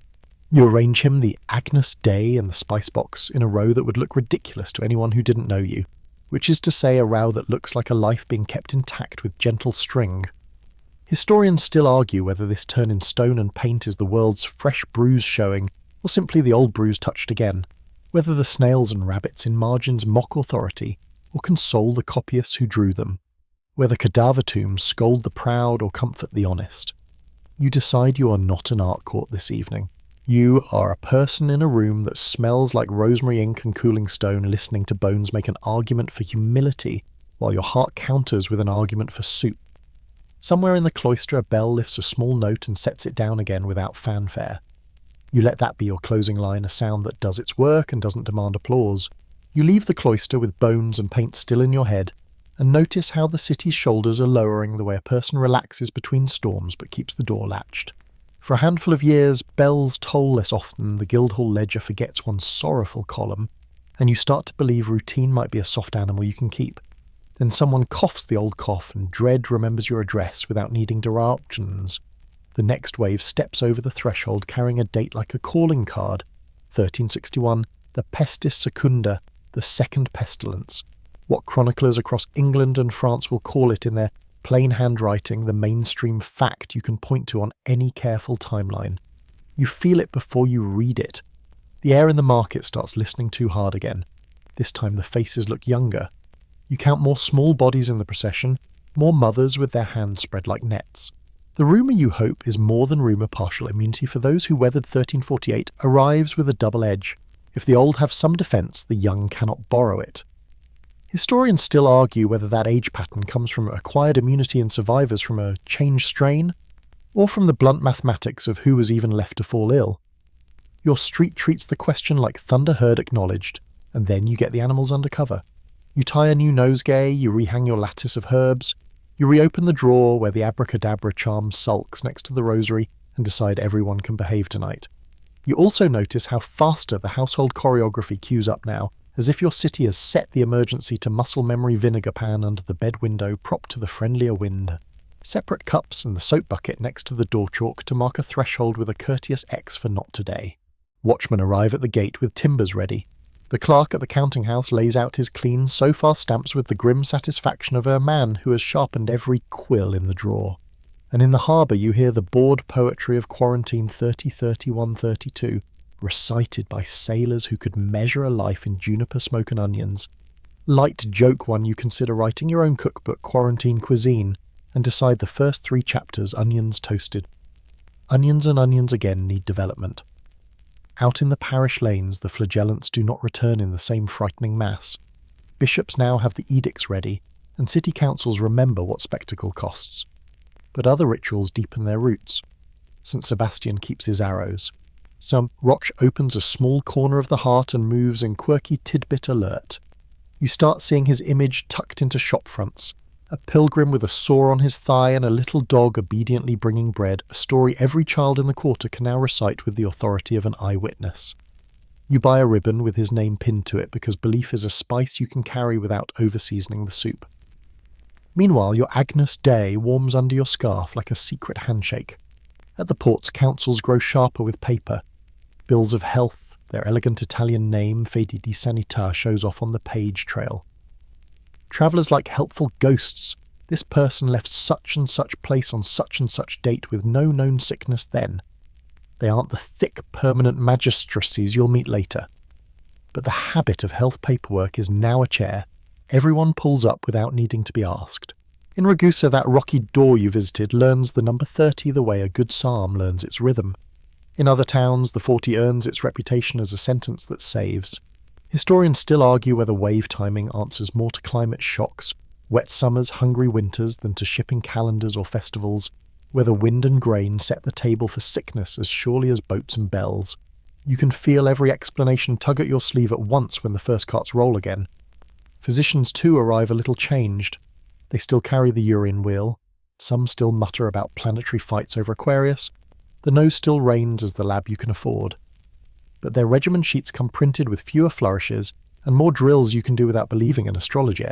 You arrange him the Agnus Dei and the spice box in a row that would look ridiculous to anyone who didn't know you, which is to say a row that looks like a life being kept intact with gentle string. Historians still argue whether this turn in stone and paint is the world's fresh bruise showing, or simply the old bruise touched again, whether the snails and rabbits in margins mock authority, or console the copyists who drew them, whether cadaver tombs scold the proud or comfort the honest. You decide you are not an art court this evening. You are a person in a room that smells like rosemary ink and cooling stone, listening to bones make an argument for humility, while your heart counters with an argument for soup. Somewhere in the cloister a bell lifts a small note and sets it down again without fanfare. You let that be your closing line, a sound that does its work and doesn't demand applause. You leave the cloister with bones and paint still in your head, and notice how the city's shoulders are lowering the way a person relaxes between storms but keeps the door latched. For a handful of years, bells toll less often, the Guildhall ledger forgets one sorrowful column, and you start to believe routine might be a soft animal you can keep. Then someone coughs the old cough, and dread remembers your address without needing directions. The next wave steps over the threshold carrying a date like a calling card. 1361, the pestis secunda, the second pestilence. What chroniclers across England and France will call it in their plain handwriting, the mainstream fact you can point to on any careful timeline. You feel it before you read it. The air in the market starts listening too hard again. This time the faces look younger. You count more small bodies in the procession, more mothers with their hands spread like nets. The rumour you hope is more than rumour partial immunity for those who weathered 1348 arrives with a double edge. If the old have some defence, the young cannot borrow it. Historians still argue whether that age pattern comes from acquired immunity in survivors from a changed strain, or from the blunt mathematics of who was even left to fall ill. Your street treats the question like thunder heard acknowledged, and then you get the animals under cover. You tie a new nosegay, you rehang your lattice of herbs, you reopen the drawer where the abracadabra charm sulks next to the rosary and decide everyone can behave tonight. You also notice how faster the household choreography queues up now, as if your city has set the emergency to muscle memory vinegar pan under the bed window propped to the friendlier wind. Separate cups and the soap bucket next to the door chalk to mark a threshold with a courteous X for not today. Watchmen arrive at the gate with timbers ready. The clerk at the counting house lays out his clean so-far stamps with the grim satisfaction of a man who has sharpened every quill in the drawer. And in the harbour you hear the bored poetry of Quarantine 3031-32, recited by sailors who could measure a life in juniper smoke and onions. Light joke one you consider writing your own cookbook, Quarantine Cuisine, and decide the first 3 chapters onions toasted. Onions and onions again need development. Out in the parish lanes the flagellants do not return in the same frightening mass. Bishops now have the edicts ready, and city councils remember what spectacle costs. But other rituals deepen their roots. St. Sebastian keeps his arrows. Some Roch opens a small corner of the heart and moves in quirky tidbit alert. You start seeing his image tucked into shop fronts, a pilgrim with a sore on his thigh and a little dog obediently bringing bread, a story every child in the quarter can now recite with the authority of an eyewitness. You buy a ribbon with his name pinned to it because belief is a spice you can carry without over-seasoning the soup. Meanwhile, your Agnus Dei warms under your scarf like a secret handshake. At the ports, councils grow sharper with paper. Bills of health, their elegant Italian name, Fede di Sanità, shows off on the page trail. Travellers like helpful ghosts. This person left such and such place on such and such date with no known sickness then. They aren't the thick, permanent magistracies you'll meet later. But the habit of health paperwork is now a chair. Everyone pulls up without needing to be asked. In Ragusa, that rocky door you visited learns the number 30 the way a good psalm learns its rhythm. In other towns, the 40 earns its reputation as a sentence that saves. Historians still argue whether wave timing answers more to climate shocks, wet summers, hungry winters than to shipping calendars or festivals, where the wind and grain set the table for sickness as surely as boats and bells. You can feel every explanation tug at your sleeve at once when the first carts roll again. Physicians too arrive a little changed. They still carry the urine wheel. Some still mutter about planetary fights over Aquarius. The nose still reigns as the lab you can afford. But their regimen sheets come printed with fewer flourishes and more drills you can do without believing in astrology.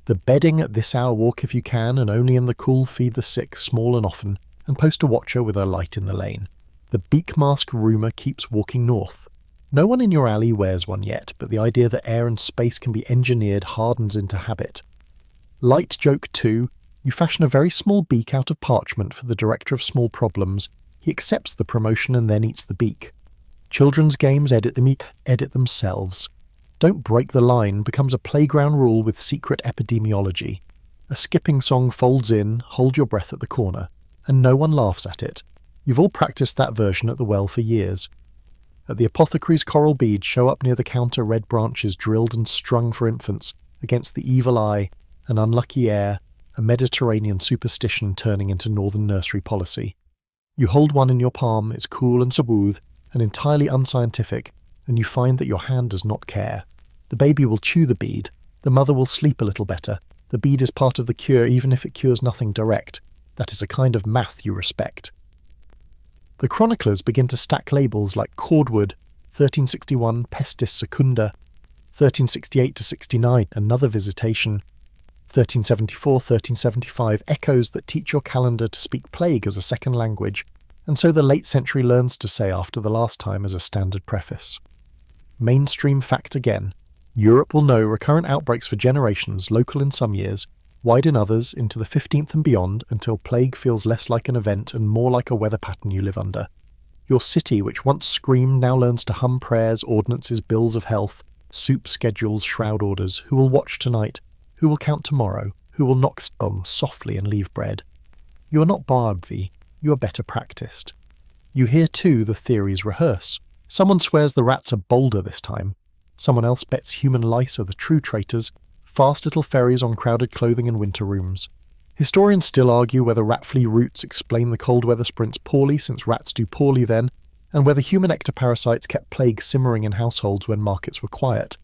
The bedding at this hour walk if you can, and only in the cool feed the sick small and often, and post a watcher with a light in the lane. The beak mask rumour keeps walking north. No one in your alley wears one yet, but the idea that air and space can be engineered hardens into habit. Light joke 2, you fashion a very small beak out of parchment for the director of small problems. He accepts the promotion and then eats the beak. Children's games edit themselves. Don't break the line becomes a playground rule with secret epidemiology. A skipping song folds in, hold your breath at the corner, and no one laughs at it. You've all practiced that version at the well for years. At the apothecary's coral beads show up near the counter red branches drilled and strung for infants against the evil eye, an unlucky air, a Mediterranean superstition turning into northern nursery policy. You hold one in your palm, it's cool and smooth and entirely unscientific, and you find that your hand does not care. The baby will chew the bead, the mother will sleep a little better, the bead is part of the cure even if it cures nothing direct. That is a kind of math you respect. The chroniclers begin to stack labels like cordwood, 1361, pestis secunda, 1368-69, another visitation, 1374, 1375, echoes that teach your calendar to speak plague as a second language, and so the late century learns to say after the last time as a standard preface. Mainstream fact again. Europe will know recurrent outbreaks for generations, local in some years, wide in others, into the 15th and beyond, until plague feels less like an event and more like a weather pattern you live under. Your city, which once screamed, now learns to hum prayers, ordinances, bills of health, soup schedules, shroud orders. Who will watch tonight? Who will count tomorrow? Who will knock softly and leave bread? You are not Barbvi, you are better practiced. You hear too the theories rehearse. Someone swears the rats are bolder this time. Someone else bets human lice are the true traitors, fast little ferries on crowded clothing and winter rooms. Historians still argue whether rat flea roots explain the cold weather sprints poorly, since rats do poorly then, and whether human ectoparasites kept plague simmering in households when markets were quiet.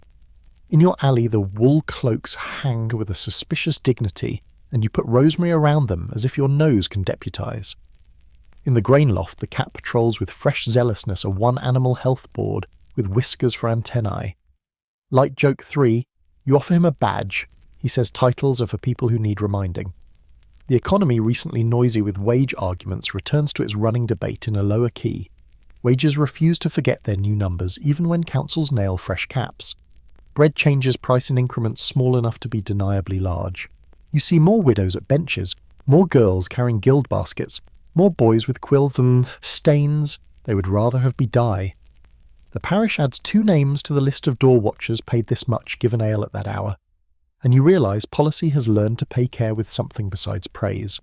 In your alley the wool cloaks hang with a suspicious dignity, and you put rosemary around them as if your nose can deputise. In the grain loft the cat patrols with fresh zealousness a one animal health board with whiskers for antennae. Light joke 3, you offer him a badge. He says titles are for people who need reminding. The economy, recently noisy with wage arguments, returns to its running debate in a lower key. Wages refuse to forget their new numbers even when councils nail fresh caps. Bread changes price in increments small enough to be deniably large. You see more widows at benches, more girls carrying guild baskets, more boys with quills and stains. They would rather have be die. The parish adds 2 names to the list of door watchers paid this much given ale at that hour, and you realise policy has learned to pay care with something besides praise.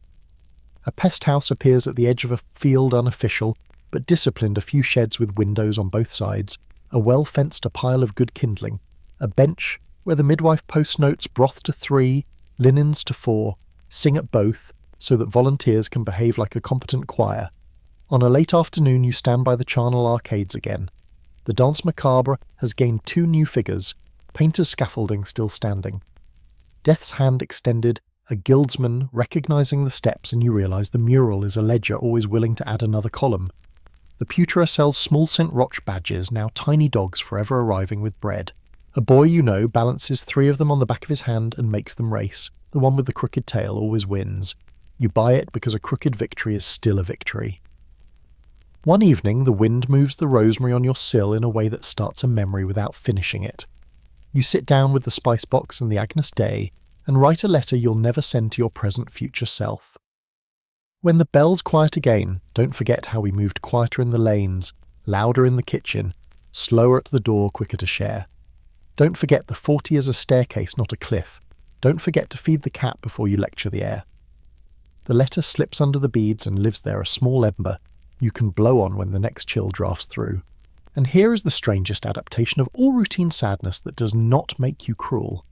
A pest house appears at the edge of a field unofficial, but disciplined, a few sheds with windows on both sides, a well-fenced a pile of good kindling, a bench where the midwife posts notes broth to 3, linens to 4, sing at both, so that volunteers can behave like a competent choir. On a late afternoon you stand by the charnel arcades again. The Danse Macabre has gained 2 new figures, painter's scaffolding still standing. Death's hand extended, a guildsman recognising the steps, and you realise the mural is a ledger always willing to add another column. The pewterer sells small St. Roch badges, now tiny dogs forever arriving with bread. A boy you know balances 3 of them on the back of his hand and makes them race. The one with the crooked tail always wins. You buy it because a crooked victory is still a victory. One evening the wind moves the rosemary on your sill in a way that starts a memory without finishing it. You sit down with the spice box and the Agnus Dei and write a letter you'll never send to your present future self. When the bells quiet again, don't forget how we moved quieter in the lanes, louder in the kitchen, slower at the door, quicker to share. Don't forget the 40 is a staircase, not a cliff. Don't forget to feed the cat before you lecture the air. The letter slips under the beads and lives there, a small ember you can blow on when the next chill drafts through. And here is the strangest adaptation of all routine sadness that does not make you cruel.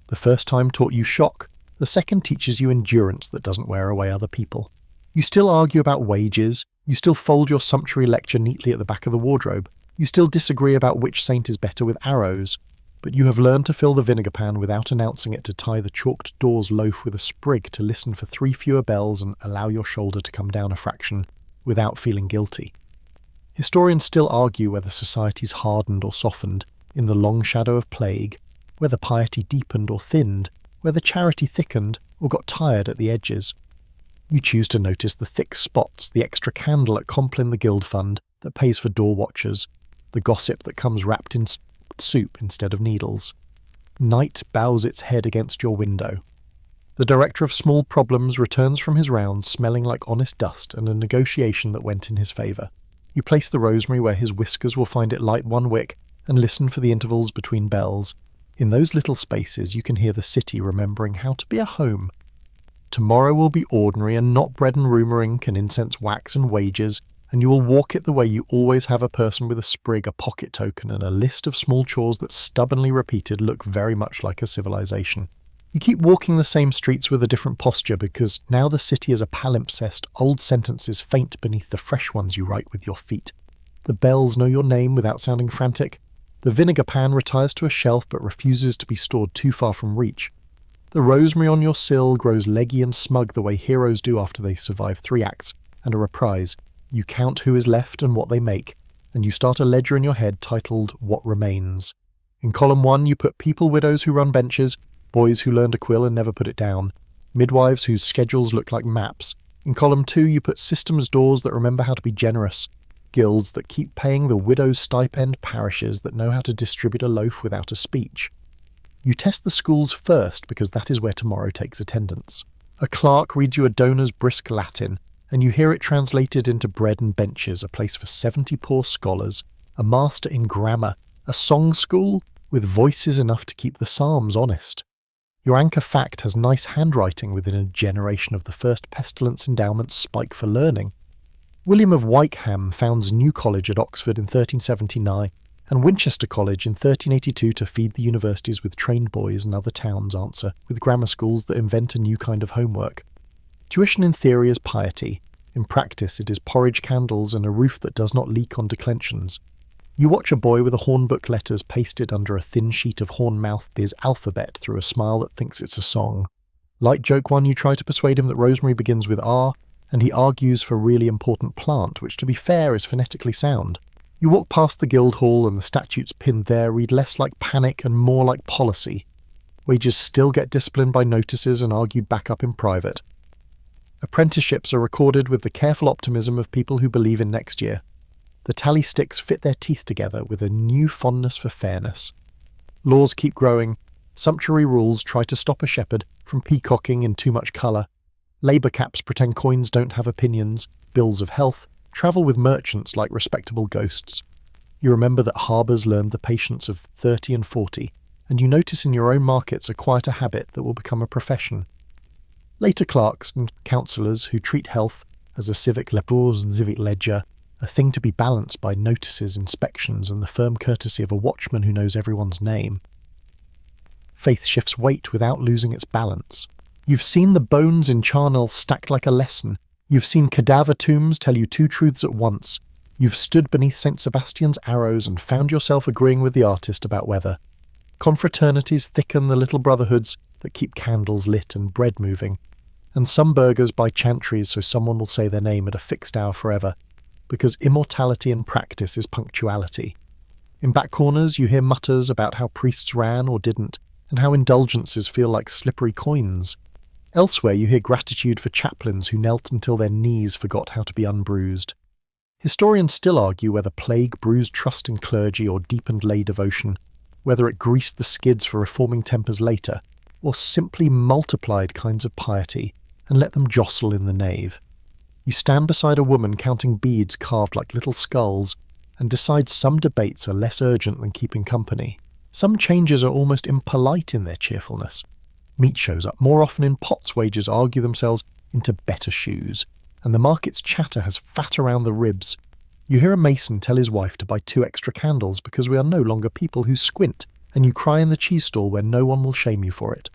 The first time taught you shock, the second teaches you endurance that doesn't wear away other people. You still argue about wages, you still fold your sumptuary lecture neatly at the back of the wardrobe, you still disagree about which saint is better with arrows, but you have learned to fill the vinegar pan without announcing it, to tie the chalked doors loaf with a sprig, to listen for 3 fewer bells and allow your shoulder to come down a fraction without feeling guilty. Historians still argue whether societies hardened or softened in the long shadow of plague, whether piety deepened or thinned, whether charity thickened or got tired at the edges. You choose to notice the thick spots, the extra candle at Compline the Guild Fund that pays for door watchers, the gossip that comes wrapped in soup instead of needles. Night bows its head against your window. The director of small problems returns from his rounds smelling like honest dust and a negotiation that went in his favour. You place the rosemary where his whiskers will find it light 1 wick and listen for the intervals between bells. In those little spaces you can hear the city remembering how to be a home. Tomorrow will be ordinary and not bread and rumour ink and incense wax and wages, and you will walk it the way you always have a person with a sprig, a pocket token, and a list of small chores that, stubbornly repeated, look very much like a civilization. You keep walking the same streets with a different posture because now the city is a palimpsest, old sentences faint beneath the fresh ones you write with your feet. The bells know your name without sounding frantic. The vinegar pan retires to a shelf but refuses to be stored too far from reach. The rosemary on your sill grows leggy and smug the way heroes do after they survive 3 acts and a reprise. You count who is left and what they make, and you start a ledger in your head titled What Remains. In column 1 you put people widows who run benches, boys who learn to quill and never put it down, midwives whose schedules look like maps. In column 2 you put systems doors that remember how to be generous, guilds that keep paying the widow's stipend, parishes that know how to distribute a loaf without a speech. You test the schools first because that is where tomorrow takes attendance. A clerk reads you a donor's brisk Latin, and you hear it translated into bread and benches, a place for 70 poor scholars, a master in grammar, a song school with voices enough to keep the psalms honest. Your anchor fact has nice handwriting within a generation of the first pestilence endowment spike for learning. William of Wykeham founds New College at Oxford in 1379 and Winchester College in 1382 to feed the universities with trained boys, and other towns answer with grammar schools that invent a new kind of homework. Tuition in theory is piety. In practice it is porridge candles and a roof that does not leak on declensions. You watch a boy with a hornbook letters pasted under a thin sheet of horn-mouthed his alphabet through a smile that thinks it's a song. Light joke one, you try to persuade him that rosemary begins with R, and he argues for really important plant, which to be fair is phonetically sound. You walk past the guild hall and the statutes pinned there read less like panic and more like policy. Wages still get disciplined by notices and argued back up in private. Apprenticeships are recorded with the careful optimism of people who believe in next year. The tally sticks fit their teeth together with a new fondness for fairness. Laws keep growing. Sumptuary rules try to stop a shepherd from peacocking in too much colour. Labour caps pretend coins don't have opinions. Bills of health travel with merchants like respectable ghosts. You remember that harbours learned the patience of 30 and 40, and you notice in your own markets a quieter habit that will become a profession. Later clerks and councillors who treat health as a civic lepose and civic ledger, a thing to be balanced by notices, inspections, and the firm courtesy of a watchman who knows everyone's name. Faith shifts weight without losing its balance. You've seen the bones in charnels stacked like a lesson. You've seen cadaver tombs tell you 2 truths at once. You've stood beneath St. Sebastian's arrows and found yourself agreeing with the artist about weather. Confraternities thicken the little brotherhoods that keep candles lit and bread moving. And some burghers buy chantries so someone will say their name at a fixed hour forever, because immortality in practice is punctuality. In back corners you hear mutters about how priests ran or didn't, and how indulgences feel like slippery coins. Elsewhere you hear gratitude for chaplains who knelt until their knees forgot how to be unbruised. Historians still argue whether plague bruised trust in clergy or deepened lay devotion, whether it greased the skids for reforming tempers later, or simply multiplied kinds of piety and let them jostle in the nave. You stand beside a woman counting beads carved like little skulls and decide some debates are less urgent than keeping company. Some changes are almost impolite in their cheerfulness. Meat shows up more often in pots, wages argue themselves into better shoes, and the market's chatter has fat around the ribs. You hear a mason tell his wife to buy 2 extra candles because we are no longer people who squint, and you cry in the cheese stall where no one will shame you for it.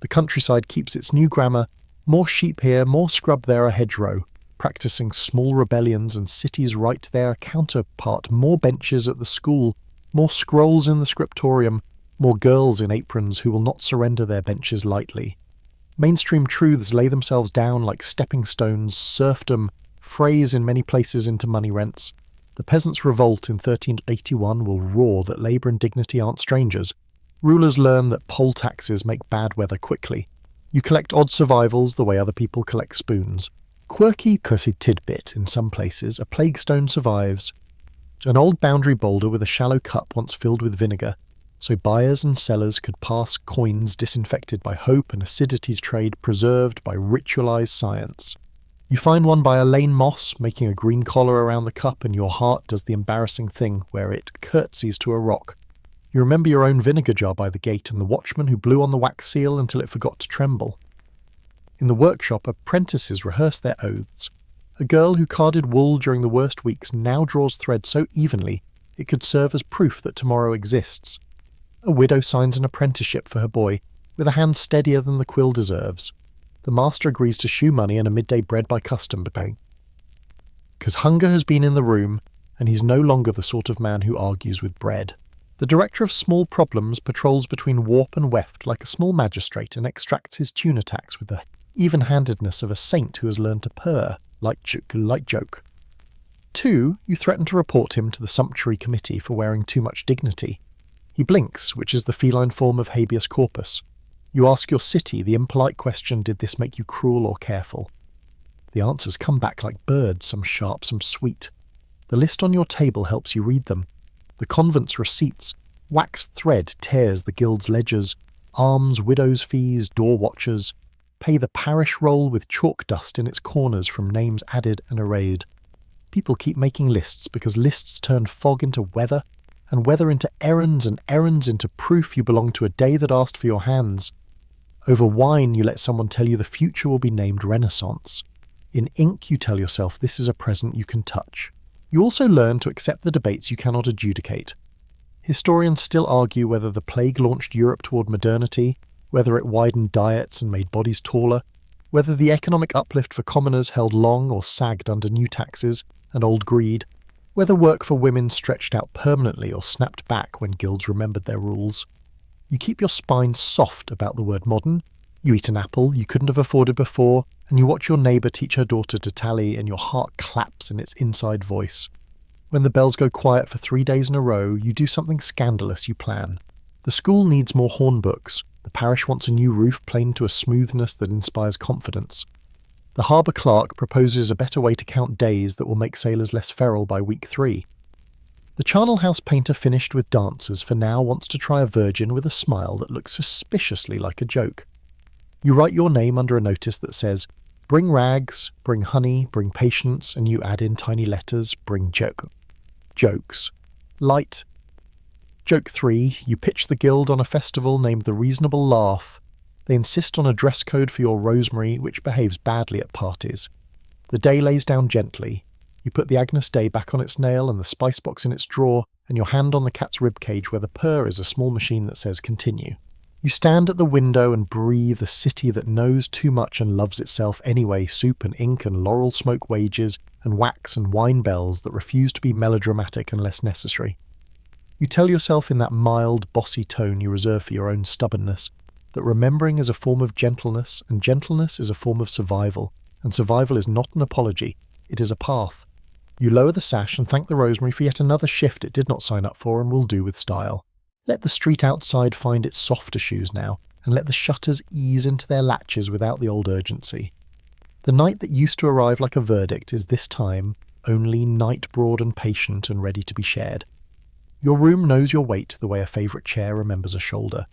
The countryside keeps its new grammar, more sheep here, more scrub there a hedgerow, practising small rebellions, and cities write their counterpart, more benches at the school, more scrolls in the scriptorium, more girls in aprons who will not surrender their benches lightly. Mainstream truths lay themselves down like stepping stones, serfdom frays in many places into money rents. The peasants' revolt in 1381 will roar that labour and dignity aren't strangers. Rulers learn that poll taxes make bad weather quickly. You collect odd survivals the way other people collect spoons. Quirky, cursed tidbit in some places, a plague stone survives. An old boundary boulder with a shallow cup once filled with vinegar, so buyers and sellers could pass coins disinfected by hope and acidity's trade preserved by ritualized science. You find one by a lane moss, making a green collar around the cup, and your heart does the embarrassing thing where it curtsies to a rock. You remember your own vinegar jar by the gate and the watchman who blew on the wax seal until it forgot to tremble. In the workshop, apprentices rehearse their oaths. A girl who carded wool during the worst weeks now draws thread so evenly it could serve as proof that tomorrow exists. A widow signs an apprenticeship for her boy, with a hand steadier than the quill deserves. The master agrees to shoe money and a midday bread by custom pay. Because hunger has been in the room, and he's no longer the sort of man who argues with bread. The director of small problems patrols between warp and weft like a small magistrate and extracts his tuna tax with the even-handedness of a saint who has learned to purr, like joke. 2, you threaten to report him to the sumptuary committee for wearing too much dignity. He blinks, which is the feline form of habeas corpus. You ask your city the impolite question, did this make you cruel or careful? The answers come back like birds, some sharp, some sweet. The list on your table helps you read them. The convent's receipts, waxed thread tears the guild's ledgers, alms, widows' fees, door watchers, pay the parish roll with chalk dust in its corners from names added and erased. People keep making lists because lists turn fog into weather, and weather into errands, and errands into proof you belong to a day that asked for your hands. Over wine you let someone tell you the future will be named Renaissance. In ink you tell yourself this is a present you can touch. You also learn to accept the debates you cannot adjudicate. Historians still argue whether the plague launched Europe toward modernity, whether it widened diets and made bodies taller, whether the economic uplift for commoners held long or sagged under new taxes and old greed, whether work for women stretched out permanently or snapped back when guilds remembered their rules. You keep your spine soft about the word modern. You eat an apple you couldn't have afforded before, and you watch your neighbour teach her daughter to tally, and your heart claps in its inside voice. When the bells go quiet for 3 days in a row, you do something scandalous you plan. The school needs more horn books. The parish wants a new roof planed to a smoothness that inspires confidence. The harbour clerk proposes a better way to count days that will make sailors less feral by week 3. The charnel house painter finished with dancers for now wants to try a virgin with a smile that looks suspiciously like a joke. You write your name under a notice that says, bring rags, bring honey, bring patience, and you add in tiny letters, bring jokes. Light. Joke 3, you pitch the guild on a festival named the Reasonable Laugh. They insist on a dress code for your rosemary, which behaves badly at parties. The day lays down gently. You put the Agnus Dei back on its nail and the spice box in its drawer, and your hand on the cat's ribcage where the purr is a small machine that says continue. You stand at the window and breathe a city that knows too much and loves itself anyway, soup and ink and laurel smoke wages and wax and wine bells that refuse to be melodramatic unless necessary. You tell yourself in that mild, bossy tone you reserve for your own stubbornness that remembering is a form of gentleness, and gentleness is a form of survival, and survival is not an apology, it is a path. You lower the sash and thank the rosemary for yet another shift it did not sign up for and will do with style. Let the street outside find its softer shoes now, and let the shutters ease into their latches without the old urgency. The night that used to arrive like a verdict is this time only night broad and patient and ready to be shared. Your room knows your weight the way a favourite chair remembers a shoulder.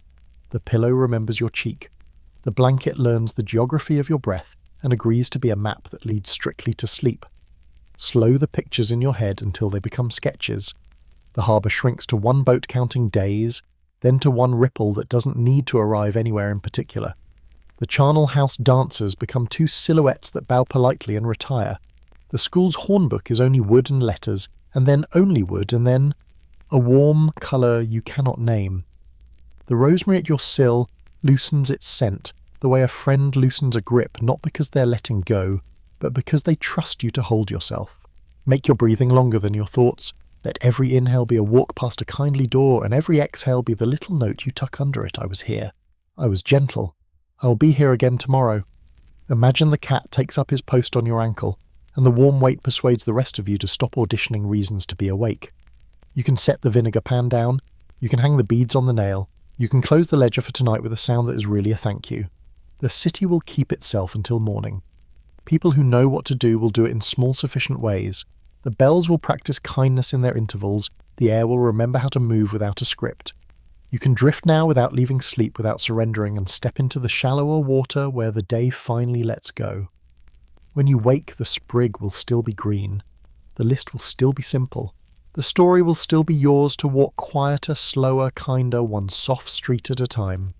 The pillow remembers your cheek. The blanket learns the geography of your breath and agrees to be a map that leads strictly to sleep. Slow the pictures in your head until they become sketches. The harbour shrinks to one boat counting days, then to one ripple that doesn't need to arrive anywhere in particular. The charnel house dancers become 2 silhouettes that bow politely and retire. The school's hornbook is only wood and letters, and then only wood, and then a warm colour you cannot name. The rosemary at your sill loosens its scent, the way a friend loosens a grip, not because they're letting go, but because they trust you to hold yourself. Make your breathing longer than your thoughts. Let every inhale be a walk past a kindly door, and every exhale be the little note you tuck under it. I was here. I was gentle. I will be here again tomorrow. Imagine the cat takes up his post on your ankle, and the warm weight persuades the rest of you to stop auditioning reasons to be awake. You can set the vinegar pan down. You can hang the beads on the nail. You can close the ledger for tonight with a sound that is really a thank you. The city will keep itself until morning. People who know what to do will do it in small, sufficient ways. The bells will practice kindness in their intervals. The air will remember how to move without a script. You can drift now without leaving sleep, without surrendering, and step into the shallower water where the day finally lets go. When you wake, the sprig will still be green. The list will still be simple. The story will still be yours to walk quieter, slower, kinder, one soft street at a time.